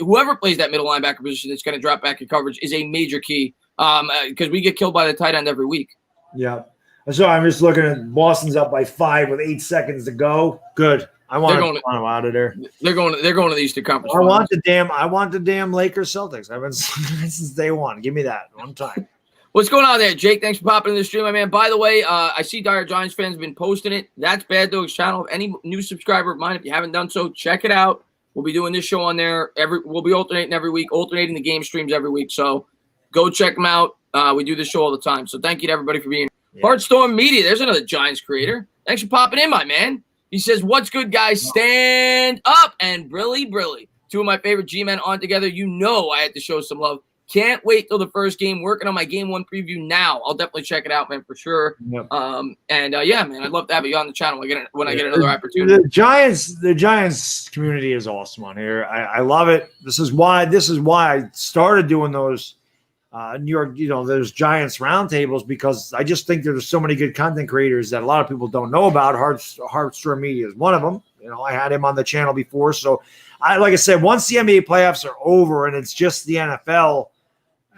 Whoever plays that middle linebacker position that's going to drop back in coverage is a major key because we get killed by the tight end every week. Yeah. So I'm just looking at Boston's up by 5 with 8 seconds to go. Good. I want them out of there. They're going to the Eastern Conference. I want the damn Lakers Celtics. I've been since day one. Give me that one time. What's going on there, Jake? Thanks for popping in the stream, my man. By the way, I see Dire Giants fans have been posting it. That's Baddog's channel. If any new subscriber of mine, if you haven't done so, check it out. We'll be doing this show on there. We'll be alternating every week, alternating the game streams every week. So go check them out. We do this show all the time. So thank you to everybody for being here. Yeah. Heartstorm Media. There's another Giants creator. Thanks for popping in, my man. He says, what's good, guys? Stand up and Brilly. 2 of my favorite G-men on together. You know I had to show some love. Can't wait till the first game. Working on my game 1 preview now. I'll definitely check it out, man, for sure. Yep. Man, I'd love to have you on the channel when I get another opportunity. The Giants community is awesome on here. I love it. This is why I started doing those New York, those Giants roundtables, because I just think there's so many good content creators that a lot of people don't know about. Heartstorm Media is one of them. I had him on the channel before, so like I said, once the NBA playoffs are over and it's just the NFL.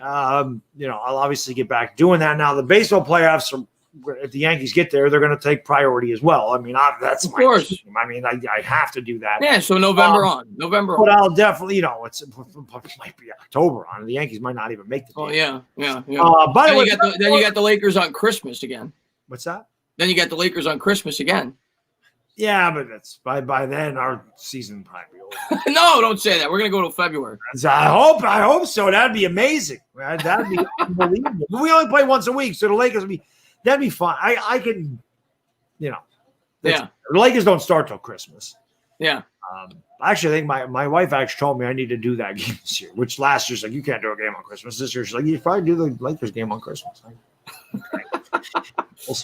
I'll obviously get back doing that. Now the baseball playoffs if the Yankees get there, they're going to take priority as well. I mean, that's of course. Team. I mean, I have to do that. Yeah. So November on. But I'll definitely, it might be October on. The Yankees might not even make the team. Oh yeah. By the way, then you got the Lakers on Christmas again. What's that? Then you got the Lakers on Christmas again. Yeah, but that's by then our season probably over. No, don't say that. We're gonna go till February. I hope so. That'd be amazing. That'd be unbelievable. But we only play once a week, so the Lakers that'd be fun. I can, the Lakers don't start till Christmas. Yeah. Actually, I think my wife actually told me I need to do that game this year. Which last year she's like, you can't do a game on Christmas. This year she's like, you probably do the Lakers game on Christmas.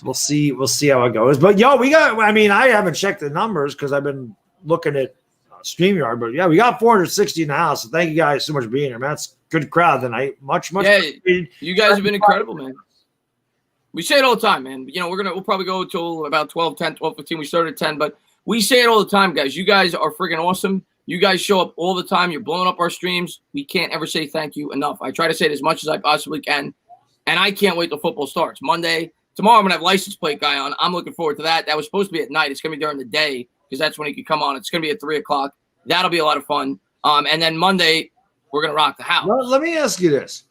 We'll see how it goes. But I haven't checked the numbers because I've been looking at StreamYard. But yeah, we got 460 in the house. So thank you guys so much for being here, man. That's a good crowd tonight. Much. Yeah, you guys have been incredible, man. We say it all the time, man. You know, we'll probably go till about 12:10, 12:15. We started at 10, but we say it all the time, guys. You guys are freaking awesome. You guys show up all the time. You're blowing up our streams. We can't ever say thank you enough. I try to say it as much as I possibly can, and I can't wait till football starts. Monday, tomorrow, I'm going to have license plate guy on. I'm looking forward to that. That was supposed to be at night. It's going to be during the day because that's when he could come on. It's going to be at 3 o'clock. That'll be a lot of fun. And then Monday, we're going to rock the house. Well, let me ask you this.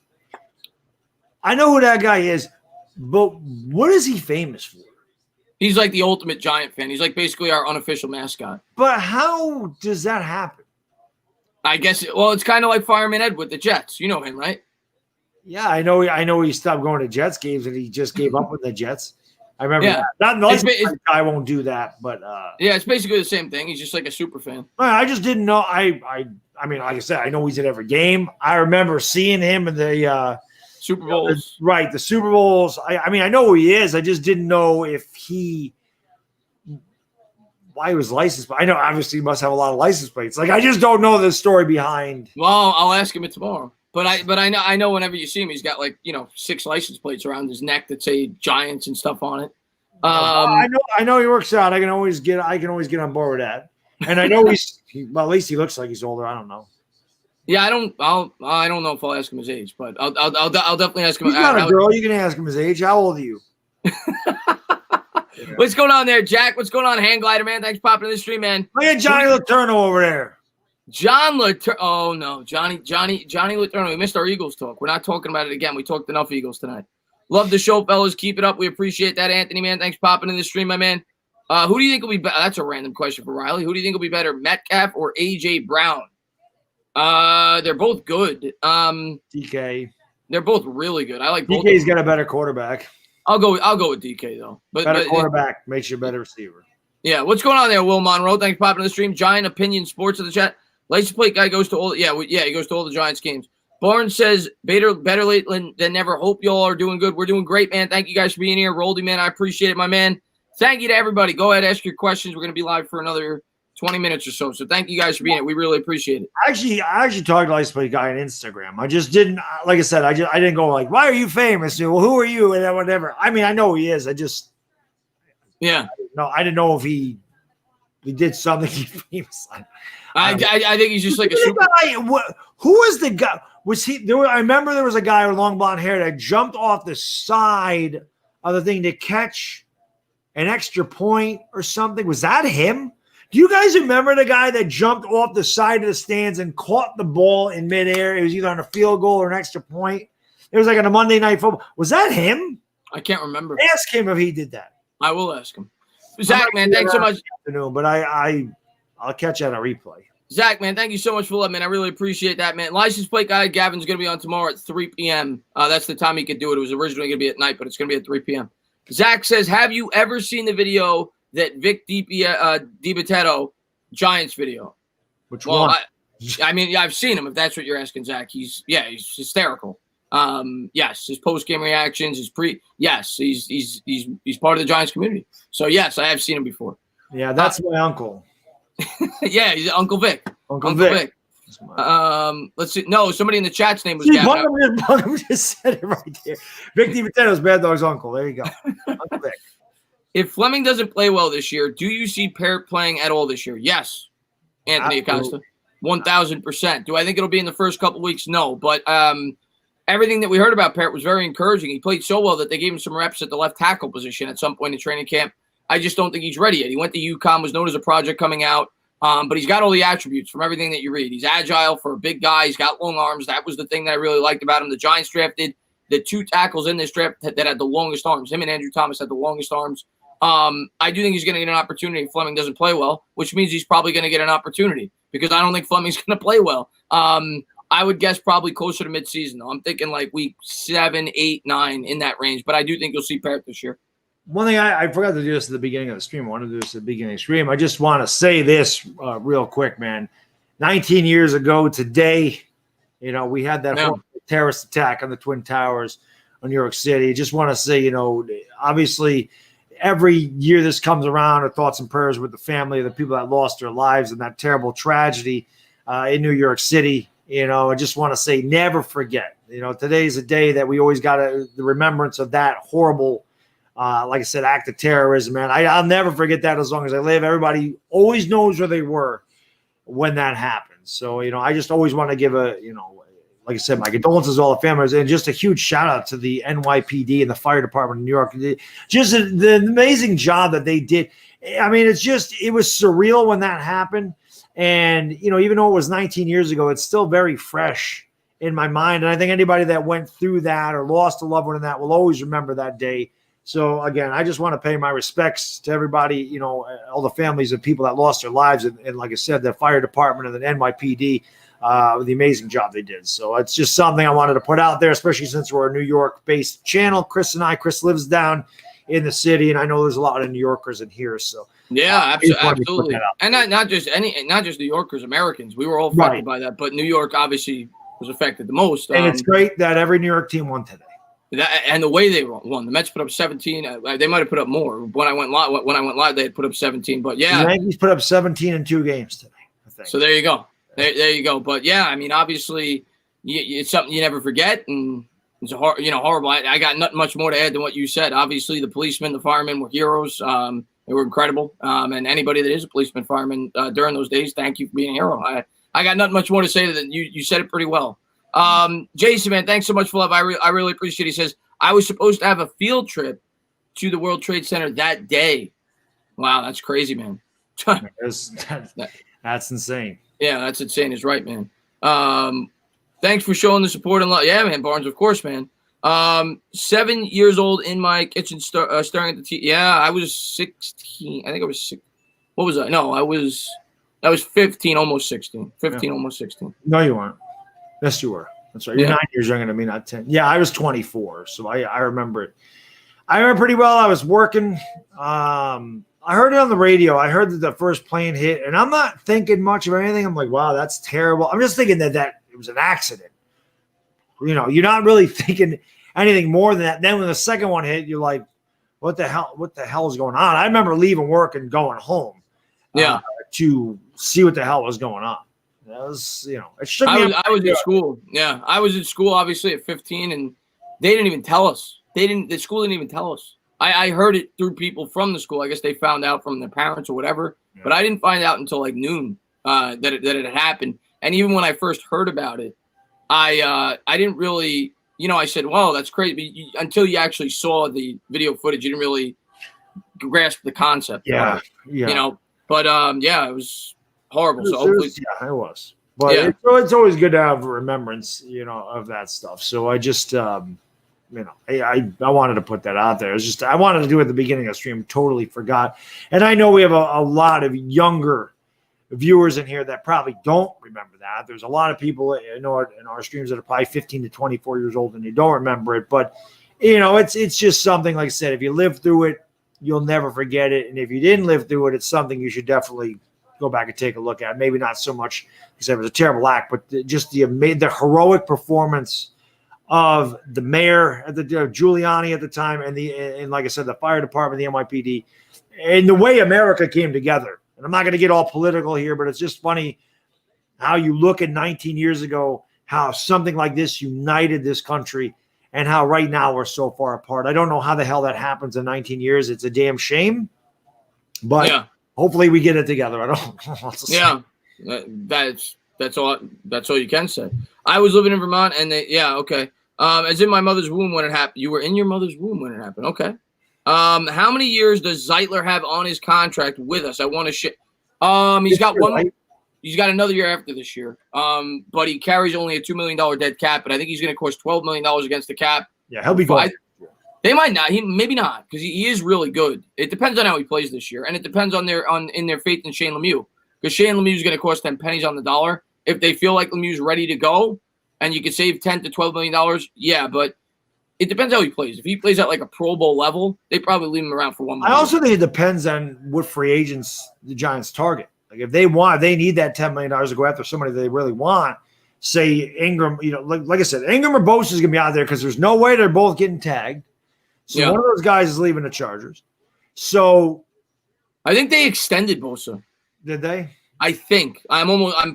I know who that guy is, but what is he famous for? He's like the ultimate Giant fan. He's like basically our unofficial mascot. But how does that happen? I guess, it's kind of like Fireman Ed with the Jets. You know him, right? Yeah, I know he stopped going to Jets games and he just gave up with the Jets. I remember that. Not I won't do that, but yeah, it's basically the same thing. He's just like a super fan. I just didn't know. I mean, like I said, I know he's at every game. I remember seeing him in the Super Bowls. Right, the Super Bowls. I mean, I know who he is. I just didn't know why he was licensed. But I know obviously he must have a lot of license plates. Like I just don't know the story behind. Well, I'll ask him it tomorrow. But I know whenever you see him, he's got 6 license plates around his neck that say Giants and stuff on it. I know he works out. I can always get on board with that. And I know at least he looks like he's older. I don't know. Yeah, I don't know if I'll ask him his age, but I'll definitely ask him. He's not a girl. You can ask him his age. How old are you? What's going on there, Jack? What's going on, Hang Glider, man? Thanks for popping in the stream, man. Look at Johnny Letourneau over there. John Letourneau. Oh no, Johnny Letourneau. We missed our Eagles talk. We're not talking about it again. We talked enough Eagles tonight. Love the show, fellas. Keep it up. We appreciate that, Anthony, man. Thanks for popping in the stream, my man. Who do you think will be better? That's a random question for Riley. Who do you think will be better, Metcalf or AJ Brown? They're both good. DK. They're both really good. I like both. DK's got a better quarterback. I'll go with DK though. But better quarterback makes you a better receiver. Yeah. What's going on there, Will Monroe? Thanks for popping in the stream. Giant Opinion Sports in the chat. License plate guy goes to all. He goes to all the Giants games. Barnes says better late than never. Hope y'all are doing good. We're doing great, man. Thank you guys for being here, Roldy, man. I appreciate it, my man. Thank you to everybody. Go ahead, ask your questions. We're gonna be live for another 20 minutes or so. So thank you guys for being here. We really appreciate it. I actually talked to license plate guy on Instagram. I just didn't, like I said, I didn't go like, why are you famous? Well, who are you? And whatever. I mean, I know who he is. I didn't know if he did something he's famous. I think he's just like a super guy. Who is the guy? Was he there? I remember there was a guy with long blonde hair that jumped off the side of the thing to catch an extra point or something. Was that him? Do you guys remember the guy that jumped off the side of the stands and caught the ball in midair? It was either on a field goal or an extra point. It was like on a Monday Night Football. Was that him? I can't remember. Ask him if he did that. I will ask him. Zach, man, thanks so much. But I'll catch you on a replay. Zach, man, thank you so much for that, man. I really appreciate that, man. License plate guy Gavin's going to be on tomorrow at 3 p.m. That's the time he could do it. It was originally going to be at night, but it's going to be at 3 p.m. Zach says, have you ever seen the video that Vic DiBitetto Giants video? Which one? I've seen him. If that's what you're asking, Zach, he's hysterical. Yes, his post game reactions, he's part of the Giants community. So yes, I have seen him before. Yeah, that's my uncle. Yeah, he's Uncle Vic. Uncle Vic. Let's see. No, somebody in the chat's name was Gavin. Buckham just said it right there. Vic DiBitetto's Baddog's uncle. There you go. Uncle Vic. If Fleming doesn't play well this year, do you see Parrott playing at all this year? Yes, Anthony Acosta, 1,000%. Do I think it'll be in the first couple weeks? No, but everything that we heard about Parrott was very encouraging. He played so well that they gave him some reps at the left tackle position at some point in training camp. I just don't think he's ready yet. He went to UConn, was known as a project coming out, but he's got all the attributes from everything that you read. He's agile for a big guy. He's got long arms. That was the thing that I really liked about him. The Giants drafted the 2 tackles in this draft that had the longest arms. Him and Andrew Thomas had the longest arms. I do think he's going to get an opportunity if Fleming doesn't play well, which means he's probably going to get an opportunity because I don't think Fleming's going to play well. I would guess probably closer to midseason, though. I'm thinking like week 7, 8, 9 in that range, but I do think you'll see Parrott this year. One thing I forgot to do this at the beginning of the stream. I wanted to do this at the beginning of the stream. I just want to say this real quick, man. 19 years ago today, we had that whole terrorist attack on the Twin Towers in New York City. I just want to say, obviously every year this comes around, our thoughts and prayers with the family of the people that lost their lives in that terrible tragedy in New York City. I just want to say, never forget. Today's a day that we always got the remembrance of that horrible, like I said, act of terrorism, man. I'll never forget that as long as I live. Everybody always knows where they were when that happened. So, I just always want to give like I said, my condolences to all the families, and just a huge shout out to the NYPD and the fire department in New York. Just the amazing job that they did. I mean, it was surreal when that happened. And, even though it was 19 years ago, it's still very fresh in my mind. And I think anybody that went through that or lost a loved one in that will always remember that day. So, again, I just want to pay my respects to everybody, all the families of people that lost their lives. And like I said, the fire department and the NYPD, the amazing job they did. So it's just something I wanted to put out there, especially since we're a New York-based channel. Chris lives down in the city, and I know there's a lot of New Yorkers in here. So yeah, absolutely. And not just New Yorkers, Americans. We were all affected by that, but New York obviously was affected the most. And it's great that every New York team won today. And the way they won, the Mets put up 17. They might have put up more. When I went live, they had put up 17. But yeah, the Yankees put up 17 in 2 games today, I think. So there you go. There you go. But yeah, I mean, obviously, it's something you never forget, and it's horrible. I got not much more to add than what you said. Obviously, the policemen, the firemen were heroes. They were incredible. And anybody that is a policeman, fireman during those days, thank you for being a hero. I got nothing much more to say than you said it pretty well. Jason, man, thanks so much for love. I really appreciate it. He says, I was supposed to have a field trip to the World Trade Center that day. Wow, that's crazy, man. That's insane. Yeah, that's insane. Is right, man. Thanks for showing the support and love. Yeah, man, Barnes, of course, man. 7 years old in my kitchen staring at the TV. Yeah, I was 16. I think I was 6. What was I? No, I was 15, almost 16. 15, almost 16. No, you weren't. Yes, you were. That's right. You're 9 years younger than me, not 10. Yeah, I was 24, so I remember it. I remember pretty well. I was working. I heard it on the radio. I heard that the first plane hit, and I'm not thinking much of anything. I'm like, wow, that's terrible. I'm just thinking that it was an accident. You're not really thinking anything more than that. Then when the second one hit, you're like, what the hell is going on? I remember leaving work and going home to see what the hell was going on. That was, it shook me up. I was in school. Yeah, I was in school, obviously, at 15, and they didn't even tell us. The school didn't even tell us. I heard it through people from the school. I guess they found out from their parents or whatever. Yeah. But I didn't find out until like noon that it had happened. And even when I first heard about it, I didn't really, I said, well, that's crazy. Until you actually saw the video footage, you didn't really grasp the concept. Yeah. But it was horrible. So hopefully, it was. But it's always good to have remembrance, of that stuff. So I just, I wanted to put that out there. It was just I wanted to do it at the beginning of the stream. Totally forgot. And I know we have a lot of younger viewers in here that probably don't remember that. There's a lot of people in our streams that are probably 15 to 24 years old and they don't remember it. But it's just something, like I said, if you live through it, you'll never forget it. And if you didn't live through it, it's something you should definitely go back and take a look at. Maybe not so much because it was a terrible act, but just the heroic performance of the mayor at the Giuliani at the time, and like I said, the fire department, the NYPD, and the way America came together. And I'm not going to get all political here, but it's just funny how you look at 19 years ago, how something like this united this country, and how right now we're so far apart. I don't know how the hell that happens in 19 years. It's a damn shame, but hopefully we get it together. I don't know what to say. Yeah, that's all you can say. I was living in Vermont, and okay. As in my mother's womb when it happened. You were in your mother's womb when it happened. Okay. How many years does Zeitler have on his contract with us? I want to he's got one. Right? He's got another year after this year. But he carries only a $2 million dead cap, but I think he's going to cost $12 million against the cap. Yeah, he'll be going. They might not. Maybe not, because he is really good. It depends on how he plays this year, and it depends on their faith in Shane Lemieux, because Shane Lemieux is going to cost them pennies on the dollar. If they feel like Lemieux's ready to go, and you could save $10 to $12 million, yeah, but it depends how he plays. If he plays at like a Pro Bowl level, they probably leave him around for 1 more. I also think it depends on what free agents the Giants target. Like if they need that $10 million to go after somebody they really want. Say Ingram, like I said, Ingram or Bosa is going to be out there because there's no way they're both getting tagged. So one of those guys is leaving the Chargers. So I think they extended Bosa. did they? I'm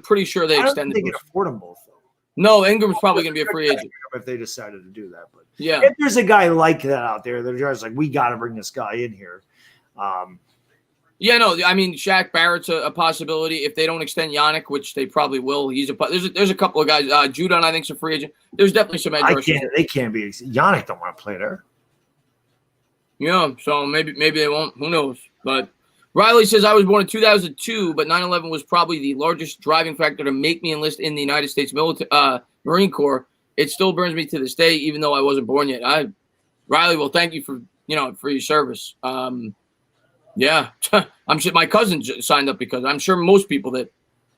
pretty sure they I don't extended think they Bosa. can afford them both, though. No, Ingram's probably going to be a free agent if they decided to do that. But yeah, if there's a guy like that out there, they're just like, we got to bring this guy in here. yeah. No, I mean Shaq Barrett's a possibility if they don't extend Yannick, which they probably will. There's a couple of guys. Judon, I think, is a free agent. There's definitely some edge rushers. They can't be. Yannick don't want to play there. Yeah, so maybe they won't. Who knows? But Riley says, I was born in 2002, but 9/11 was probably the largest driving factor to make me enlist in the United States Marine Corps. It still burns me to this day, even though I wasn't born yet. Riley, well, thank you for your service. Yeah, I'm sure my cousin signed up because I'm sure most people did.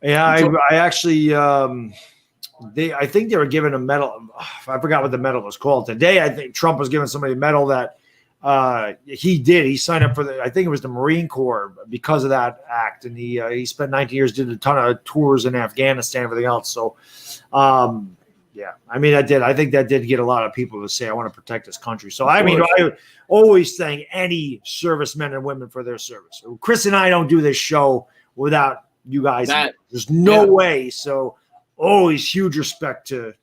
Yeah, I actually, I think they were given a medal. I forgot what the medal was called today. I think Trump was giving somebody a medal that he signed up for I think it was the Marine Corps because of that act. And he spent 19 years, did a ton of tours in Afghanistan, everything else. So, yeah, I mean, I think that did get a lot of people to say, I want to protect this country. So, I mean, I always thank any servicemen and women for their service. Chris and I don't do this show without you guys. There's no way. So, always huge respect to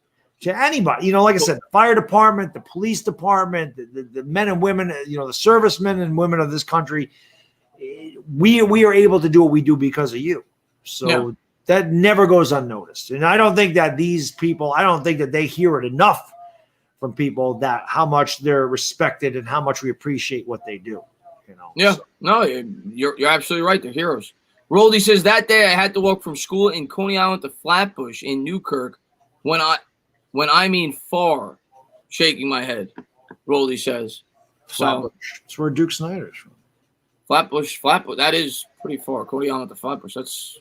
anybody. Like I said, the fire department, the police department, the men and women, the servicemen and women of this country. We are able to do what we do because of you. So that never goes unnoticed. And I don't think that these people, they hear it enough from people that how much they're respected and how much we appreciate what they do. Yeah, so. No, you're absolutely right. They're heroes. Roldy says, that day I had to walk from school in Coney Island to Flatbush in Newkirk when I mean far, shaking my head, Roldy says. Flatbush. That's where Duke Snyder's from. Flatbush, that is pretty far. Coney Island to Flatbush, that's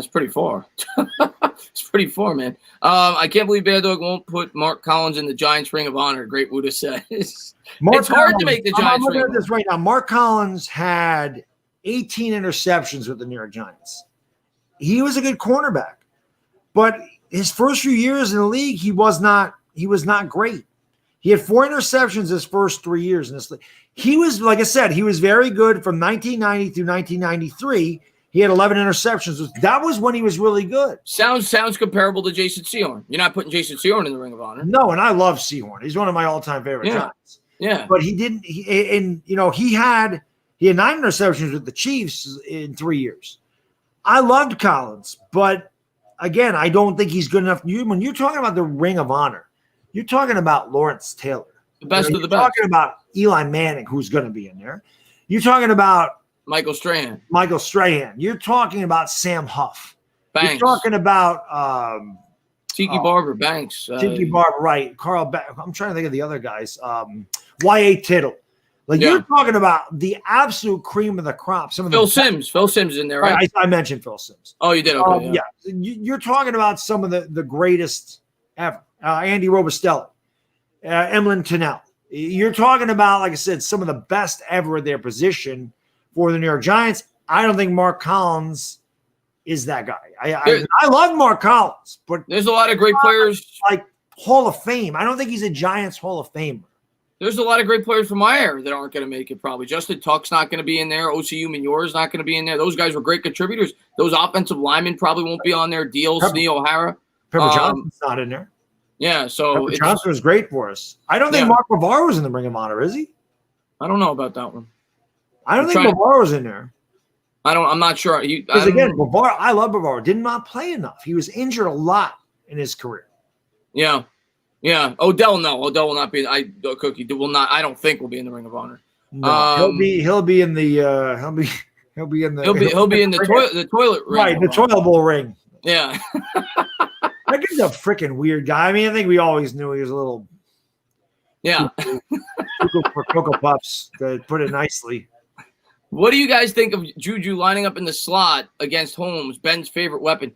pretty far. It's pretty far, man. I can't believe Baddog won't put Mark Collins in the Giants Ring of Honor. Great Buddha says. It's hard to make the Giants Ring of Honor. I'm looking at this right now. Mark Collins had 18 interceptions with the New York Giants. He was a good cornerback, but his first few years in the league, he was not great. He had 4 interceptions his first 3 years in this league. He was, like I said, he was very good from 1990 through 1993. He had 11 interceptions. That was when he was really good. Sounds comparable to Jason Sehorn. You're not putting Jason Sehorn in the Ring of Honor. No, and I love Sehorn. He's one of my all-time favorite Giants. Yeah. But he didn't. He had 9 interceptions with the Chiefs in 3 years. I loved Collins, but again, I don't think he's good enough. When you're talking about the Ring of Honor, you're talking about Lawrence Taylor. The best of the best. You're talking about Eli Manning, who's going to be in there. You're talking about Michael Strahan. You're talking about Sam Huff. Banks. You're talking about Tiki Barber, Banks. Tiki Barber, right. Carl I'm trying to think of the other guys. Y.A. Tittle. You're talking about the absolute cream of the crop. Phil Simms. Phil Simms is in there, right? I mentioned Phil Simms. Oh, you did? Okay, yeah. You're talking about some of the greatest ever. Andy Robustelli, Emlyn Tunnell. You're talking about, like I said, some of the best ever at their position for the New York Giants. I don't think Mark Collins is that guy. I love Mark Collins, but there's a lot of great players. Like Hall of Fame. I don't think he's a Giants Hall of Famer. There's a lot of great players from my era that aren't going to make it probably. Justin Tuck's not going to be in there. OCU Minor is not going to be in there. Those guys were great contributors. Those offensive linemen probably won't be on there. Sneal O'Hara. Pepper Johnson's not in there. Yeah, so Pepper Johnson was great for us. I don't think Mark Bavaro was in the Ring of Honor, is he? I don't know about that one. I don't think Bavaro was in there. I'm not sure. Because again, Bavaro, I love Bavaro. Did not play enough. He was injured a lot in his career. Yeah. Yeah, Odell. No, Odell will not be. Cookie will not. I don't think will be in the Ring of Honor. No, he'll be in the toilet ring. Right, the toilet bowl ring. Yeah, that guy's a freaking weird guy. I mean, I think we always knew he was a little. Yeah, for Cocoa Puffs, to put it nicely. What do you guys think of Juju lining up in the slot against Holmes, Ben's favorite weapon?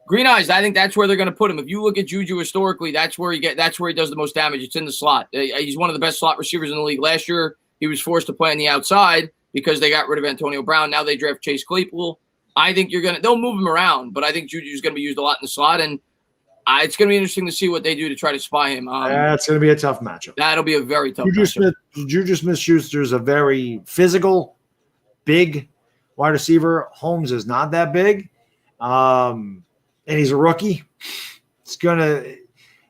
Green Eyes, I think that's where they're going to put him. If you look at Juju historically, that's where he does the most damage. It's in the slot. He's one of the best slot receivers in the league. Last year, he was forced to play on the outside because they got rid of Antonio Brown. Now they draft Chase Claypool. I think they'll move him around, but I think Juju's going to be used a lot in the slot, and it's going to be interesting to see what they do to try to spy him. That's going to be a tough matchup. That'll be a very tough matchup. Juju Smith-Schuster is a very physical big wide receiver. Holmes is not that big, and he's a rookie. This is gonna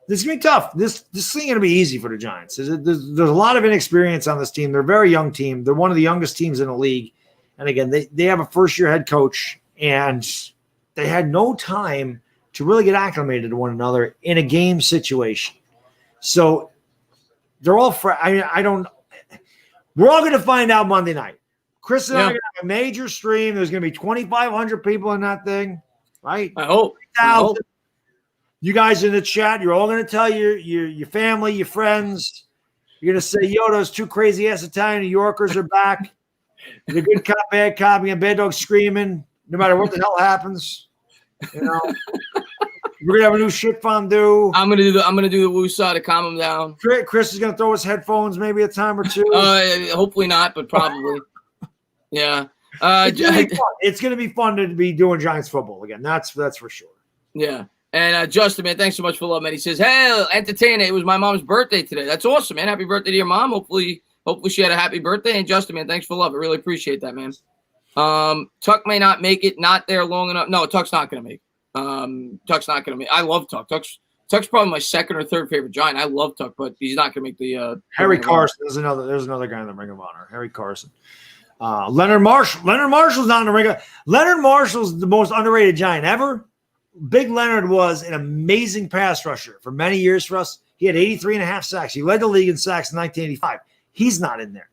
be tough. This thing gonna be easy for the Giants. There's a lot of inexperience on this team. They're a very young team. They're one of the youngest teams in the league. And again, they have a first-year head coach, and they had no time to really get acclimated to one another in a game situation. So they're all we're all going to find out Monday night. Chris and I are going to have a major stream. There's going to be 2,500 people in that thing, right? I hope. You guys in the chat, you're all going to tell your family, your friends. You're going to say, yo, those two crazy-ass Italian New Yorkers are back. The good cop, bad cop, and Baddog screaming no matter what the hell happens. You know, we're gonna have a new shit fondue. I'm gonna do the woosah to calm him down. Chris is gonna throw his headphones maybe a time or two. Hopefully not, but probably. Yeah. It's gonna be fun to be doing Giants football again. That's for sure. Yeah. And Justin, man, thanks so much for love, man. He says, "Hey, entertain it. It was my mom's birthday today. That's awesome, man. Happy birthday to your mom. Hopefully she had a happy birthday. And Justin, man, thanks for love. I really appreciate that, man. Tuck may not make it. Not there long enough. No, Tuck's not gonna make. Tuck's not gonna make. I love Tuck. Tuck's probably my second or third favorite Giant. I love Tuck, but he's not gonna make the. Harry Carson. There's another guy in the Ring of Honor. Harry Carson. Leonard Marshall. Leonard Marshall's not in the ring. Leonard Marshall's the most underrated Giant ever. Big Leonard was an amazing pass rusher for many years for us. He had 83.5 sacks. He led the league in sacks in 1985. He's not in there.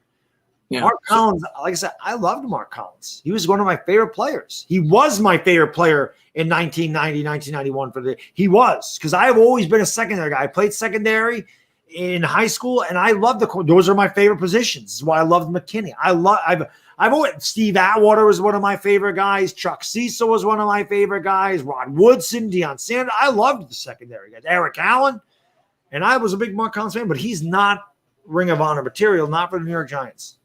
Yeah. Mark Collins, like I said, I loved Mark Collins. He was one of my favorite players. He was my favorite player in 1990, 1991. He was, because I have always been a secondary guy. I played secondary in high school, and I loved those are my favorite positions. This is why I loved McKinney. I've always Steve Atwater was one of my favorite guys. Chuck Cecil was one of my favorite guys. Rod Woodson, Deion Sanders. I loved the secondary guys. Eric Allen, and I was a big Mark Collins fan, but he's not Ring of Honor material, not for the New York Giants.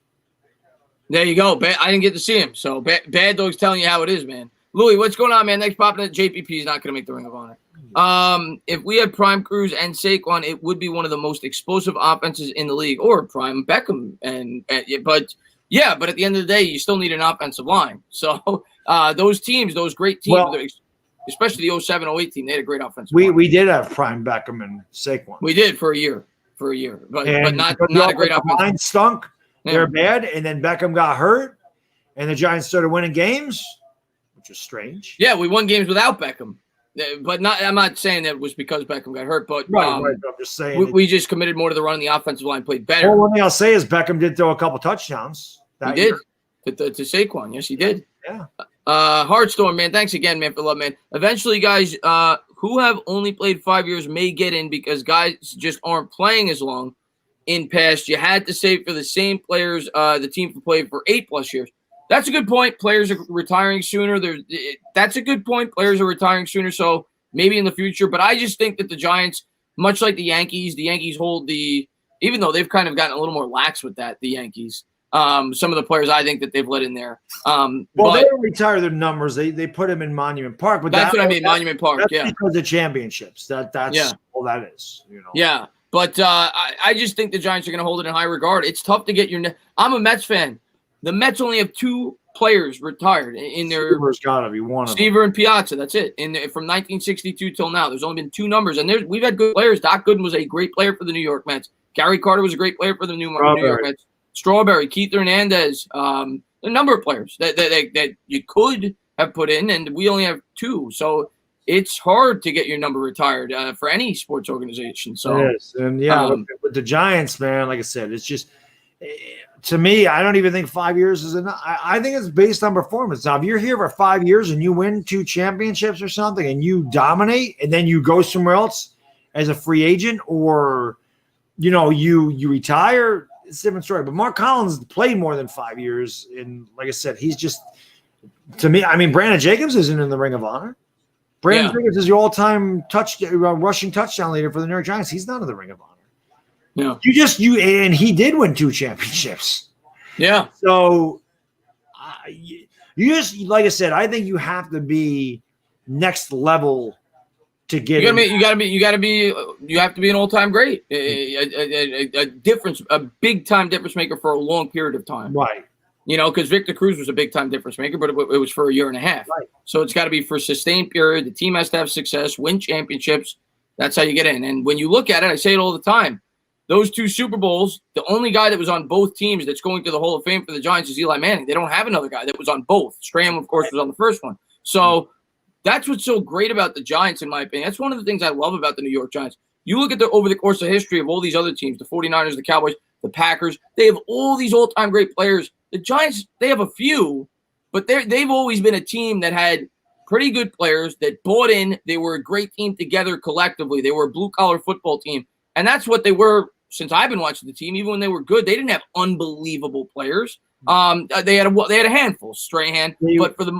There you go. I didn't get to see him, so Bad Dog's telling you how it is, man. Louis, what's going on, man? Next popping at JPP is not going to make the Ring of Honor. If we had Prime Cruz and Saquon, it would be one of the most explosive offenses in the league, or Prime Beckham. But at the end of the day, you still need an offensive line. So those teams, those great teams, especially the 07-08 team, they had a great offensive line. We did have Prime Beckham and Saquon. We did for a year, but not a great offensive line. Stunk. They're bad, and then Beckham got hurt, and the Giants started winning games, which is strange. Yeah, we won games without Beckham, but I'm not saying that it was because Beckham got hurt, but right. I'm just saying we just committed more to the run, and the offensive line played better. Well, one thing I'll say is Beckham did throw a couple touchdowns. He did to Saquon. Yes, he did. Yeah. Heartstorm, man. Thanks again, man, for love, man. Eventually, guys who have only played 5 years may get in because guys just aren't playing as long. In past, you had to save for the same players the team can play for 8+ years. That's a good point. Players are retiring sooner. That's a good point. Players are retiring sooner, so maybe in the future. But I just think that the Giants, much like the Yankees hold even though they've kind of gotten a little more lax with that, the Yankees. Some of the players I think that they've let in there. They don't retire their numbers. They put them in Monument Park. But that's what I mean, Monument Park. That's because of championships. That's all that is. You know. Yeah. But I just think the Giants are going to hold it in high regard. It's tough to get I'm a Mets fan. The Mets only have 2 players retired in their. Seaver's got to be one of them. Seaver and Piazza. That's it. From 1962 till now, there's only been 2 numbers, and we've had good players. Doc Gooden was a great player for the New York Mets. Gary Carter was a great player for the New York Mets. Strawberry, Keith Hernandez, a number of players that you could have put in, and we only have 2. So. It's hard to get your number retired for any sports organization. So it is. And with the Giants, man, like I said, it's just to me, I don't even think 5 years is enough. I think it's based on performance. Now, if you're here for 5 years and you win 2 championships or something and you dominate and then you go somewhere else as a free agent or you retire, it's a different story. But Mark Collins played more than 5 years, and like I said, he's just to me. I mean, Brandon Jacobs isn't in the Ring of Honor. Brandon Jacobs is your all-time rushing touchdown leader for the New York Giants. He's not in the Ring of Honor. No, and he did win 2 championships. Yeah. So you just like I said, I think you have to be next level to get. You have to be an all-time great, a big-time difference maker for a long period of time. Right. because Victor Cruz was a big-time difference maker, but it was for a year and a half. Right. So it's got to be for a sustained period. The team has to have success, win championships. That's how you get in. And when you look at it, I say it all the time, those 2 Super Bowls, the only guy that was on both teams that's going to the Hall of Fame for the Giants is Eli Manning. They don't have another guy that was on both. Strahan, of course, was on the first one. So that's what's so great about the Giants, in my opinion. That's one of the things I love about the New York Giants. You look at over the course of history of all these other teams, the 49ers, the Cowboys, the Packers, they have all these all-time great players. The Giants, they have a few, but they've always been a team that had pretty good players that bought in. They were a great team together collectively. They were a blue-collar football team, and that's what they were since I've been watching the team. Even when they were good, they didn't have unbelievable players. They had a handful, Strahan, but they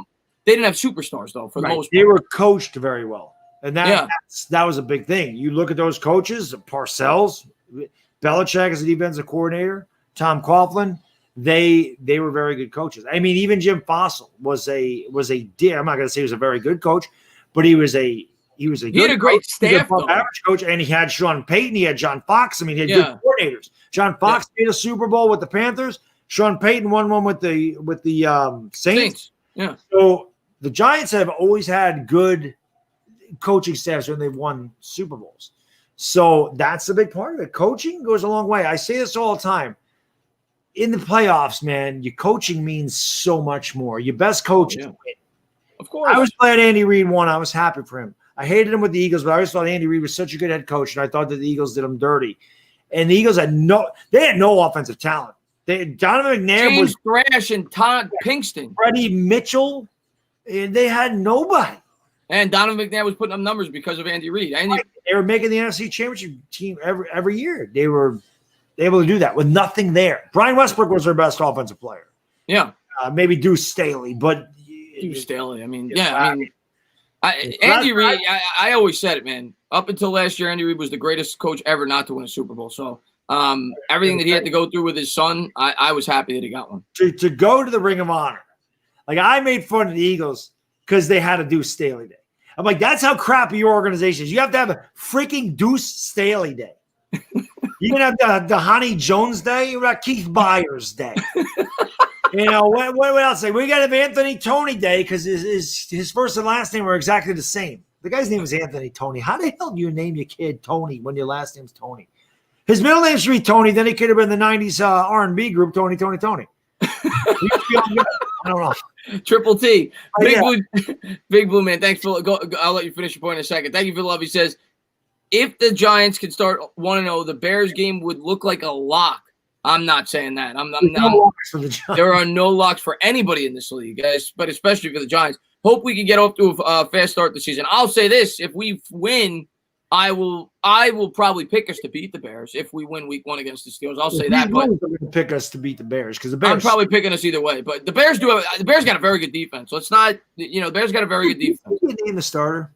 didn't have superstars though. For the most part, they were coached very well, and that was a big thing. You look at those coaches: Parcells, Belichick as a defensive coordinator, Tom Coughlin. They were very good coaches. I mean, even Jim Fossil was a I'm not going to say he was a very good coach, but he had a great staff, average coach, and he had Sean Payton, he had John Fox. I mean, he had good coordinators. John Fox made a Super Bowl with the Panthers. Sean Payton won one with the Saints. Yeah. So the Giants have always had good coaching staffs when they've won Super Bowls. So that's the big part of it. Coaching goes a long way. I say this all the time. In the playoffs, man, your coaching means so much more. Your best coach win. Of course. I was glad Andy Reid won. I was happy for him. I hated him with the Eagles, but I always thought Andy Reid was such a good head coach, and I thought that the Eagles did him dirty. And the Eagles had no offensive talent. Donovan McNabb James was Thrash and Todd Pinkston, Freddie Mitchell, and they had nobody. And Donovan McNabb was putting up numbers because of Andy Reid. They were making the NFC Championship team every year. They were able to do that with nothing there. Brian Westbrook was their best offensive player. Yeah, maybe Deuce Staley, but Deuce Staley. Andy Reid. I always said it, man. Up until last year, Andy Reid was the greatest coach ever not to win a Super Bowl. So everything that he had to go through with his son, I was happy that he got one. To go to the Ring of Honor, like I made fun of the Eagles because they had a Deuce Staley day. I'm like, that's how crappy your organization is. You have to have a freaking Deuce Staley day. You can have the Honey Jones day. You got Keith Byers day. What else? We got to have Anthony Tony day because his first and last name were exactly the same. The guy's name is Anthony Tony. How the hell do you name your kid Tony when your last name's Tony? His middle name should be Tony. Then he could have been the '90s R&B group Tony. I don't know. Triple T. Big Blue man. Thanks, Phil. I'll let you finish your point in a second. Thank you for the love. He says, if the Giants could start 1-0, the Bears game would look like a lock. I'm not saying that. There are no locks for anybody in this league, guys, but especially for the Giants. Hope we can get off to a fast start this season. I'll say this: if we win, I will probably pick us to beat the Bears if we win Week 1 against the Steelers. I'll say that. But pick us to beat the Bears because the Bears. I'm probably picking us either way. But the Bears got a very good defense. Let's not. The Bears got a very good defense. Did name the starter?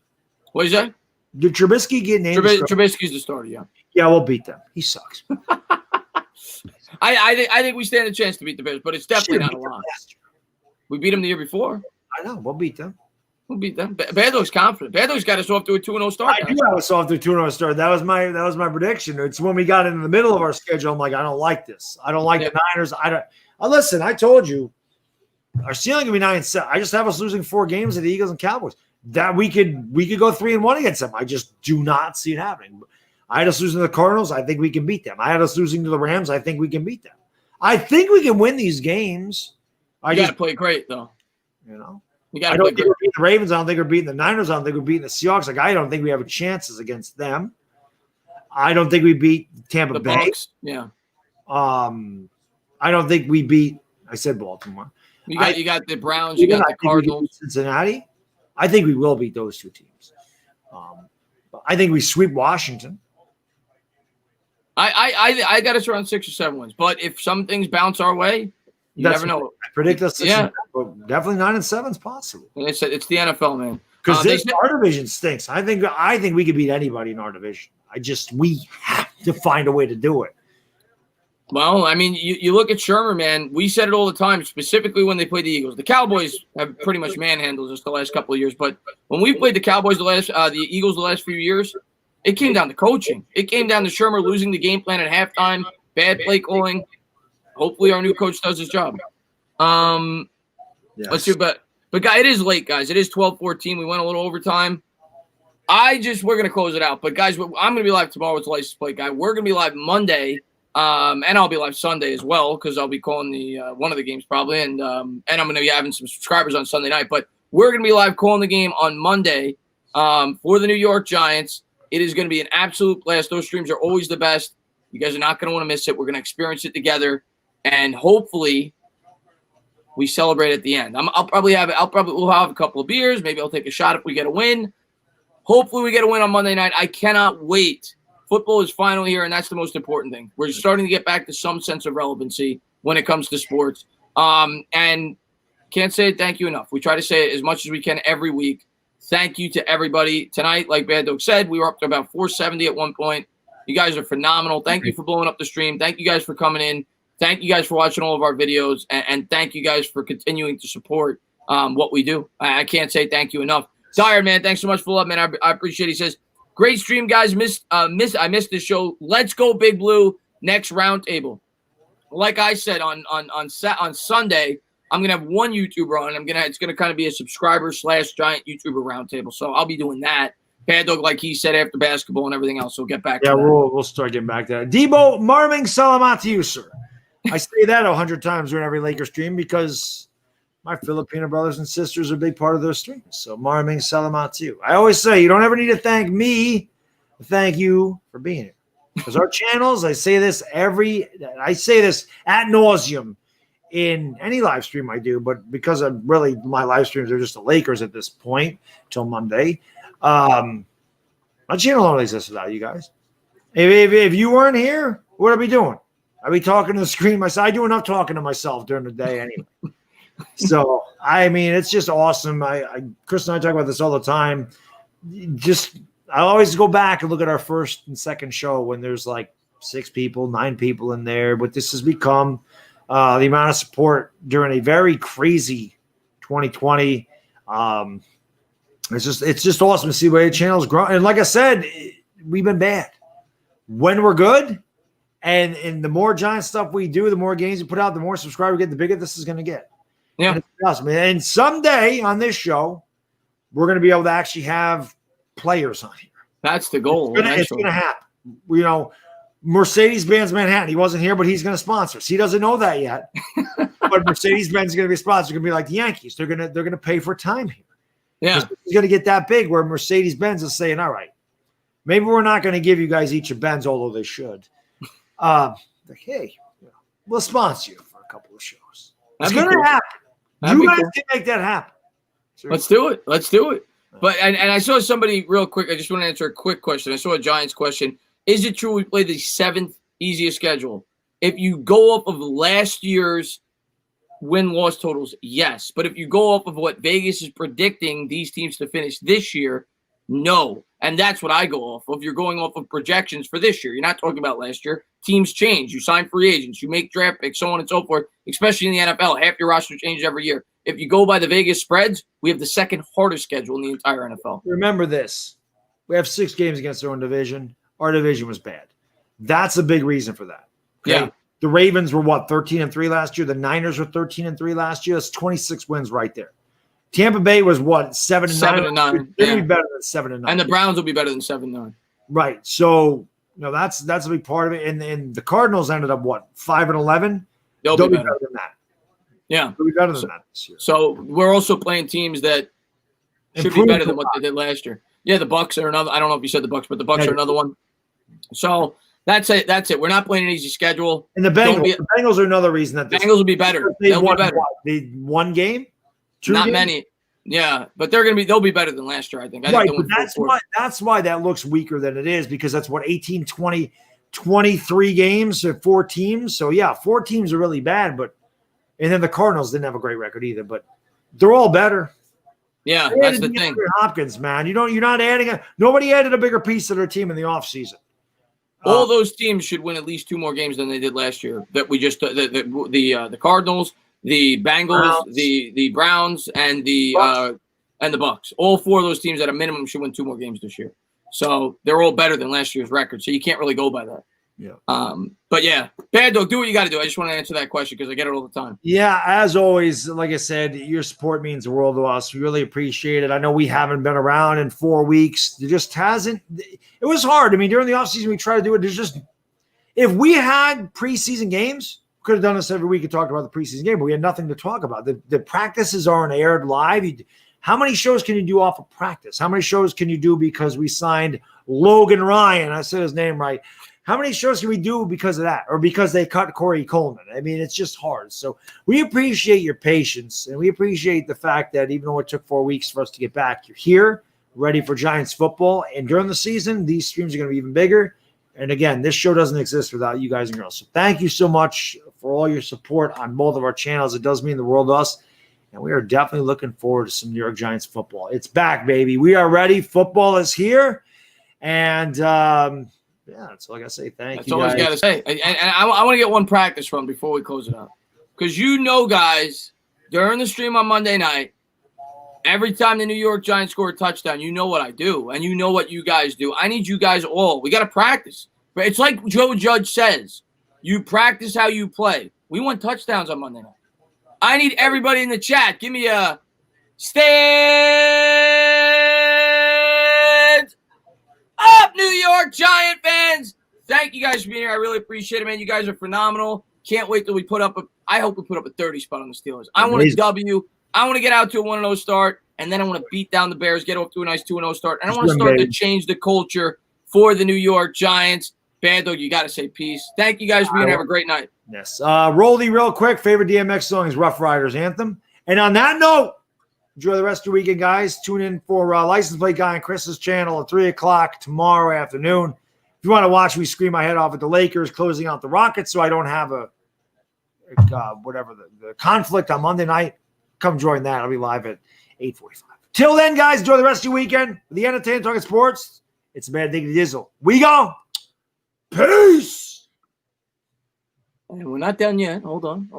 What is that? Did Trubisky get named? Trubisky's the starter. Yeah. Yeah, we'll beat them. He sucks. I think we stand a chance to beat the Bears, but it's definitely not a lock. We beat them the year before. I know. We'll beat them. Baddog's confident. Baddog's got us off to a 2-0 start. I do have us off to a 2-0 start. That was my prediction. It's when we got into the middle of our schedule. I'm like, I don't like this. I don't like the Niners. Listen, I told you our ceiling could be 9-7. I just have us losing 4 games to the Eagles and Cowboys. That we could go 3-1 against them. I just do not see it happening. I had us losing to the Cardinals. I think we can beat them. I had us losing to the Rams. I think we can beat them. I think we can win these games. You got to play great, though. You know, I don't think we're beating the Ravens. I don't think we're beating the Niners. I don't think we're beating the Seahawks. Like, I don't think we have chances against them. I don't think we beat Tampa Bay. Bucks. Yeah. I don't think we beat. I said Baltimore. You got the Browns. You got the Cardinals. Cincinnati. I think we will beat those 2 teams. I think we sweep Washington. I got us around 6 or 7 wins, but if some things bounce our way, you never know. I predict us. Definitely 9-7 is possible. And it's the NFL, man. Because our division stinks. I think we could beat anybody in our division. We have to find a way to do it. Well, I mean, you look at Shermer, man. We said it all the time, specifically when they played the Eagles. The Cowboys have pretty much manhandled us the last couple of years, but when we played the Cowboys the Eagles the last few years, it came down to coaching. It came down to Shermer losing the game plan at halftime, bad play calling. Hopefully our new coach does his job. Yes. Let's see, but guys, it is late, guys. It is 12:14. We went a little overtime. We're gonna close it out. But guys, I'm gonna be live tomorrow with the license plate guy. We're gonna be live Monday, and I'll be live Sunday as well because I'll be calling the one of the games probably, and I'm gonna be having some subscribers on Sunday night. But we're gonna be live calling the game on Monday for the New York Giants. It is gonna be an absolute blast. Those streams are always the best. You guys are not gonna want to miss it. We're gonna experience it together, and hopefully we celebrate at the end. We'll have a couple of beers. Maybe I'll take a shot if we get a win. Hopefully we get a win on Monday night. I cannot wait. Football is finally here, and that's the most important thing. We're starting to get back to some sense of relevancy when it comes to sports. And can't say it thank you enough. We try to say it as much as we can every week. Thank you to everybody. Tonight, like Baddog said, we were up to about 470 at one point. You guys are phenomenal. Thank you for blowing up the stream. Thank you guys for coming in. Thank you guys for watching all of our videos. And thank you guys for continuing to support what we do. I can't say thank you enough. Dyer, man, thanks so much for love, man. I appreciate it. He says, great stream, guys. I missed this show. Let's go, Big Blue. Next roundtable. Like I said on Sunday, I'm gonna have one YouTuber on. It's gonna kind of be a subscriber/giant YouTuber roundtable. So I'll be doing that. Baddog, like he said, after basketball and everything else. So get back. Yeah, to that. we'll start getting back to that. Debo Marming Salamat to you, sir. I say that 100 times during every Lakers stream because my Filipino brothers and sisters are a big part of those streams. So Marming Salamat to you. I always say you don't ever need to thank me. Thank you for being here. Because our channels, I say this ad nauseum in any live stream I do, but because of really my live streams are just the Lakers at this point till Monday. My channel only exists without you guys. If you weren't here, what would I be doing? I'd be talking to the screen myself. I do enough talking to myself during the day anyway. So, I mean, it's just awesome. Chris and I talk about this all the time. I always go back and look at our first and second show when there's like 6 people, 9 people in there. But this has become the amount of support during a very crazy 2020. It's just awesome to see where the channel's growing. And like I said, we've been bad. When we're good, and the more Giant stuff we do, the more games we put out, the more subscribers we get, the bigger this is going to get. Yeah. And it's awesome. And someday on this show, we're going to be able to actually have players on here. That's the goal. It's going to happen. You know, Mercedes-Benz Manhattan. He wasn't here, but he's going to sponsor us. He doesn't know that yet. But Mercedes-Benz is going to be a sponsor. It's going to be like the Yankees. They're going to pay for time here. Yeah. It's going to get that big where Mercedes-Benz is saying, all right, maybe we're not going to give you guys each a Benz, although they should. Hey, we'll sponsor you for a couple of shows. It's going to happen. You guys can make that happen. Seriously. Let's do it. But and I saw somebody real quick. I just want to answer a quick question. I saw a Giants question. Is it true we played the 7th easiest schedule? If you go off of last year's win-loss totals, yes. But if you go off of what Vegas is predicting these teams to finish this year, no. And that's what I go off of. You're going off of projections for this year. You're not talking about last year. Teams change. You sign free agents. You make draft picks, so on and so forth, especially in the NFL. Half your roster changes every year. If you go by the Vegas spreads, we have the second hardest schedule in the entire NFL. Remember this. We have 6 games against our own division. Our division was bad. That's a big reason for that. Okay? Yeah. The Ravens were, 13-3 last year? The Niners were 13-3 last year. That's 26 wins right there. Tampa Bay was 7-9. 7-9. They're going to be better than 7-9. And the Browns will be better than 7-9. Right. So, that's a big part of it. And the Cardinals ended up 5-11? They'll be better than that. Yeah. They'll be better than that this year. So we're also playing teams that should be better than what they did last year. Yeah, the Bucks are another. I don't know if you said the Bucks, but the Bucks are another one. So that's it. We're not playing an easy schedule. And the Bengals are another reason that Bengals will be better. They'll be better. They won game? 2 Not games? Many. Yeah, but they'll be better than last year, I think. Right, but that's why that looks weaker than it is, because that's 18, 20, 23 games at 4 teams. So yeah, 4 teams are really bad, and then the Cardinals didn't have a great record either, but they're all better. Yeah, that's the thing. Hopkins, man, you're not adding nobody added a bigger piece to their team in the offseason. All those teams should win at least 2 more games than they did last year. That we just the Cardinals, the Bengals, the Browns, and the Bucks. All 4 of those teams at a minimum should win 2 more games this year. So they're all better than last year's record. So you can't really go by that. Yeah. But yeah, Baddog, do what you got to do. I just want to answer that question because I get it all the time. Yeah, as always, like I said, your support means the world to us. We really appreciate it. I know we haven't been around in 4 weeks. There just hasn't. It was hard. I mean, during the offseason, we tried to do it. There's just, if we had preseason games, we could have done this every week and talked about the preseason game, but we had nothing to talk about. The practices aren't aired live. How many shows can you do off of practice? How many shows can you do because we signed Logan Ryan? I said his name right. How many shows can we do because of that or because they cut Corey Coleman? I mean, it's just hard. So we appreciate your patience, and we appreciate the fact that even though it took 4 weeks for us to get back, you're here, ready for Giants football. And during the season, these streams are going to be even bigger. And again, this show doesn't exist without you guys and girls. So thank you so much for all your support on both of our channels. It does mean the world to us. And we are definitely looking forward to some New York Giants football. It's back, baby. We are ready. Football is here. And, yeah, that's all I got to say. Thank you, guys. That's all I got to say. And I want to get one practice run before we close it out. Because guys, during the stream on Monday night, every time the New York Giants score a touchdown, you know what I do. And you know what you guys do. I need you guys all. We got to practice. But it's like Joe Judge says. You practice how you play. We want touchdowns on Monday night. I need everybody in the chat. Give me a stand up, New York Giant fans. Thank you guys for being here. I really appreciate it, man. You guys are phenomenal. Can't wait till we put up I hope we put up a 30 spot on the Steelers. I want a W. I want to get out to a 1-0 start, and then I want to beat down the Bears, get off to a nice 2-0 start. And I want to start to change the culture for the New York Giants. Baddog, you got to say peace. Thank you guys for being here. Have a great night. Yes. Roldy, real quick. Favorite DMX song is Rough Riders Anthem. And on that note, enjoy the rest of your weekend, guys. Tune in for License Plate Guy on Chris's channel at 3 o'clock tomorrow afternoon. If you want to watch me scream my head off at the Lakers closing out the Rockets so I don't have the conflict on Monday night, come join that. I'll be live at 8:45. Till then, guys, enjoy the rest of your weekend. For the Entertainment Talking Sports, it's a Bad Diggity Dizzle. We go. Peace. And we're not done yet. Hold on.